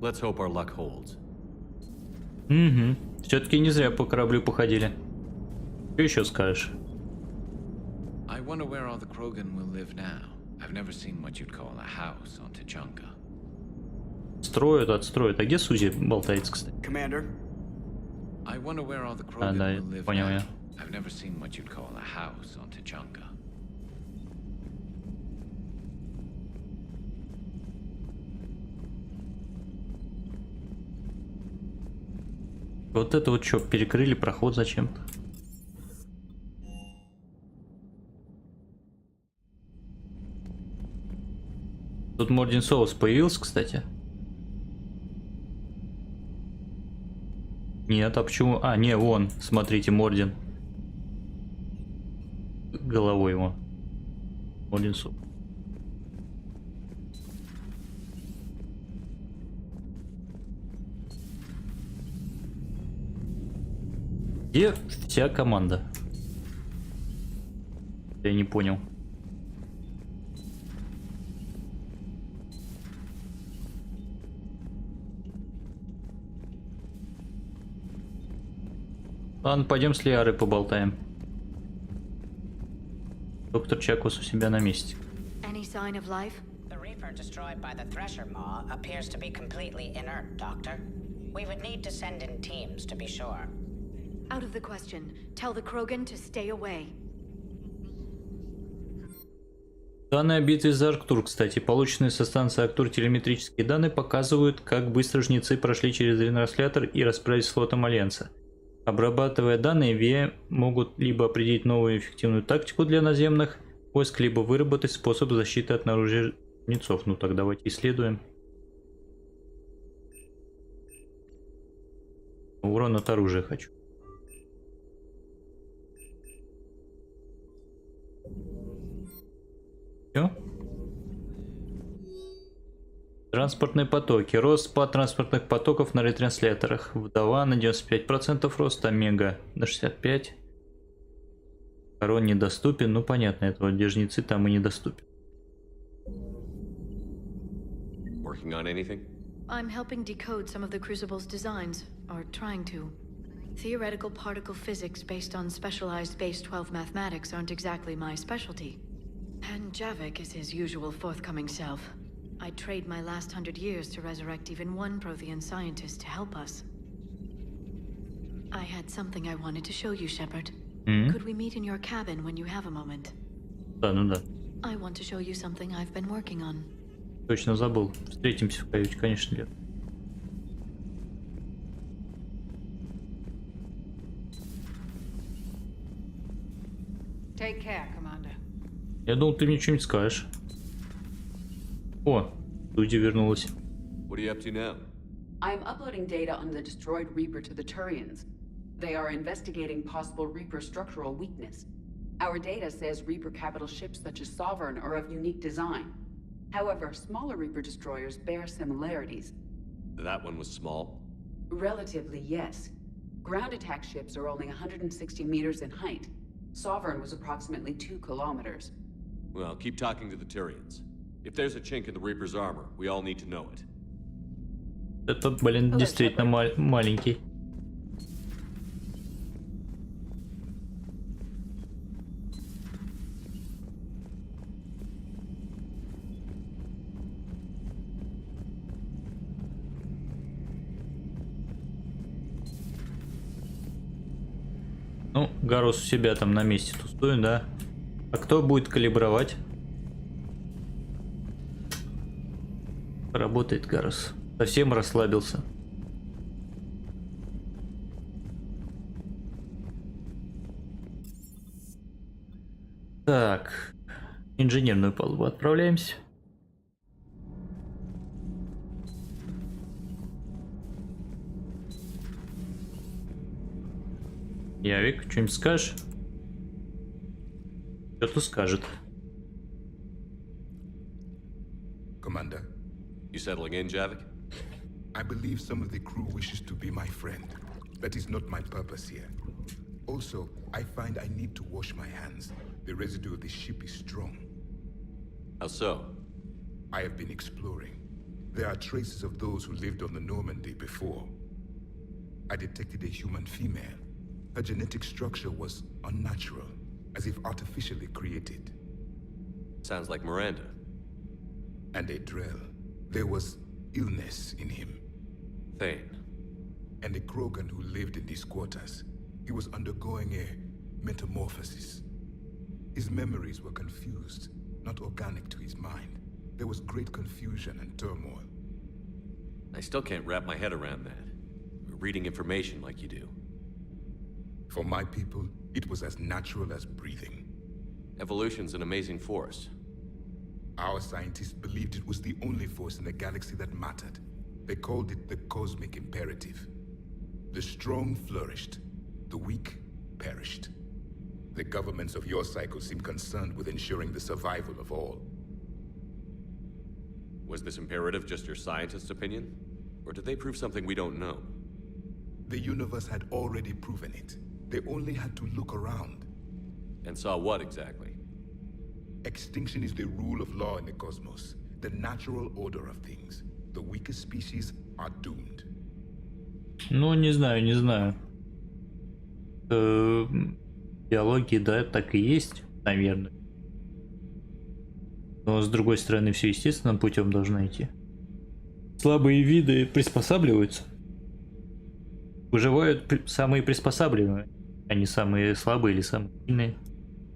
Let's hope our luck holds. Угу. Все-таки не зря по кораблю походили. Что еще скажешь? I wonder where all the Krogan will live now. I've never seen what you'd call a house on Tuchanka. Строят, отстроят. А где Сузи болтается, кстати? Commander. I wonder where all the А, Krogan да, will live понял now. я. I've never seen what you'd call a house on Tuchanka. Вот это вот что, перекрыли проход зачем-то. Тут Мордин Соус появился, кстати. Нет, а почему? А, не, вон, смотрите, Мордин. Головой его. Мордин Соус. Где вся команда? Я не понял. Ладно, пойдем с Лиарой поболтаем. Доктор Чакус у себя на месте. Any sign of life? The Reaper destroyed by the Thresher Maw appears to be completely inert, Doctor. We would need to send in teams to be sure. Out of the question. Tell the Krogan to stay away. Данные о битве за Арктур, кстати, полученные со станции Арктур телеметрические данные показывают, как быстро жнецы прошли через ретранслятор и расправились с флотом Альянса. Обрабатывая данные, ВИА могут либо определить новую эффективную тактику для наземных войск, либо выработать способ защиты от наружия жнецов. Ну так давайте исследуем. Урон от оружия хочу. Все. Транспортные потоки. Рост по транспортных потоков на ретрансляторах. Вдова на 95% рост, Омега на 65%. Корон недоступен. Ну понятно, этого где жнецы там и недоступен. Working on anything? I'm helping decode some of the Crucible's designs, or trying to. Theoretical particle physics based on specialized base 12 mathematics aren't exactly my specialty. And Javik is his usual forthcoming self. I'd trade my last 100 years to resurrect even one Prothean scientist to help us. I had something I wanted to show you, Shepard. Could we meet in your cabin when you have a moment? Да, ну да. I want to show you something I've been working on. Точно забыл. Встретимся в каюте, конечно, Лер. Take care, Commander. Я думал, ты мне что-нибудь скажешь. О, Дуди вернулась. What are you up to now? I am uploading data on the destroyed Reaper to the Turians. They are investigating possible Reaper structural weakness. Our data says Reaper capital ships such as Sovereign are of unique design. However, smaller Reaper destroyers bear similarities. That one was small? Relatively, yes. Ground attack ships are only 160 meters in height. Sovereign was approximately 2 kilometers. Well, keep talking to the Tyrians. If there's a chink in the Reaper's armor, we all need to know it. Этот, блин, действительно маленький. Ну, Гарус у себя там на месте тустует, да? А кто будет калибровать? Работает Гарус. Совсем расслабился. Так, инженерную палубу отправляемся. Явик, что-нибудь скажешь? Что-то скажет. Commander. You settling in, Javik? I believe some of the crew wishes to be my friend. That is not my purpose here. Also, I find I need to wash my hands. The residue of the ship is strong. How so? I have been exploring. There are traces of those who lived on the Normandy before. I detected a human female. Her genetic structure was unnatural, as if artificially created. Sounds like Miranda. And a Drell. There was illness in him. Thane. And a Krogan who lived in these quarters. He was undergoing a metamorphosis. His memories were confused, not organic to his mind. There was great confusion and turmoil. I still can't wrap my head around that. Reading information like you do. For my people, it was as natural as breathing. Evolution's an amazing force. Our scientists believed it was the only force in the galaxy that mattered. They called it the cosmic imperative. The strong flourished, the weak perished. The governments of your cycle seem concerned with ensuring the survival of all. Was this imperative just your scientist's opinion? Or did they prove something we don't know? The universe had already proven it. They only had to look around. And saw what exactly? Extinction is the rule of law in the cosmos, the natural order of things. The weakest species are doomed. Ну, не знаю, не знаю. В биологии, да, так и есть, наверное. Но с другой стороны, все естественным путем должно идти. Слабые виды приспосабливаются. Выживают самые приспосабливаемые, а не самые слабые или самые сильные.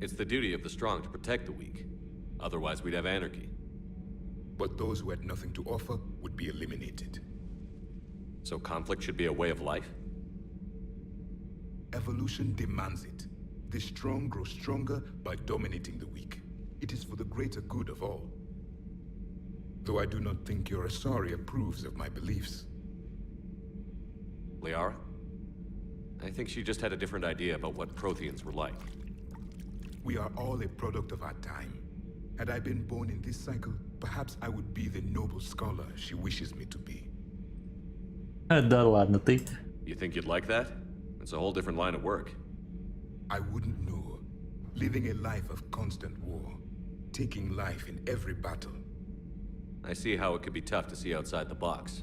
It's the duty of the strong to protect the weak. Otherwise, we'd have anarchy. But those who had nothing to offer would be eliminated. So conflict should be a way of life? Evolution demands it. The strong grow stronger by dominating the weak. It is for the greater good of all. Though I do not think your Asari approves of my beliefs. Liara? I think she just had a different idea about what Protheans were like. We are all a product of our time. Had I been born in this cycle, perhaps I would be the noble scholar she wishes me to be. Да ладно, ты. You think you'd like that? It's a whole different line of work. I wouldn't know. Living a life of constant war. Taking life in every battle. I see how it could be tough to see outside the box.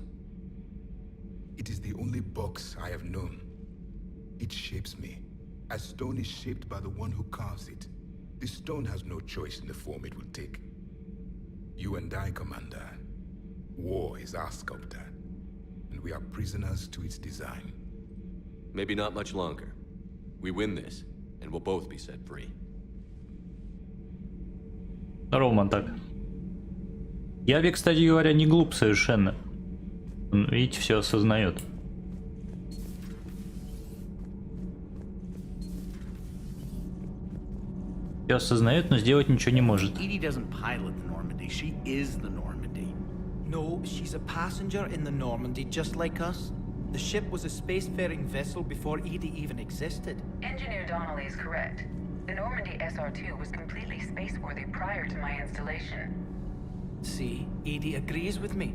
It is the only box I have known. It shapes me, as stone is shaped by the one who carves it. This stone has no choice in the form it will take. You and I, Commander. War is our sculptor, and we are prisoners to its design. Maybe not much longer. We win this, and we'll both be set free. Роман так. Яви, кстати говоря, не глуп совершенно. Он, видите, все осознает. Все осознает, но сделать ничего не может. Edie doesn't pilot the Normandy. She is the Normandy. No, she's a passenger in the Normandy, just like us. The ship was a spacefaring vessel before Edie even existed. Engineer Donnelly is correct. The Normandy SR-2 was completely spaceworthy prior to my installation. See, Edie agrees with me.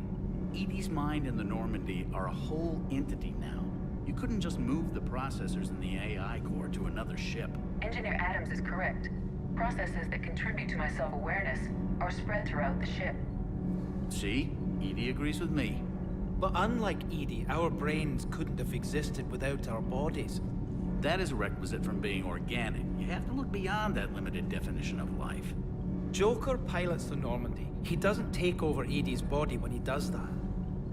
Edie's mind and the Normandy are a whole entity now. You couldn't just move the processors in the AI core to another ship. Engineer Adams is correct. Processes that contribute to my self-awareness are spread throughout the ship. See? Edie agrees with me. But unlike Edie, our brains couldn't have existed without our bodies. That is a requisite from being organic. You have to look beyond that limited definition of life. Joker pilots the Normandy. He doesn't take over Edie's body when he does that.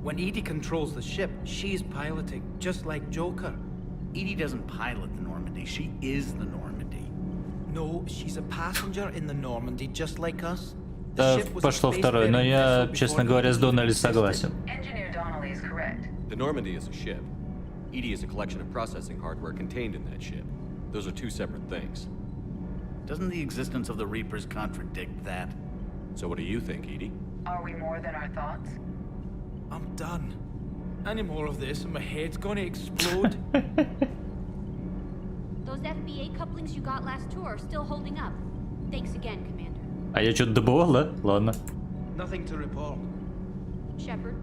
When Edie controls the ship, she's piloting, just like Joker. Edie doesn't pilot the Normandy. She is the Normandy. No, she's a passenger in the Normandy, just like us. Да, пошло второе, но я, честно говоря, с Доннелли согласен. Engineer Donnelly is correct. The Normandy is a ship. Edie is a collection of processing hardware contained in that ship. Those are two separate things. Doesn't the existence of the Reapers contradict that? So what do you think, Edie? Are we more than our thoughts? I'm done. Any more of this and my head's gonna explode. Those FBA couplings you got last tour are still holding up. Thanks again, Commander. А я что-то добывал, да? Ладно. Nothing to report. Shepard.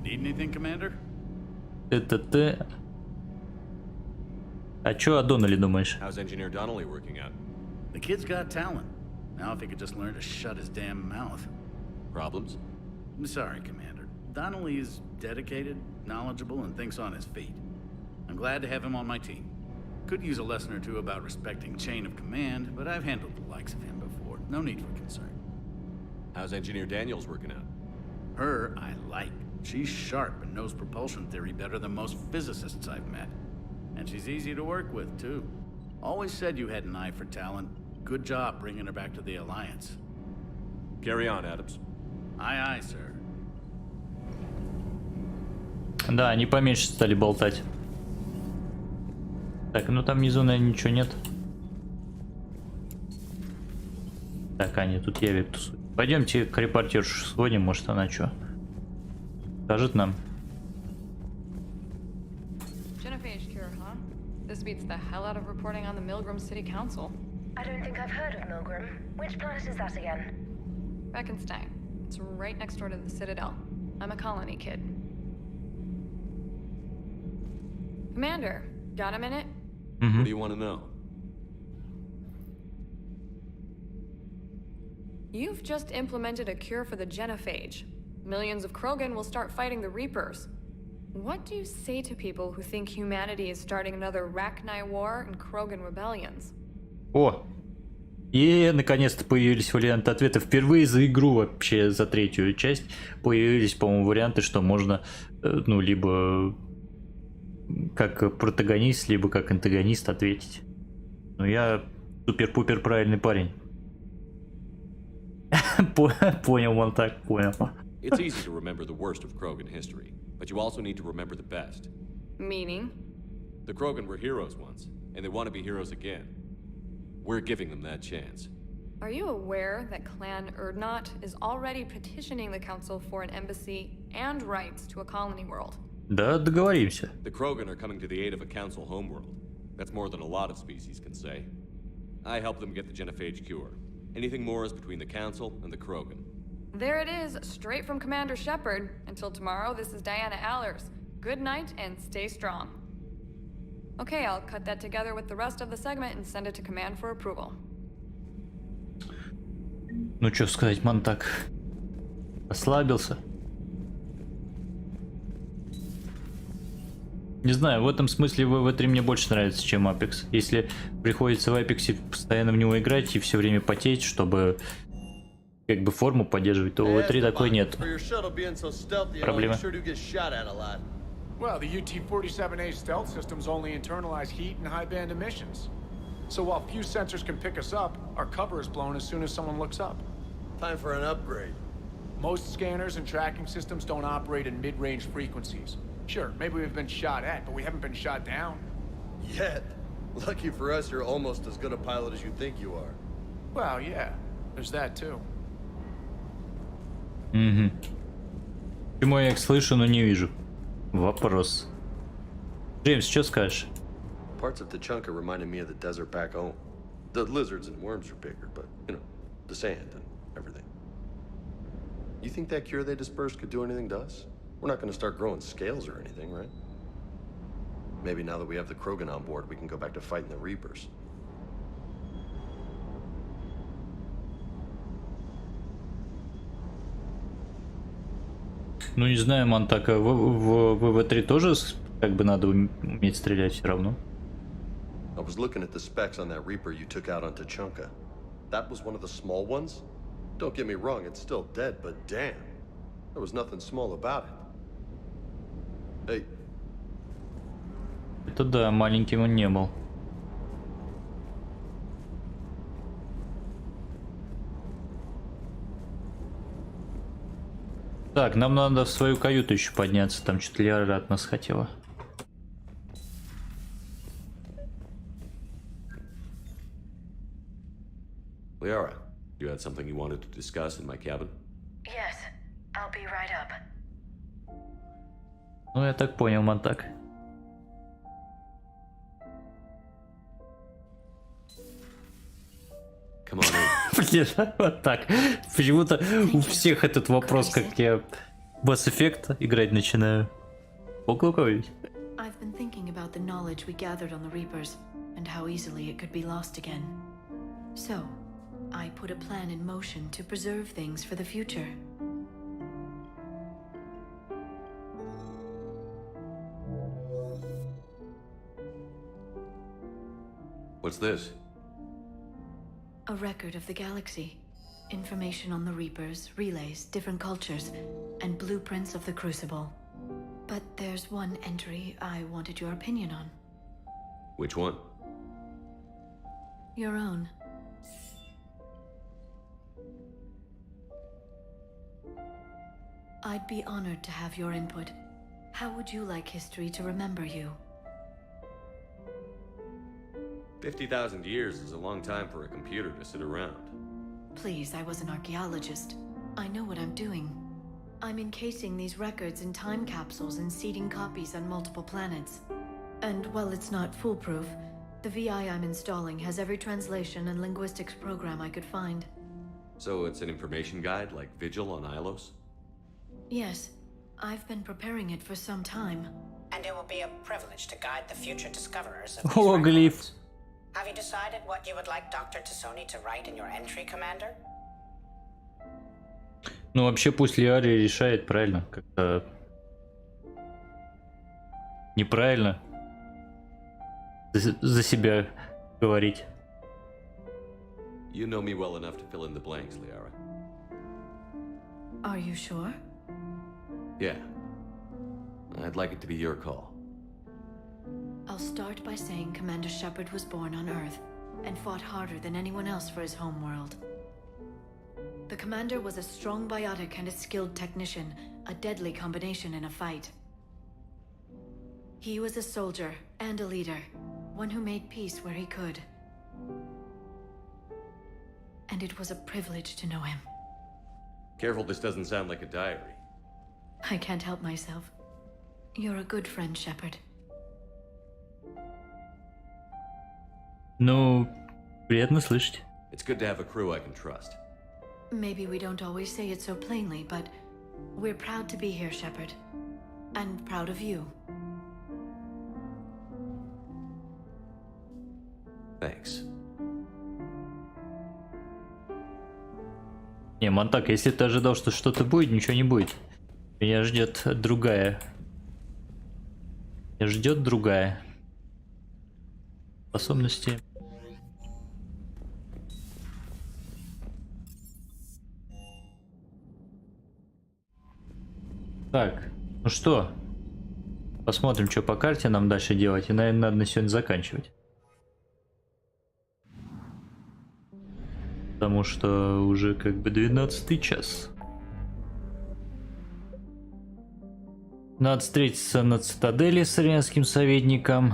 Need anything, Commander? Это. А чё о Доннелли думаешь? How's engineer Donnelly working out? The kid's got talent. Now if he could just learn to shut his damn mouth. Problems? I'm sorry, Commander. Donnelly is dedicated, knowledgeable, and thinks on his feet. I'm glad to have him on my team. Could use a lesson or two about respecting chain of command, but I've handled the likes of him before. No need for concern. How's engineer Daniels working out? Her, I like. She's sharp and knows propulsion theory better than most physicists I've met. And she's easy to work with, too. Always said you had an eye for talent. Good job bringing her back to the Alliance. Carry on, Adams. Aye, aye, sir. Да, они поменьше стали болтать. Так, ну там внизу, наверное, ничего нет. Так, они тут явят тусуют. Пойдемте к репортершу сходим, может она что скажет нам. Genophage cure, huh? This beats the hell out of reporting on the Milgram City Council. I don't think I've heard of Milgram. Which planet is that again? Beckenstein. It's right next door to the Citadel. I'm a colony kid. Commander, got a minute? What do you want to know? You've just implemented a cure for the genophage. Millions of Krogan will start fighting the Reapers. What do you say to people who think humanity is starting another Rachni War and Krogan rebellions? О! И наконец-то появились варианты ответа. Впервые за игру вообще, за третью часть, появились, по-моему, варианты, что можно, ну, либо как протагонист, либо как антагонист ответить. Ну, я супер-пупер правильный парень. Понял, он так понял. It's easy to remember the worst of Krogan history, but you also need to remember the best. Meaning? The Krogan were heroes once, and they want to be heroes again. We're giving them that chance. Are you aware that Clan Urdnot is already petitioning the Council for an embassy and rights to a colony world? Да, договоримся. The Krogan are coming to the aid of a Council homeworld. That's more than a lot of species can say. I helped them get the genophage cure. Anything more is between the Council and the Krogan. There it is, straight from Commander Shepard. Until tomorrow, this is Diana Allers. Good night and stay strong. Okay, I'll cut that together with the rest of the segment and send it to Command for approval. Ну что сказать, ман так ослабился. Не знаю, в этом смысле ВВ3 мне больше нравится, чем Apex. Если приходится в Apex постоянно в него играть и все время потеть, чтобы как бы форму поддерживать, то в ВВ3 такой нет. Проблема. Well, the UT-47A stealth systems only internalize heat and high-band emissions. So while few sensors can pick us up, our cover is blown as soon as someone looks up. Time for an upgrade. Most scanners and tracking systems don't operate in mid-range frequencies. Sure, maybe we've been shot at, but we haven't been shot down. Yet. Lucky for us, you're almost as good a pilot as you think you are. Well, yeah. There's that, too. Почему я их слышу, но не вижу? Вопрос. Джеймс, что скажешь? Parts of Tuchanke reminded me of the desert back home. The lizards and worms are bigger, but, you know, the sand and everything. You think that cure they dispersed could do anything to us? We're not going to start growing scales or anything, right? Maybe now that we have the Krogan on board, we can go back to fighting the Reapers. Ну не знаю, ман, так в ВВ3 тоже как бы надо уметь стрелять все равно. I was looking at the specs on that Reaper you took out on Tuchanke. That was one of the small ones? Don't get me wrong, it's still dead, but damn. There was nothing small about it. Hey. Это да, маленьким он не был. Так, нам надо в свою каюту еще подняться, там что-то Лиара от нас хотела. Liara, you had something you wanted to discuss in my cabin? Yes, I'll be right up. Ну, я так понял, Монтак. Блин, вот так. Почему-то у всех этот вопрос, как я Mass Effect играть начинаю. Поклуковить. I've been thinking about the knowledge we gathered on the Reapers and how easily it could be lost again. So, I put a plan in motion to preserve things for the future. What's this? A record of the galaxy. Information on the Reapers, relays, different cultures, and blueprints of the Crucible. But there's one entry I wanted your opinion on. Which one? Your own. I'd be honored to have your input. How would you like history to remember you? 50,000 years is a long time for a computer to sit around. Please, I was an archaeologist. I know what I'm doing. I'm encasing these records in time capsules and seeding copies on multiple planets. And while it's not foolproof, the VI I'm installing has every translation and linguistics program I could find. So it's an information guide like Vigil on Ilos? Yes, I've been preparing it for some time. And it will be a privilege to guide the future discoverers of these О, records. глиф. Have you decided what you would like Dr. Tassoni to write in your entry, Commander? Ну, вообще, пусть Лиари решает, правильно? Как-то... Неправильно за себя говорить. You know me well enough to fill in the blanks, Liara. Are you sure? Yeah. I'd like it to be your call. I'll start by saying Commander Shepard was born on Earth and fought harder than anyone else for his homeworld. The Commander was a strong biotic and a skilled technician, a deadly combination in a fight. He was a soldier and a leader, one who made peace where he could. And it was a privilege to know him. Careful, this doesn't sound like a diary. I can't help myself. You're a good friend, Shepard. Ну, приятно слышать. It's good to have a crew I can trust. Maybe we don't always say it so plainly, but we're proud to be here, Shepard. And proud of you. Thanks. Не, Монтак, если ты ожидал, что что-то будет, ничего не будет. Меня ждет другая. Меня ждет другая. Способности. Так, ну что? Посмотрим, что по карте нам дальше делать. И, наверное, надо на сегодня заканчивать. Потому что уже как бы 12-й час. Надо встретиться на цитадели с армянским советником.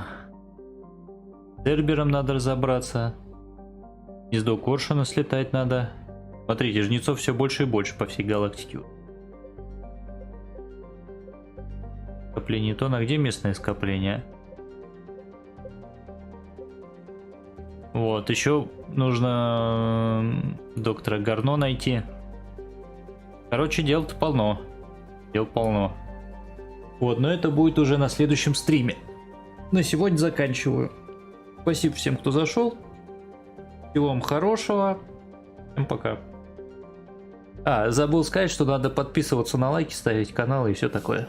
С Эрбером надо разобраться. Гнездо Коршуна слетать надо. Смотрите, жнецов все больше и больше по всей галактике. Скопление тон. А где местное скопление? Вот, еще нужно доктора Гарно найти. Короче, дел-то полно. Дел полно. Вот, но это будет уже на следующем стриме. На сегодня заканчиваю. Спасибо всем, кто зашел. Всего вам хорошего. Всем пока. А, забыл сказать, что надо подписываться на лайки, ставить каналы и все такое.